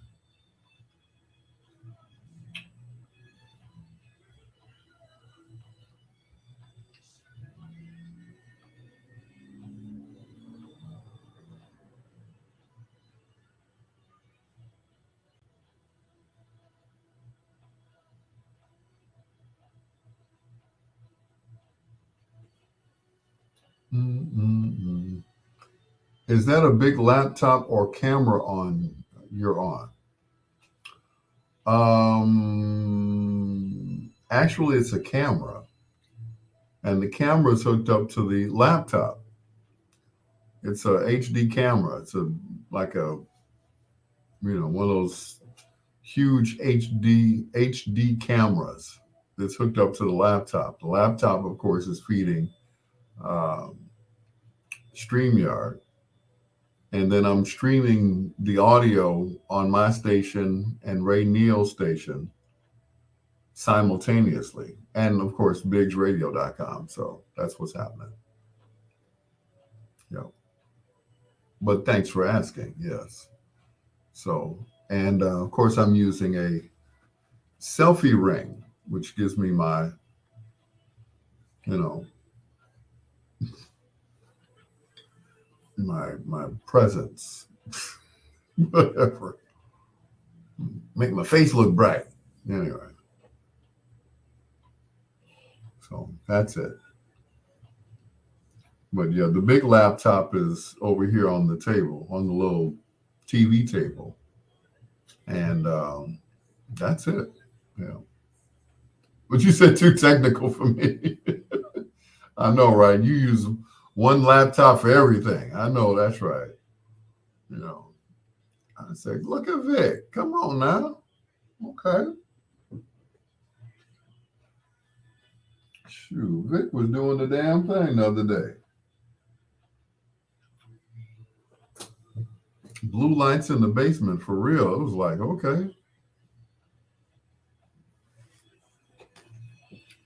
Mm-mm-mm. Is that a big laptop or camera you're on? Actually, it's a camera, and the camera is hooked up to the laptop. It's a HD camera. It's like a one of those huge HD cameras that's hooked up to the laptop. The laptop, of course, is feeding StreamYard. And then I'm streaming the audio on my station and Ray Neal's station simultaneously. And of course, bigsradio.com. So that's what's happening. Yeah. But thanks for asking. Yes. So, and of course, I'm using a selfie ring, which gives me my you know, my presence, whatever, make my face look bright. Anyway, so that's it. But yeah, the big laptop is over here on the table, on the little TV table, and that's it. Yeah. But you said too technical for me. I know, right? You use one laptop for everything. I know that's right. You know, I said, look at Vic. Come on now. Okay. Shoot, Vic was doing the damn thing the other day. Blue lights in the basement for real. It was like, okay.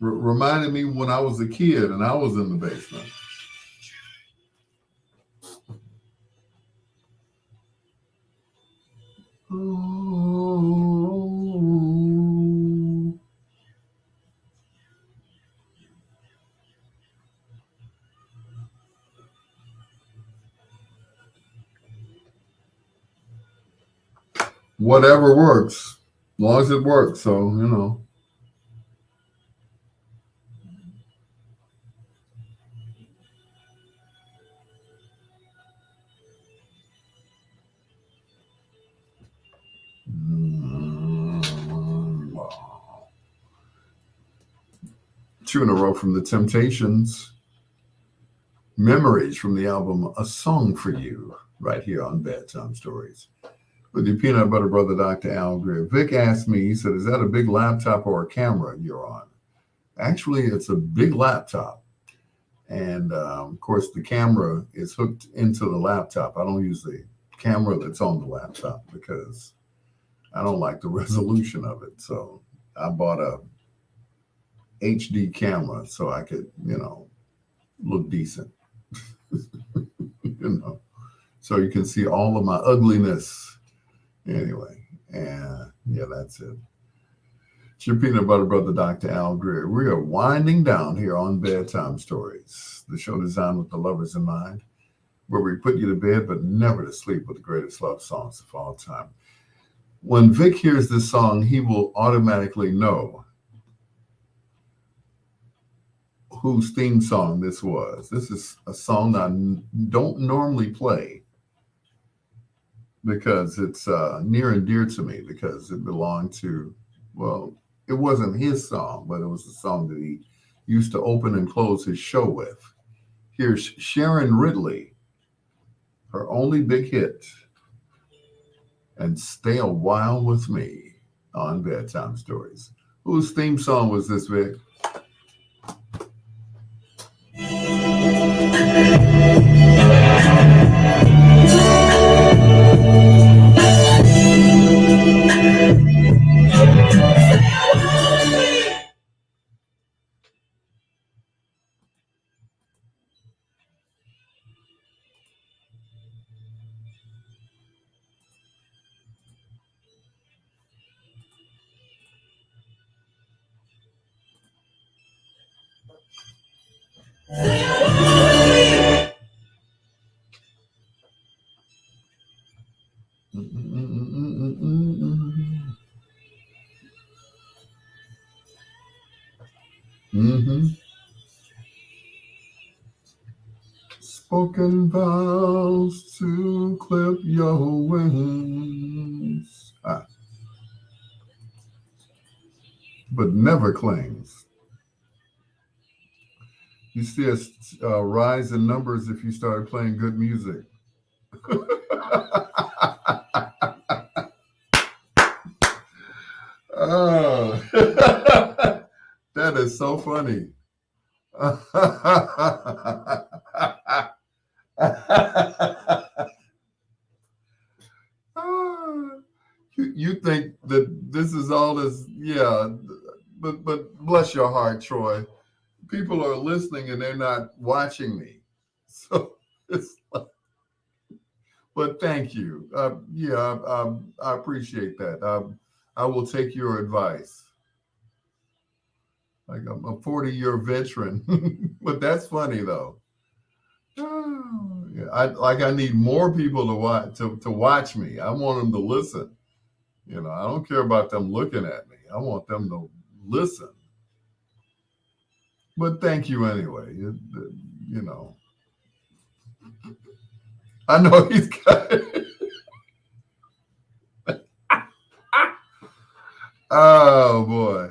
Reminded me when I was a kid and I was in the basement. Oh. Whatever works, as long as it works. So, you know. Two in a row from the Temptations. Memories from the album A Song for You, right here on Bedtime Stories. With your peanut butter brother, Dr. Al Greer. Vic asked me, he said, is that a big laptop or a camera you're on? Actually, it's a big laptop. And of course, the camera is hooked into the laptop. I don't use the camera that's on the laptop because I don't like the resolution of it. So I bought a HD camera so I could, you know, look decent. You know, so you can see all of my ugliness. Anyway, and yeah, that's it. It's your peanut butter brother, Dr. Al Greer. We are winding down here on Bedtime Stories, the show designed with the lovers in mind, where we put you to bed but never to sleep with the greatest love songs of all time. When Vic hears this song, he will automatically know whose theme song this was. This is a song I don't normally play because it's near and dear to me because it belonged to, well, it wasn't his song, but it was the song that he used to open and close his show with. Here's Sharon Ridley, her only big hit, and Stay a While With Me on Bedtime Stories. Whose theme song was this, Vic? Mm-hmm. Spoken vows to clip your wings, but never clings. You see a rise in numbers if you started playing good music. Oh, that is so funny. You think that this is all this, yeah, but bless your heart, Troy. People are listening and they're not watching me. So it's like, but thank you. Yeah, I appreciate that. I will take your advice. Like I'm a 40-year veteran, but that's funny though. Oh, yeah, I need more people to watch me. I want them to listen. I don't care about them looking at me. I want them to listen. But thank you anyway. You know, I know he's got. Oh boy.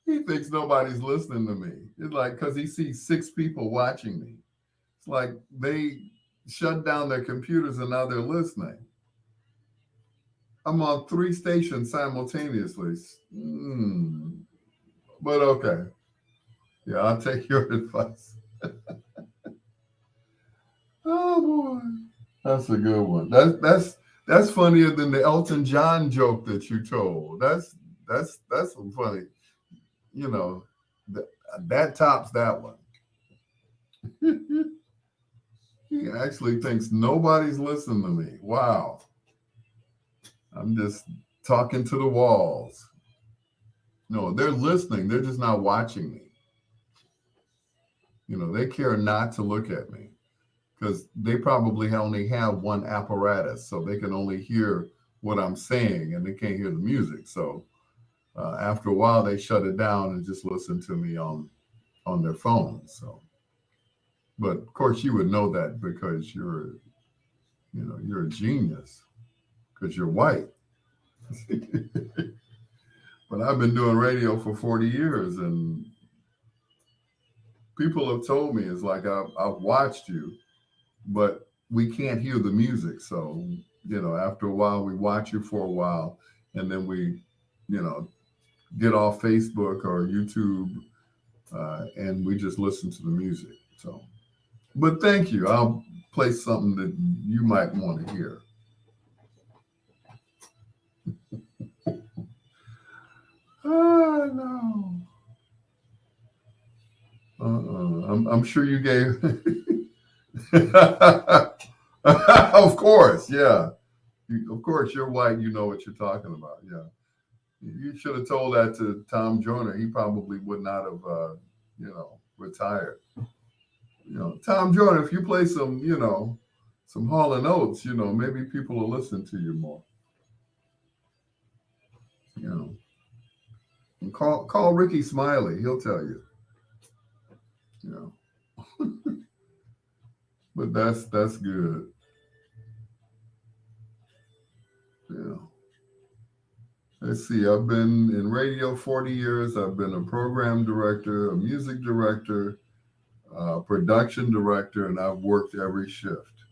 He thinks nobody's listening to me. It's like because he sees 6 people watching me. It's like they shut down their computers and now they're listening. I'm on 3 stations simultaneously. But okay. Yeah, I'll take your advice. Oh boy. That's a good one. That's funnier than the Elton John joke that you told. That's funny. You know, that tops that one. He actually thinks nobody's listening to me. Wow. I'm just talking to the walls. No, they're listening. They're just not watching me. They care not to look at me because they probably only have one apparatus, so they can only hear what I'm saying and they can't hear the music. So after a while, they shut it down and just listen to me on their phones. So, but of course, you would know that because you're a genius because you're white. But I've been doing radio for 40 years, and people have told me it's like I've watched you, but we can't hear the music. So, after a while, we watch you for a while, and then we, get off Facebook or YouTube, and we just listen to the music. So, but thank you. I'll play something that you might want to hear. Oh, no. I'm sure you gave. Of course, yeah. Of course, you're white. You know what you're talking about. Yeah. You should have told that to Tom Joyner. He probably would not have, retired. Tom Joyner, if you play some, some Hall and Oates, maybe people will listen to you more. And call Ricky Smiley. He'll tell you. But that's good. Yeah. Let's see. I've been in radio 40 years. I've been a program director, a music director, production director, and I've worked every shift.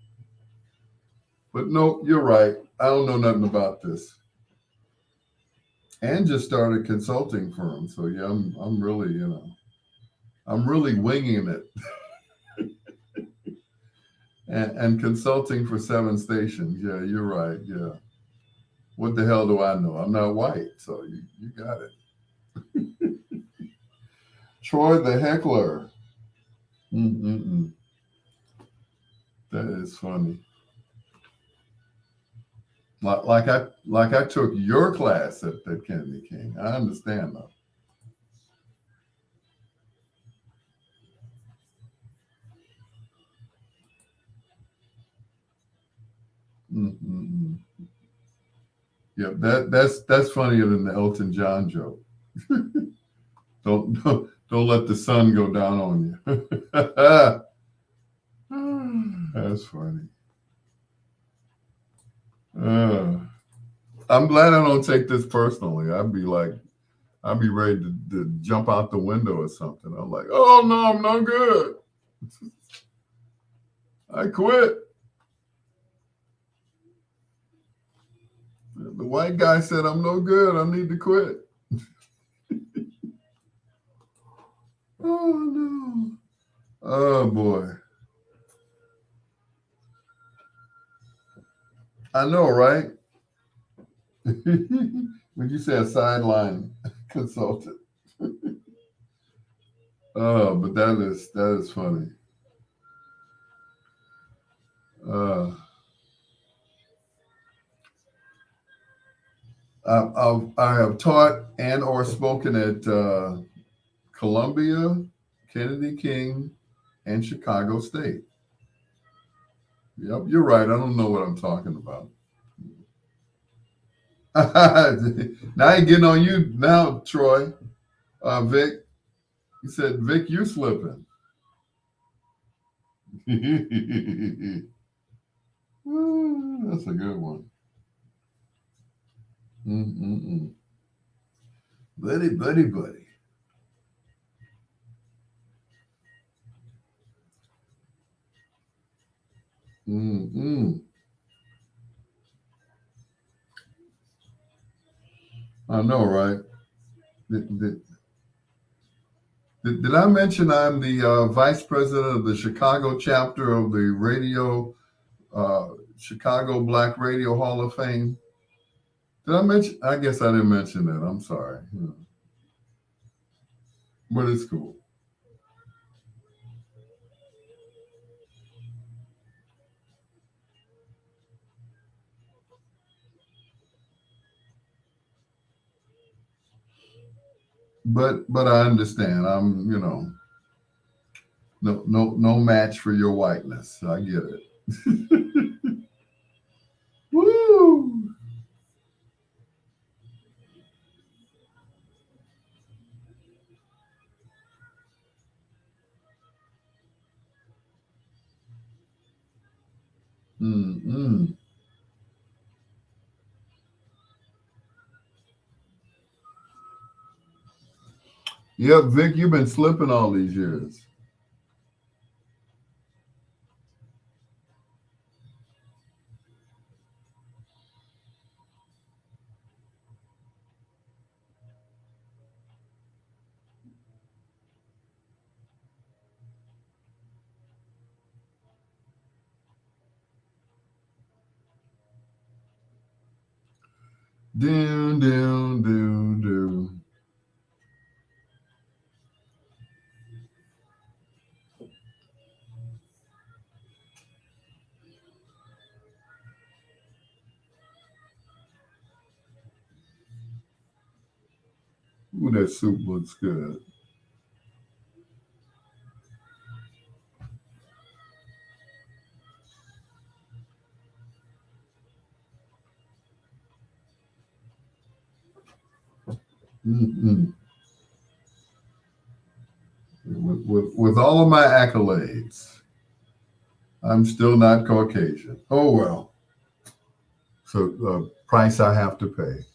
But no, you're right. I don't know nothing about this. And just started a consulting firm. So yeah, I'm really, I'm really winging it. and consulting for 7 stations. Yeah, you're right. Yeah. What the hell do I know? I'm not white, so you got it. Troy the heckler. Mm-mm-mm. That is funny. Like I took your class at Kennedy King. I understand though. Mm-mm-mm. Yeah, that's funnier than the Elton John joke. Don't let the sun go down on you. That's funny. I'm glad I don't take this personally. I'd be ready to jump out the window or something. I'm like, oh no, I'm no good. I quit. The white guy said I'm no good. I need to quit. Oh no. Oh boy. I know, right? When you say a sideline consultant. Oh, but that is funny. I have taught and or spoken at Columbia, Kennedy King, and Chicago State. Yep, you're right. I don't know what I'm talking about. Now you're getting on you now, Troy. Vic, he said, Vic, you're slipping. That's a good one. Mm-mm-mm. Buddy, buddy, buddy. Mm-mm. I know, right? Did, did, did I mention I'm the vice president of the Chicago chapter of the uh, Chicago Black Radio Hall of Fame? Did I mention? I guess I didn't mention that. I'm sorry. Yeah. But it's cool. But I understand. I'm, no match for your whiteness. I get it. Woo! Mm-mm. Yep, Vic, you've been slipping all these years. Doom, doom, doom, doom. Ooh, that soup looks good. Mm-mm. With all of my accolades, I'm still not Caucasian. Oh well. So the price I have to pay.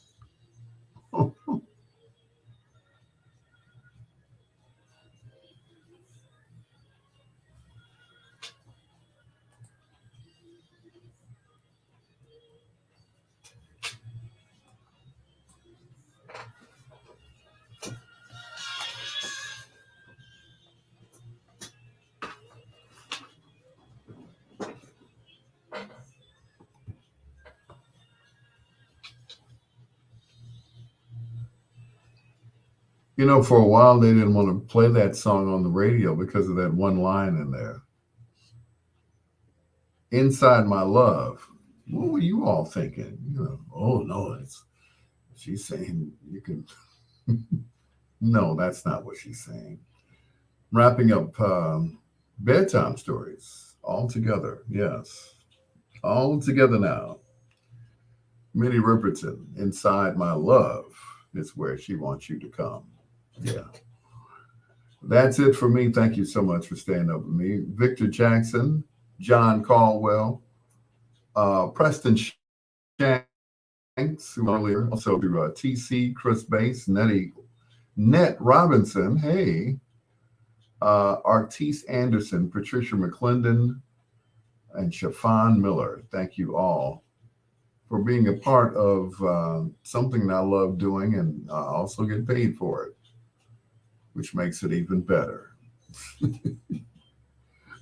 For a while they didn't want to play that song on the radio because of that one line in there. Inside my love. What were you all thinking? Oh no, she's saying you can. No, that's not what she's saying. Wrapping up bedtime stories all together. Yes, all together now. Minnie Riperton, inside my love is where she wants you to come. Yeah. That's it for me. Thank you so much for staying up with me. Victor Jackson, John Caldwell, Preston Shanks, who earlier, also to TC, Chris Bass, Net Robinson, hey, Artise Anderson, Patricia McClendon, and Shafan Miller. Thank you all for being a part of something that I love doing and also get paid for it, which makes it even better.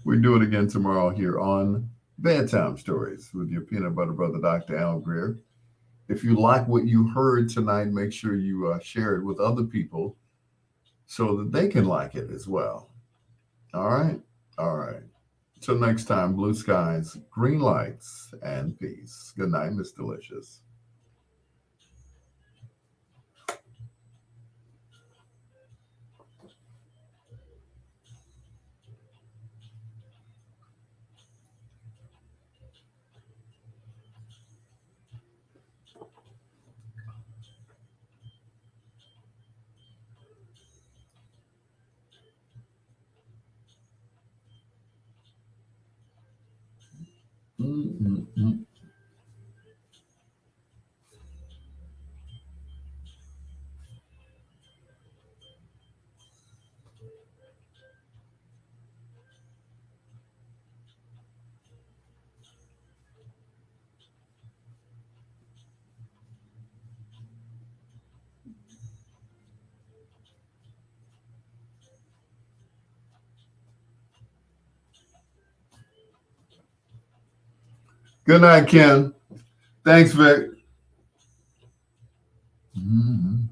We do it again tomorrow here on Bedtime Stories with your peanut butter brother, Dr. Al Greer. If you like what you heard tonight, make sure you share it with other people so that they can like it as well. All right? All right. Till next time, blue skies, green lights, and peace. Good night, Miss Delicious. Mm-mm-mm. Good night, Ken. Thanks, Vic. Mhm.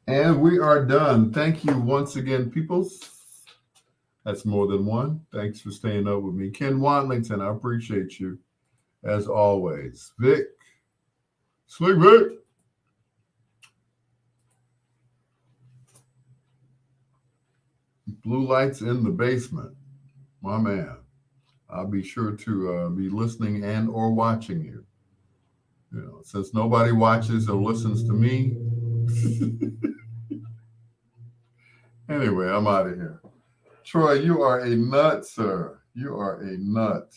And we are done. Thank you once again, peoples. That's more than one. Thanks for staying up with me. Ken Watlington, I appreciate you as always. Vic, Slick Vic. Blue lights in the basement. My man. I'll be sure to be listening and or watching you. You know, since nobody watches or listens to me. Anyway, I'm out of here. Troy, you are a nut, sir. You are a nut.